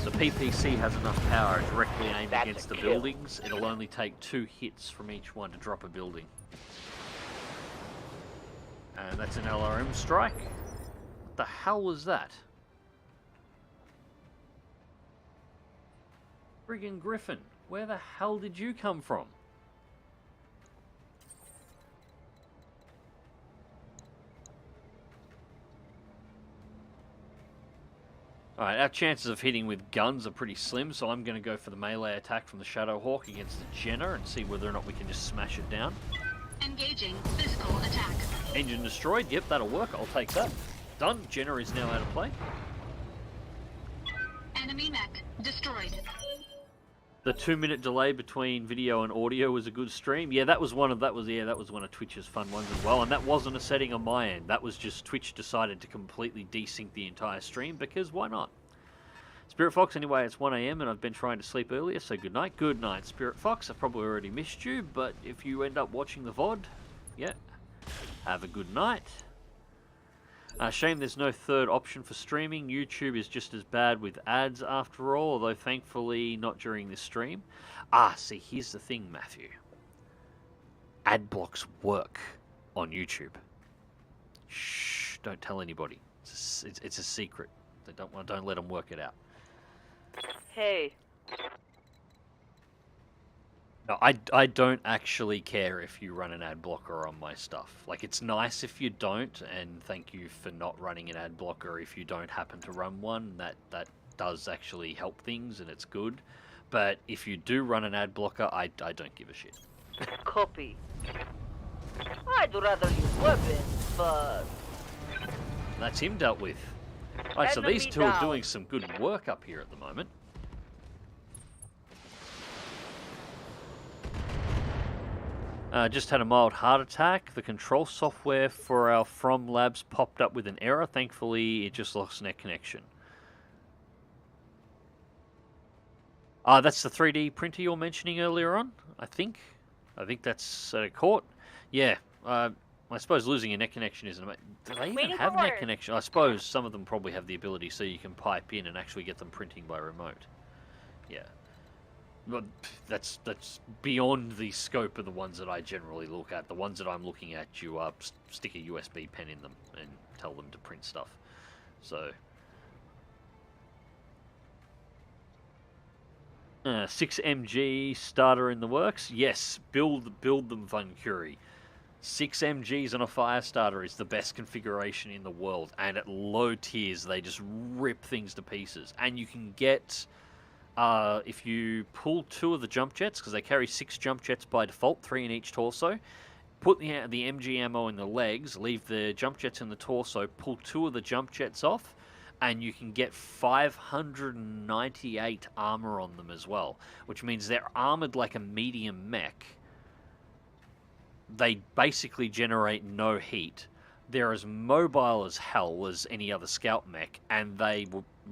The PPC has enough power directly aimed That's against a the kill. buildings. It'll only take 2 hits from each one to drop a building. And that's an LRM strike. What the hell was that? Friggin' Griffin, where the hell did you come from? Alright, our chances of hitting with guns are pretty slim, so I'm going to go for the melee attack from the Shadow Hawk against the Jenner and see whether or not we can just smash it down. Engaging physical attack. Engine destroyed, yep, that'll work, I'll take that. Done, Jenner is now out of play. Enemy mech destroyed. The 2-minute delay between video and audio was a good stream. Yeah, that was one of Twitch's fun ones as well. And that wasn't a setting on my end. That was just Twitch decided to completely desync the entire stream because why not? Spirit Fox, anyway, it's 1 AM and I've been trying to sleep earlier, so good night. Good night, Spirit Fox. I've probably already missed you, but if you end up watching the VOD, yeah, have a good night. Shame there's no third option for streaming. YouTube is just as bad with ads after all, although thankfully not during this stream. See, here's the thing, Matthew. Ad blocks work on YouTube. Shh, don't tell anybody. It's a secret. They don't let them work it out. Hey, No, I don't actually care if you run an ad blocker on my stuff. Like, it's nice if you don't, and thank you for not running an ad blocker if you don't happen to run one. That does actually help things, and it's good. But if you do run an ad blocker, I don't give a shit. copy. I'd rather use weapons, but... That's him dealt with. Alright, so these two are doing some good work up here at the moment. Just had a mild heart attack. The control software for our From Labs popped up with an error. Thankfully, it just lost net connection. That's the 3D printer you were mentioning earlier on, I think. I think that's at a court. Yeah, I suppose losing a net connection isn't... Do they even have net connection? I suppose some of them probably have the ability so you can pipe in and actually get them printing by remote. Yeah. But that's beyond the scope of the ones that I generally look at. The ones that I'm looking at, you stick a USB pen in them and tell them to print stuff. So... 6MG starter in the works. Yes, build them, Fun Curie. 6 MGs on a Firestarter is the best configuration in the world, and at low tiers they just rip things to pieces. And you can get, if you pull 2 of the jump jets, because they carry 6 jump jets by default, 3 in each torso, put the MG ammo in the legs, leave the jump jets in the torso, pull 2 of the jump jets off, and you can get 598 armor on them as well, which means they're armored like a medium mech. They basically generate no heat. They're as mobile as hell as any other scout mech, and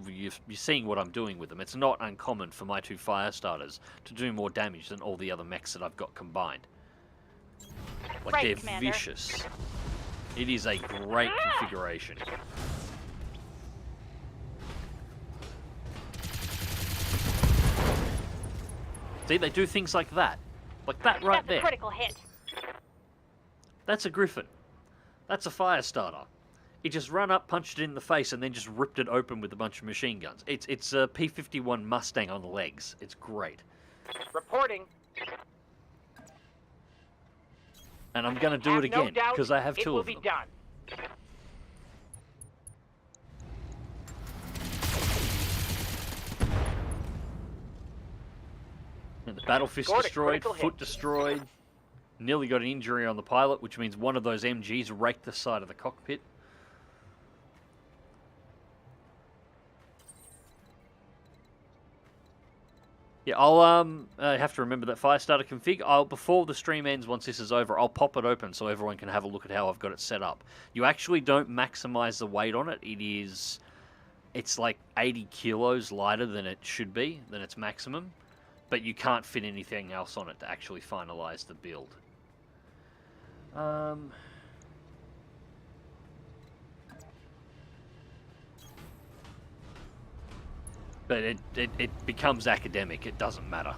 you're seeing what I'm doing with them. It's not uncommon for my 2 Firestarters to do more damage than all the other mechs that I've got combined. Like, Right, they're Commander. vicious. It is a great configuration. See, they do things like that. Like that right That's there. a critical hit. That's a Griffin. That's a Firestarter. He just ran up, punched it in the face, and then just ripped it open with a bunch of machine guns. It's a P-51 Mustang on the legs. It's great. Reporting. And I'm going to do it again, because I have 2 of them. It will be done. And the battle fist destroyed, foot destroyed. Nearly got an injury on the pilot, which means one of those MGs raked the side of the cockpit. Yeah, I'll have to remember that Firestarter config. Before the stream ends, once this is over, I'll pop it open so everyone can have a look at how I've got it set up. You actually don't maximize the weight on it. It's like 80 kilos lighter than it should be, than its maximum. But you can't fit anything else on it to actually finalize the build. But it becomes academic. It doesn't matter.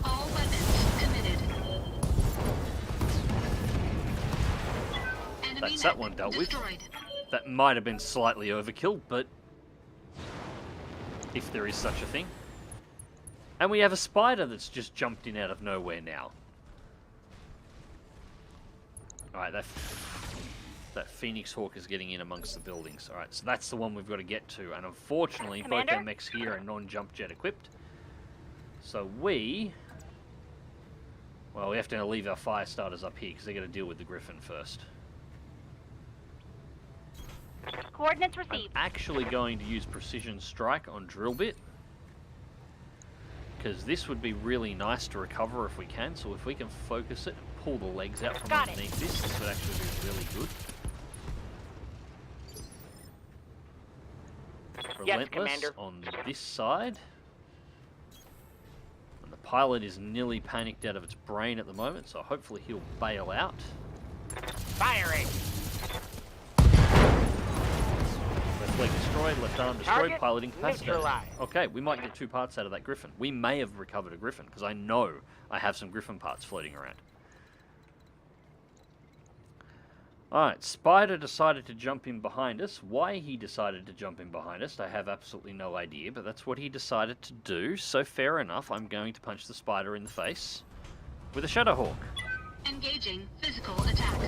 All weapons committed. Enemy That's that mech one dealt with. destroyed. That might have been slightly overkill, but if there is such a thing. And we have a spider that's just jumped in out of nowhere now. Alright, that Phoenix Hawk is getting in amongst the buildings. Alright, so that's the one we've got to get to. And unfortunately, Commander? both our mechs here are non-jump jet equipped. So we have to leave our Firestarters up here because they're going to deal with the Griffin first. Coordinates I'm received. actually going to use Precision Strike on Drillbit. because this would be really nice to recover if we can. So if we can focus it, pull the legs out from Got it. underneath this would actually be really good. Yes, Relentless Commander. on this side. And the pilot is nearly panicked out of its brain at the moment, so hopefully he'll bail out. Firing. Left leg destroyed, left arm destroyed, Target pilot incapacitated. neutralized. Okay, we might get 2 parts out of that Griffin. We may have recovered a Griffin, because I know I have some Griffin parts floating around. Alright, Spider decided to jump in behind us. Why he decided to jump in behind us, I have absolutely no idea, but that's what he decided to do. So fair enough, I'm going to punch the Spider in the face with a Shadowhawk. Engaging physical attack.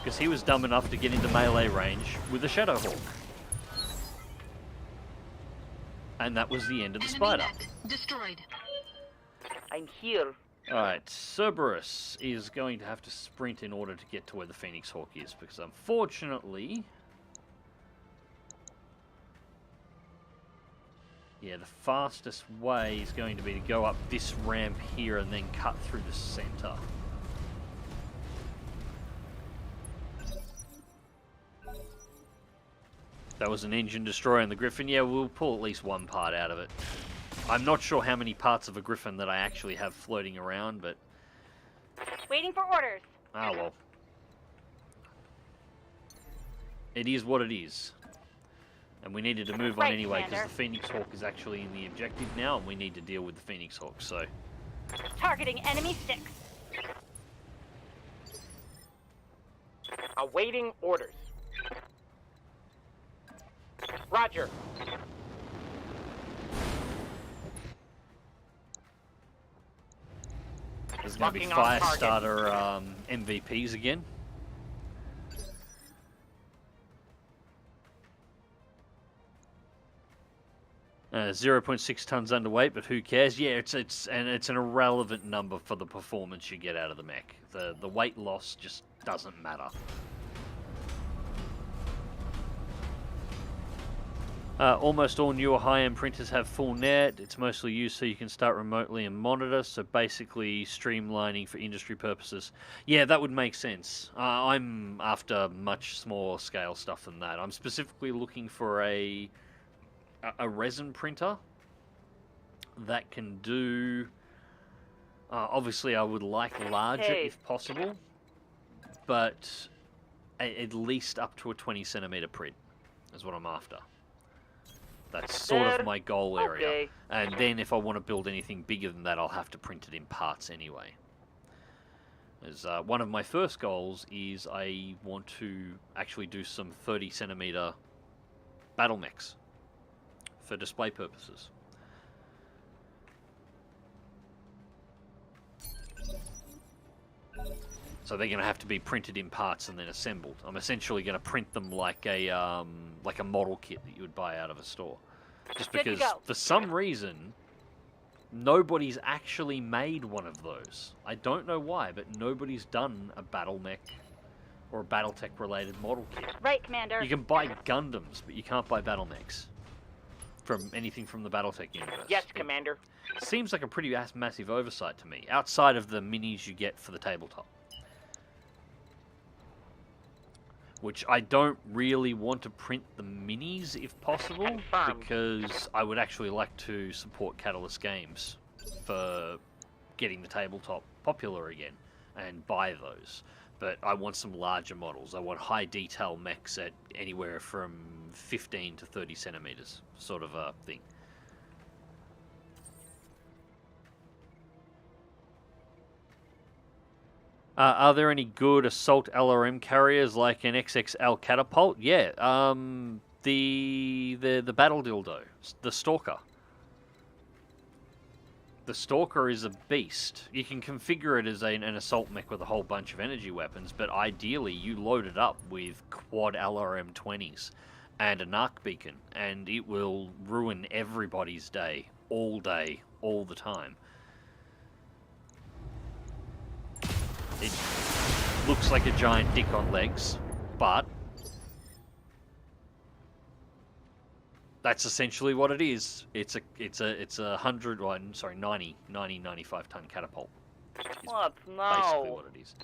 Because he was dumb enough to get into melee range with a Shadowhawk. And that was the end of the Enemy Spider. mech destroyed. I'm here. Alright, Cerberus is going to have to sprint in order to get to where the Phoenix Hawk is, because unfortunately... yeah, the fastest way is going to be to go up this ramp here and then cut through the center. That was an engine destroyer in the Griffin. Yeah, we'll pull at least 1 part out of it. I'm not sure how many parts of a Griffin that I actually have floating around, but... Waiting for orders. ah, well. It is what it is. And we needed to move on Right, anyway, because Commander. the Phoenix Hawk is actually in the objective now, and we need to deal with the Phoenix Hawk, so... Targeting enemy sticks. Awaiting orders. Roger. There's going to be Locking on target. Firestarter MVPs again. Uh, 0.6 tons underweight, but who cares? Yeah, it's an irrelevant number for the performance you get out of the mech. The weight loss just doesn't matter. Almost all newer high-end printers have full net. It's mostly used so you can start remotely and monitor, so basically streamlining for industry purposes. Yeah, that would make sense. I'm after much smaller scale stuff than that. I'm specifically looking for a resin printer that can do... obviously, I would like larger Hey. if possible, but at least up to a 20 centimeter print is what I'm after. That's sort of my goal area. Okay. And then if I want to build anything bigger than that, I'll have to print it in parts anyway. As one of my first goals is I want to actually do some 30 centimeter battle mechs for display purposes. So they're going to have to be printed in parts and then assembled. I'm essentially going to print them like a model kit that you would buy out of a store. Just Good to because, go. for some reason, nobody's actually made one of those. I don't know why, but nobody's done a battle mech or a BattleTech related model kit. Right, Commander. You can buy Gundams, but you can't buy battle mechs from anything from the BattleTech universe. Yes, It Commander. seems like a pretty massive oversight to me, outside of the minis you get for the tabletop. Which I don't really want to print the minis if possible, Confirmed. because I would actually like to support Catalyst Games for getting the tabletop popular again and buy those. But I want some larger models. I want high detail mechs at anywhere from 15 to 30 centimeters, sort of a thing. Are there any good assault LRM carriers like an XXL catapult? Yeah, the battle dildo, the Stalker. The Stalker is a beast. You can configure it as an assault mech with a whole bunch of energy weapons, but ideally you load it up with quad LRM 20s and an arc beacon, and it will ruin everybody's day, all the time. It looks like a giant dick on legs, but That's essentially what it is. It's a 100, well, sorry, 95 ton catapult. Is What? basically No. what it is.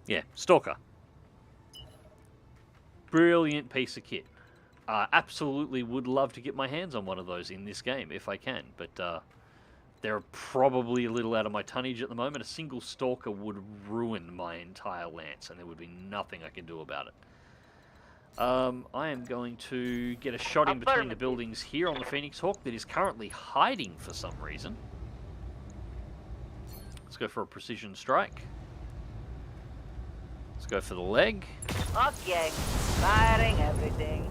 Yeah, Stalker. Brilliant piece of kit. Absolutely would love to get my hands on one of those in this game if I can, but they're probably a little out of my tonnage at the moment. A single Stalker would ruin my entire lance, and there would be nothing I can do about it. I am going to get a shot in between the buildings here on the Phoenix Hawk that is currently hiding for some reason. Let's go for a precision strike. Let's go for the leg. Okay. Firing everything.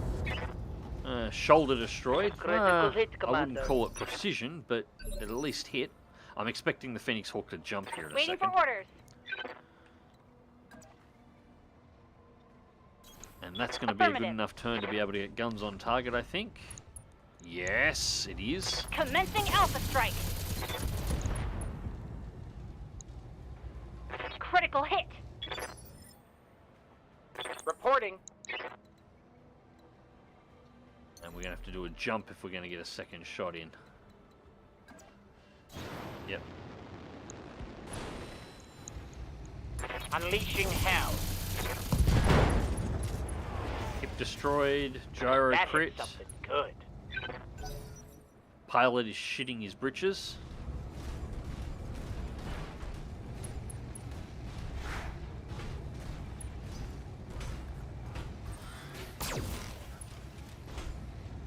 Shoulder destroyed. Critical hit, I wouldn't Commander. call it precision, but it at least hit. I'm expecting the Phoenix Hawk to jump here in a Waiting second. for orders. And that's going to be a good Affirmative. enough turn to be able to get guns on target, I think. Yes, it is. Commencing Alpha Strike. Critical hit. Reporting. And we're going to have to do a jump if we're going to get a second shot in. Yep. Unleashing hell. Hip destroyed. Gyro That crit. hit something good. Pilot is shitting his britches.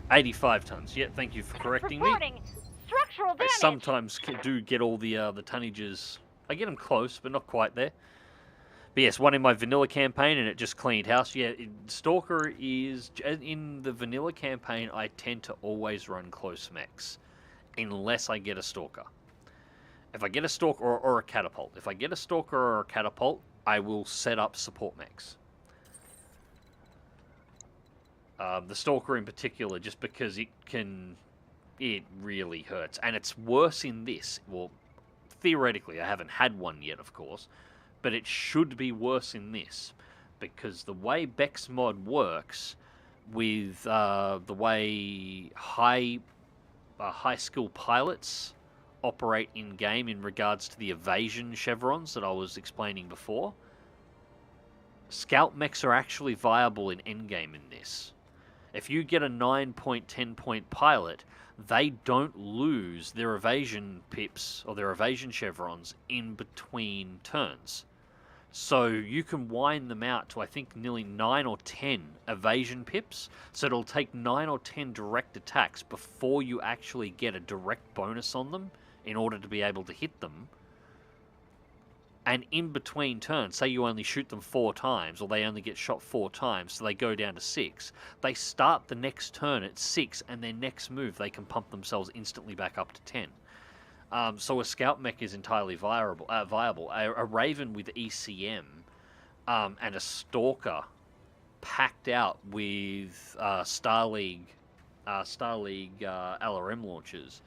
$85 tons. Yeah, thank you for correcting me. Reporting structural I damage. sometimes do get all the tonnages. I get them close, but not quite there. But yes, one in my vanilla campaign, and it just cleaned house. Yeah, Stalker is in the vanilla campaign. I tend to always run close mechs, unless I get a Stalker. If I get a Stalker or a catapult, if I get a Stalker or a catapult, I will set up support mechs. The Stalker in particular, just because it really hurts. And it's worse in this. Well, theoretically, I haven't had one yet, of course, but it should be worse in this. Because the way BEX mod works, with the way high skill pilots operate in-game in regards to the evasion chevrons that I was explaining before, scout mechs are actually viable in endgame in this. If you get a 9-point, 10-point pilot, they don't lose their evasion pips or their evasion chevrons in between turns. So you can wind them out to, I think, nearly 9 or 10 evasion pips. So it'll take 9 or 10 direct attacks before you actually get a direct bonus on them in order to be able to hit them. And in between turns, say you only shoot them 4 times, or they only get shot 4 times, so they go down to 6. They start the next turn at 6, and their next move, they can pump themselves instantly back up to 10. So a scout mech is entirely viable. A Raven with ECM and a Stalker packed out with Star League LRM launchers.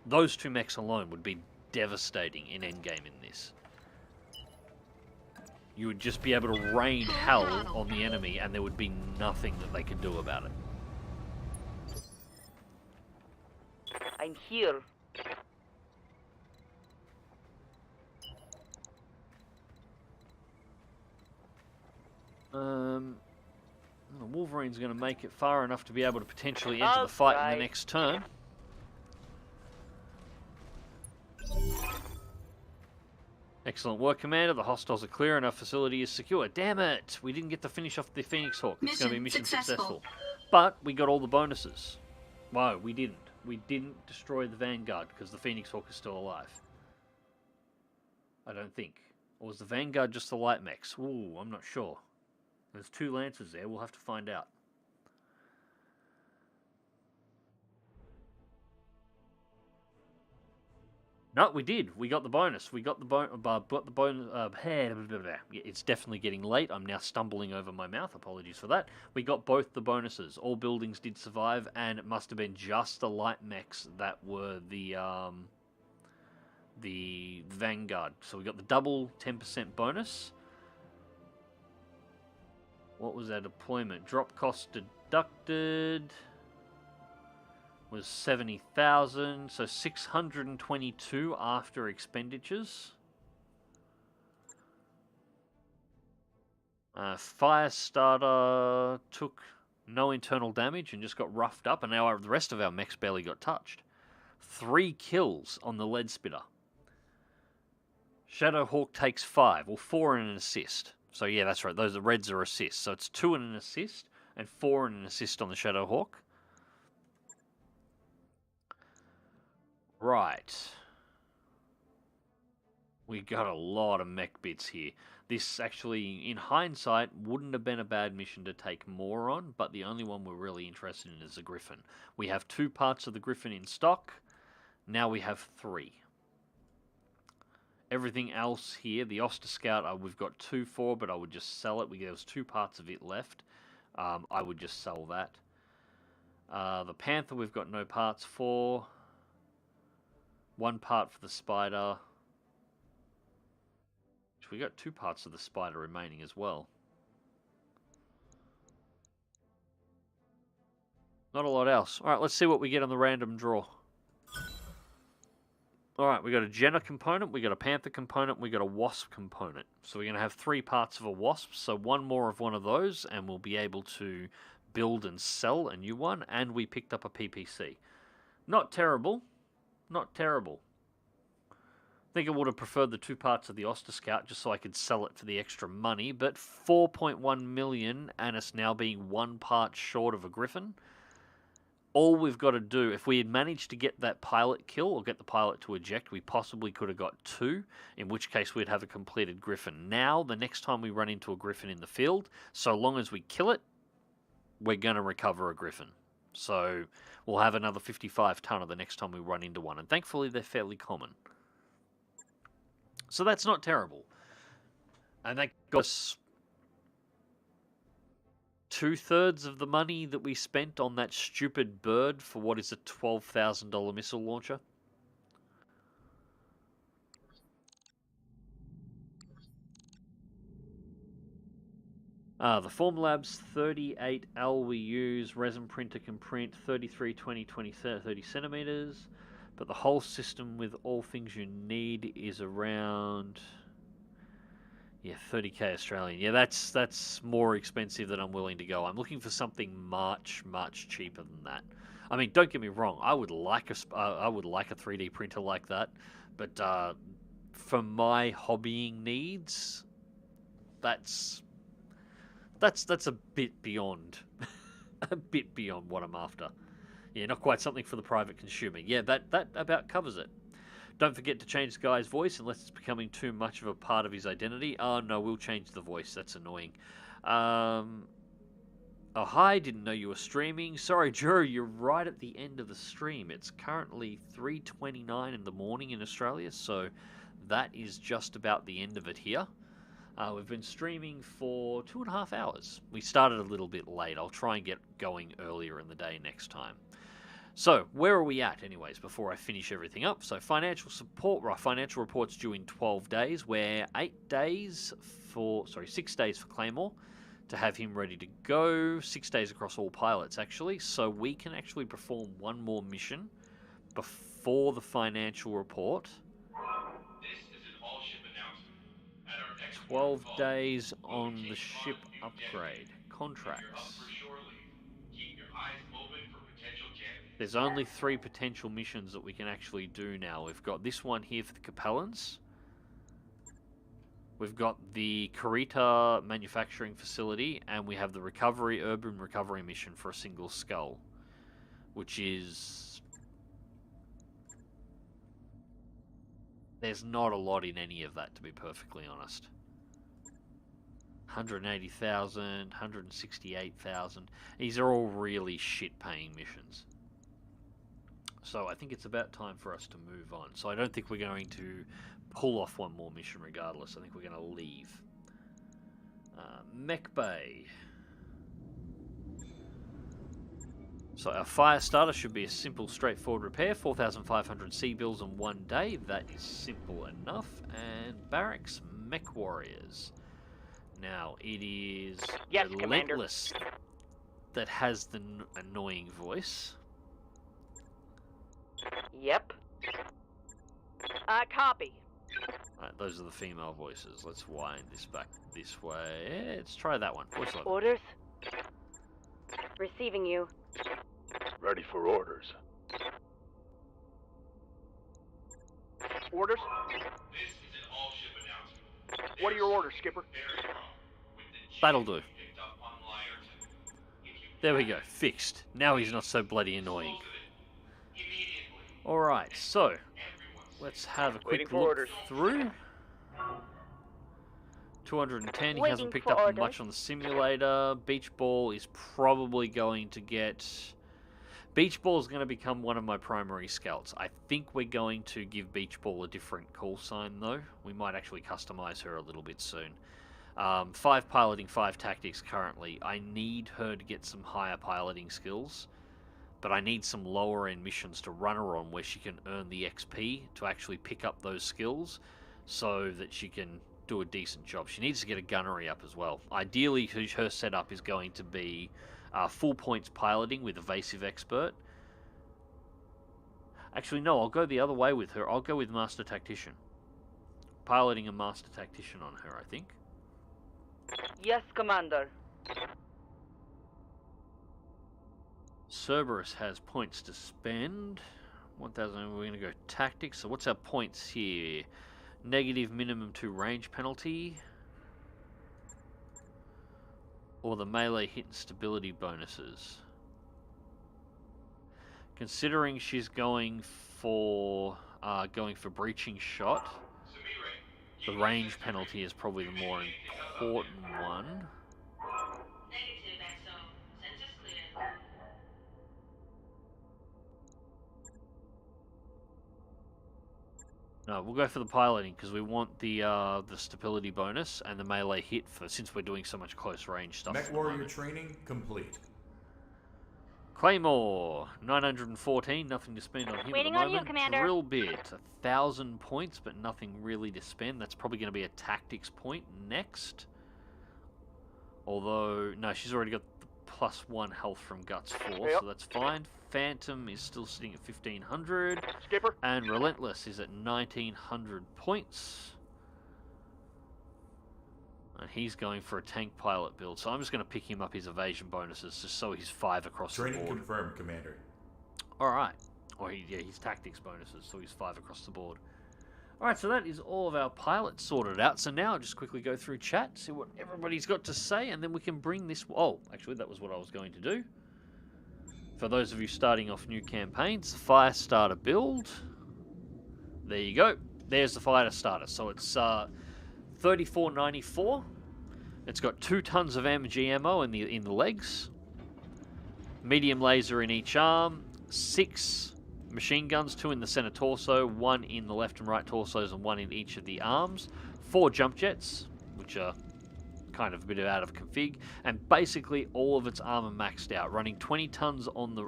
Those 2 mechs alone would be devastating in endgame in this. You would just be able to rain hell on the enemy, and there would be nothing that they could do about it. I'm here. The Wolverine's going to make it far enough to be able to potentially enter the fight in the next turn. Excellent work, Commander. The hostiles are clear and our facility is secure. Damn it! We didn't get to finish off the Phoenix Hawk. It's going to be mission successful. But we got all the bonuses. No, we didn't. We didn't destroy the Vanguard because the Phoenix Hawk is still alive. I don't think. Or was the Vanguard just the light mechs? Ooh, I'm not sure. There's 2 Lancers there. We'll have to find out. No, we did. We got the bonus. We got the bonus. It's definitely getting late. I'm now stumbling over my mouth. Apologies for that. We got both the bonuses. All buildings did survive, and it must have been just the light mechs that were the Vanguard. So we got the double 10% bonus. What was our deployment? Drop cost deducted was 70,000, so 622 after expenditures. Firestarter took no internal damage and just got roughed up, and now the rest of our mechs barely got touched. 3 kills on the lead spitter. Shadowhawk takes 5, or 4 and an assist. So yeah, that's right, those reds are assists. So it's 2 and an assist, and 4 and an assist on the Shadowhawk. Right. We got a lot of mech bits here. This actually, in hindsight, wouldn't have been a bad mission to take more on, but the only one we're really interested in is the Griffin. We have 2 parts of the Griffin in stock. Now we have 3. Everything else here, the Oster Scout, we've got 2 for, but I would just sell it. There's 2 parts of it left. I would just sell that. The Panther, we've got no parts for. 1 part for the Spider. We got 2 parts of the Spider remaining as well. Not a lot else. Alright, let's see what we get on the random draw. Alright, we got a Jenner component, we got a Panther component, we got a Wasp component. So we're going to have 3 parts of a Wasp, so 1 more of one of those, and we'll be able to build and sell a new one, and we picked up a PPC. Not terrible. Not terrible. I think I would have preferred the 2 parts of the Oster Scout just so I could sell it for the extra money, but 4.1 million and us now being 1 part short of a Griffin. All we've got to do, if we had managed to get that pilot kill or get the pilot to eject, we possibly could have got 2, in which case we'd have a completed Griffin. Now, the next time we run into a Griffin in the field, so long as we kill it, we're going to recover a Griffin. So we'll have another 55 tonner the next time we run into one, and thankfully they're fairly common. So that's not terrible. And that got us 2/3 of the money that we spent on that stupid bird for what is a $12,000 missile launcher. The Formlabs 38L we use. Resin printer can print 33, 20, 20, 30 centimeters. But the whole system with all things you need is around, yeah, 30k Australian. Yeah, that's more expensive than I'm willing to go. I'm looking for something much, much cheaper than that. I mean, don't get me wrong. I would like a 3D printer like that, but for my hobbying needs, that's a bit beyond, a bit beyond what I'm after. Yeah, not quite something for the private consumer. Yeah, that about covers it. Don't forget to change the guy's voice unless it's becoming too much of a part of his identity. Oh, no, we'll change the voice. That's annoying. Oh, hi, didn't know you were streaming. Sorry, Joe, you're right at the end of the stream. It's currently 3:29 in the morning in Australia, so that is just about the end of it here. We've been streaming for 2.5 hours. We started a little bit late. I'll try and get going earlier in the day next time. So, where are we at anyways before I finish everything up? So, financial reports due in 12 days. We're 6 days for Claymore to have him ready to go. 6 days across all pilots, actually. So, we can actually perform 1 more mission before the financial report. This is an all-ship announcement. At our next 12 call, days we'll on take the you ship on a new upgrade. dedicated. If you're up Contracts. for shore leave, keep your eyes open for potential candidates. There's only 3 potential missions that we can actually do now. We've got this one here for the Capellans. We've got the Kurita manufacturing facility, and we have the urban recovery mission for a single skull, which is... There's not a lot in any of that, to be perfectly honest. 180,000, 168,000. These are all really shit-paying missions. So I think it's about time for us to move on. So I don't think we're going to pull off 1 more mission regardless. I think we're going to leave. Mech Bay. So our Firestarter should be a simple, straightforward repair. 4,500 sea bills in 1 day. That is simple enough. And Barracks Mech Warriors. Now, it is Yes, relentless. that has the annoying voice. Yep. Copy. Right, those are the female voices. Let's wind this back this way. Let's try that one. Voice level. Orders? Receiving you. Ready for orders. Orders? This is an all-ship announcement. What are your orders, Skipper? That'll do. There we go. Fixed. Now he's not so bloody annoying. Alright, so let's have a Waiting quick for look orders. through. 210, he Waiting hasn't picked for up orders. much on the simulator. Beach Ball is probably going to get... Beach Ball is going to become one of my primary scouts. I think we're going to give Beach Ball a different call sign though. We might actually customize her a little bit soon. 5 piloting, 5 tactics currently. I need her to get some higher piloting skills, but I need some lower end missions to run her on where she can earn the XP to actually pick up those skills so that she can do a decent job. She needs to get a gunnery up as well. Ideally, her setup is going to be full points piloting with evasive expert. Actually, no, I'll go the other way with her. I'll go with master tactician. Piloting a master tactician on her, I think. Yes, Commander. Cerberus has points to spend. 1,000. We're going to go tactics. So what's our points here? Negative minimum to range penalty. Or the melee hit and stability bonuses. Considering she's going for breaching shot, the range penalty is probably the more important one. Negative, XO. Sensors clear. No, we'll go for the piloting because we want the stability bonus and the melee hit for since we're doing so much close range stuff. Mech Warrior training complete. Claymore, 914, nothing to spend on him Waiting at the on you, moment. Commander. Drill bit, 1,000 points, but nothing really to spend. That's probably going to be a tactics point next. Although, no, she's already got the +1 health from Guts 4, Yep. so that's fine. Phantom is still sitting at 1,500. Skipper? And Relentless is at 1,900 points. And he's going for a tank pilot build, so I'm just going to pick him up his evasion bonuses just so he's 5 across the Training board. confirmed, Commander. Alright. Or his tactics bonuses, so he's 5 across the board. Alright, so that is all of our pilots sorted out. So now I'll just quickly go through chat, see what everybody's got to say, and then we can bring this... Oh, actually, that was what I was going to do. For those of you starting off new campaigns, Firestarter build. There you go. There's the Firestarter. So it's 3494. It's got 2 tons of MG ammo in the legs. Medium laser in each arm. 6 machine guns, 2 in the center torso, 1 in the left and right torsos, and 1 in each of the arms. 4 jump jets, which are kind of a bit out of config, and basically all of its armor maxed out, running 20 tons on the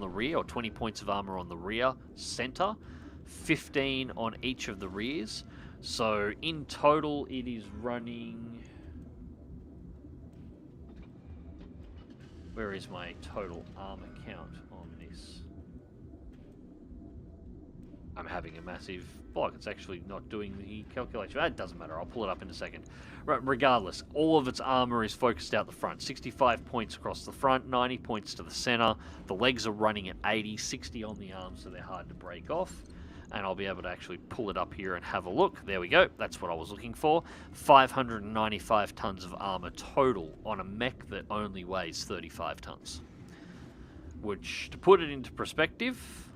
rear, or 20 points of armor on the rear center, 15 on each of the rears. So in total, it is running. Where is my total armor count on this? I'm having a massive block. It's actually not doing the calculation. That doesn't matter. I'll pull it up in a second. Regardless, all of its armor is focused out the front. 65 points across the front, 90 points to the center. The legs are running at 80, 60 on the arms, so they're hard to break off. And I'll be able to actually pull it up here and have a look. There we go. That's what I was looking for. 595 tons of armor total on a mech that only weighs 35 tons. Which, to put it into perspective,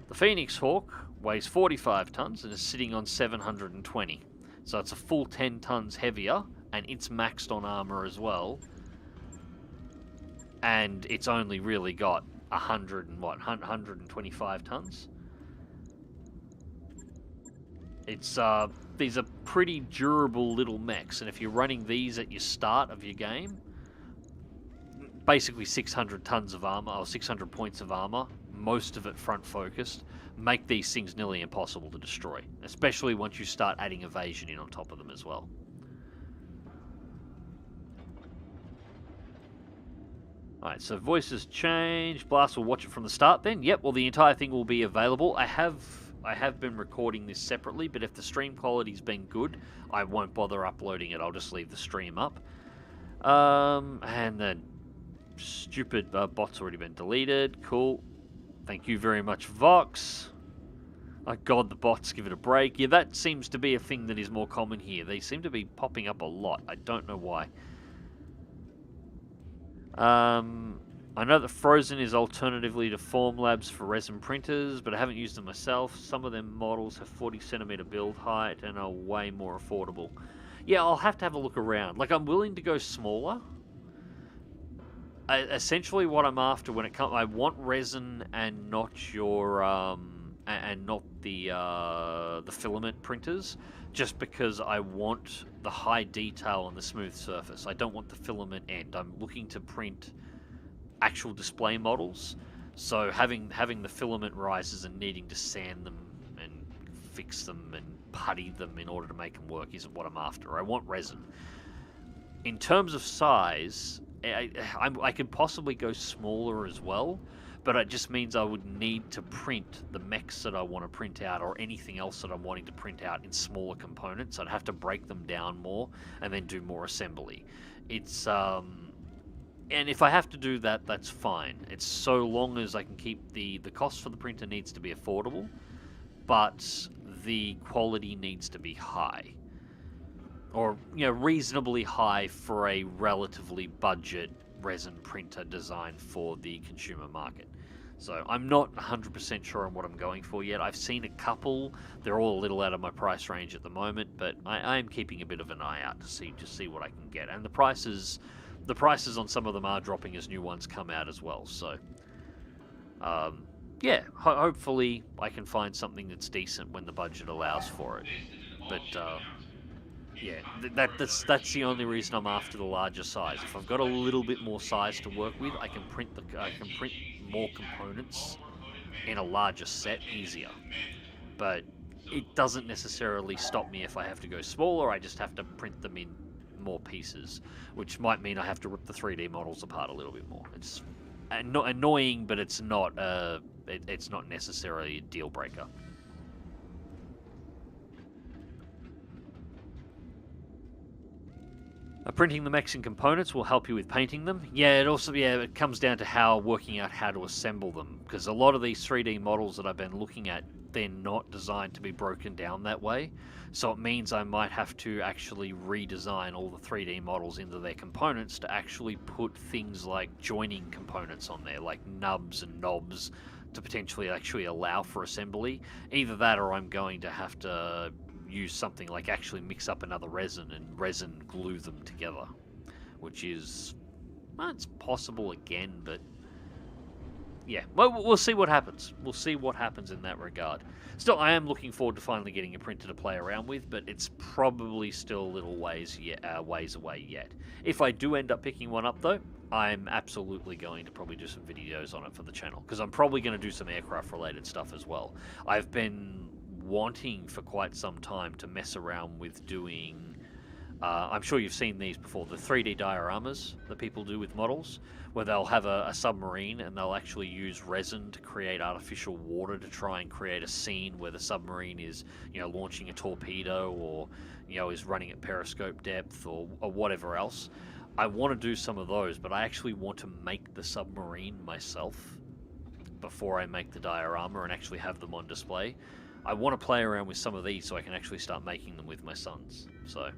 the Phoenix Hawk weighs 45 tons and is sitting on 720. So it's a full 10 tons heavier, and it's maxed on armor as well. And it's only really got 125 tons. It's these are pretty durable little mechs, and if you're running these at your start of your game, basically 600 tons of armor, or 600 points of armor, most of it front focused, make these things nearly impossible to destroy, especially once you start adding evasion in on top of them as well. Alright, so voices change. Blast will watch it from the start then. Yep, well the entire thing will be available. I have been recording this separately, but if the stream quality's been good, I won't bother uploading it. I'll just leave the stream up. And then stupid bot's already been deleted. Cool. Thank you very much, Vox. Oh god, the bots, give it a break. Yeah, that seems to be a thing that is more common here. They seem to be popping up a lot. I don't know why. I know that Frozen is alternatively to Formlabs for resin printers, but I haven't used them myself. Some of them models have 40cm build height and are way more affordable. Yeah, I'll have to have a look around. Like, I'm willing to go smaller. Essentially, what I'm after when it comes, I want resin and not your and not the filament printers, just because I want the high detail on the smooth surface. I don't want the filament end. I'm looking to print actual display models, so having the filament rises and needing to sand them and fix them and putty them in order to make them work isn't what I'm after. I want resin. In terms of size, I could possibly go smaller as well, but it just means I would need to print the mechs that I want to print out or anything else that I'm wanting to print out in smaller components. I'd have to break them down more and then do more assembly. It's and if I have to do that, that's fine. It's so long as I can keep the cost for the printer needs to be affordable, but the quality needs to be high. Or, you know, reasonably high for a relatively budget resin printer designed for the consumer market. So I'm not 100% sure on what I'm going for yet. I've seen a couple. They're all a little out of my price range at the moment, but I am keeping a bit of an eye out to see what I can get. And the prices on some of them are dropping as new ones come out as well. So, yeah, hopefully I can find something that's decent when the budget allows for it. But yeah, that's the only reason I'm after the larger size. If I've got a little bit more size to work with, I can print more components in a larger set easier. But it doesn't necessarily stop me if I have to go smaller. I just have to print them in more pieces, which might mean I have to rip the 3D models apart a little bit more. It's annoying, but it's not necessarily a deal breaker. Printing the mechs and components will help you with painting them. Yeah, it comes down to working out how to assemble them, because a lot of these 3D models that I've been looking at, they're not designed to be broken down that way. So it means I might have to actually redesign all the 3D models into their components to actually put things like joining components on there, like nubs and knobs, to potentially actually allow for assembly. Either that, or I'm going to have to use something like actually mix up another resin and resin glue them together, which is, well, it's possible again, but yeah, well, we'll see what happens. We'll see what happens in that regard. Still, I am looking forward to finally getting a printer to play around with, but it's probably still a little ways away yet. If I do end up picking one up, though, I'm absolutely going to probably do some videos on it for the channel, because I'm probably going to do some aircraft-related stuff as well. I've been wanting for quite some time to mess around with doing, I'm sure you've seen these before, the 3D dioramas that people do with models, where they'll have a submarine and they'll actually use resin to create artificial water to try and create a scene where the submarine is, you know, launching a torpedo, or, you know, is running at periscope depth, or whatever else. I want to do some of those, but I actually want to make the submarine myself before I make the diorama and actually have them on display. I want to play around with some of these so I can actually start making them with my sons. So,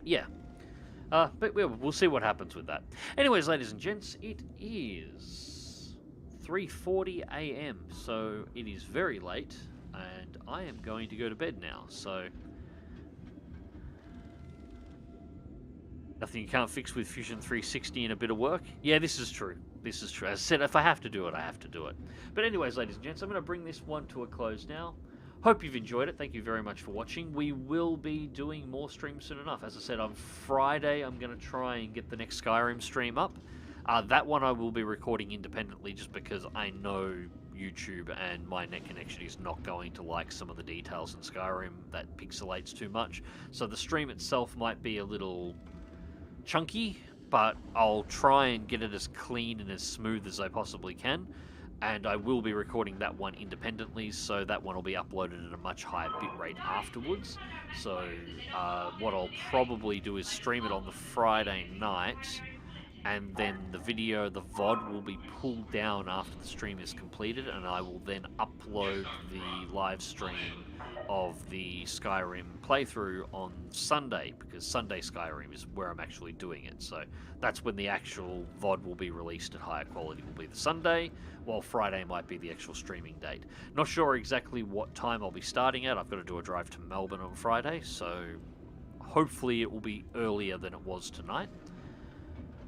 yeah. But we'll see what happens with that. Anyways, ladies and gents, it is 3:40 AM, so it is very late, and I am going to go to bed now, so nothing you can't fix with Fusion 360 and a bit of work. Yeah, this is true. This is true. As I said, if I have to do it, I have to do it. But anyways, ladies and gents, I'm going to bring this one to a close now. Hope you've enjoyed it. Thank you very much for watching. We will be doing more streams soon enough. As I said, on Friday, I'm going to try and get the next Skyrim stream up. That one I will be recording independently, just because I know YouTube and my net connection is not going to like some of the details in Skyrim that pixelates too much. So the stream itself might be a little chunky, but I'll try and get it as clean and as smooth as I possibly can. And I will be recording that one independently, so that one will be uploaded at a much higher bitrate afterwards. So what I'll probably do is stream it on the Friday night, and then the video, the VOD, will be pulled down after the stream is completed, and I will then upload the live stream of the Skyrim playthrough on Sunday, because Sunday Skyrim is where I'm actually doing it. So that's when the actual VOD will be released at higher quality, will be the Sunday, while Friday might be the actual streaming date. Not sure exactly what time I'll be starting at. I've got to do a drive to Melbourne on Friday, so hopefully it will be earlier than it was tonight.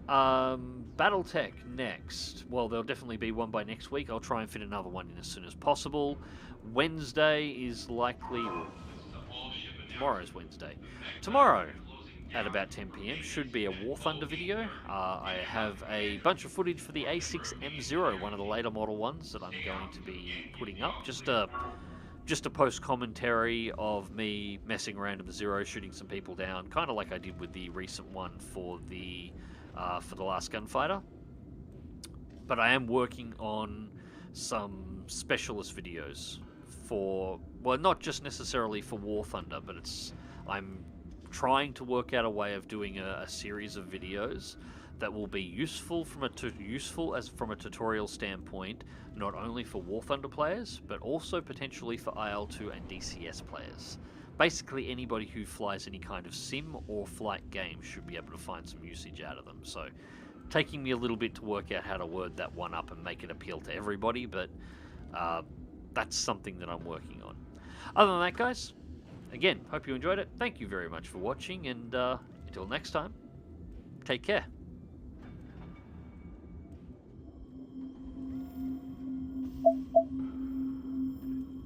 BattleTech next. Well, there'll definitely be one by next week. I'll try and fit another one in as soon as possible. Wednesday is likely... Tomorrow's Wednesday. Tomorrow, at about 10 PM, should be a War Thunder video. I have a bunch of footage for the A6M0, one of the later model ones that I'm going to be putting up. Just a post-commentary of me messing around in the Zero, shooting some people down, kind of like I did with the recent one for the Last Gunfighter. But I am working on some specialist videos for, well, not just necessarily for War Thunder, but I'm trying to work out a way of doing a series of videos that will be useful from a tutorial standpoint, not only for War Thunder players, but also potentially for IL2 and DCS players. Basically, anybody who flies any kind of sim or flight game should be able to find some usage out of them. So, taking me a little bit to work out how to word that one up and make it appeal to everybody, but that's something that I'm working on. Other than that, guys, again, hope you enjoyed it. Thank you very much for watching, and until next time, take care.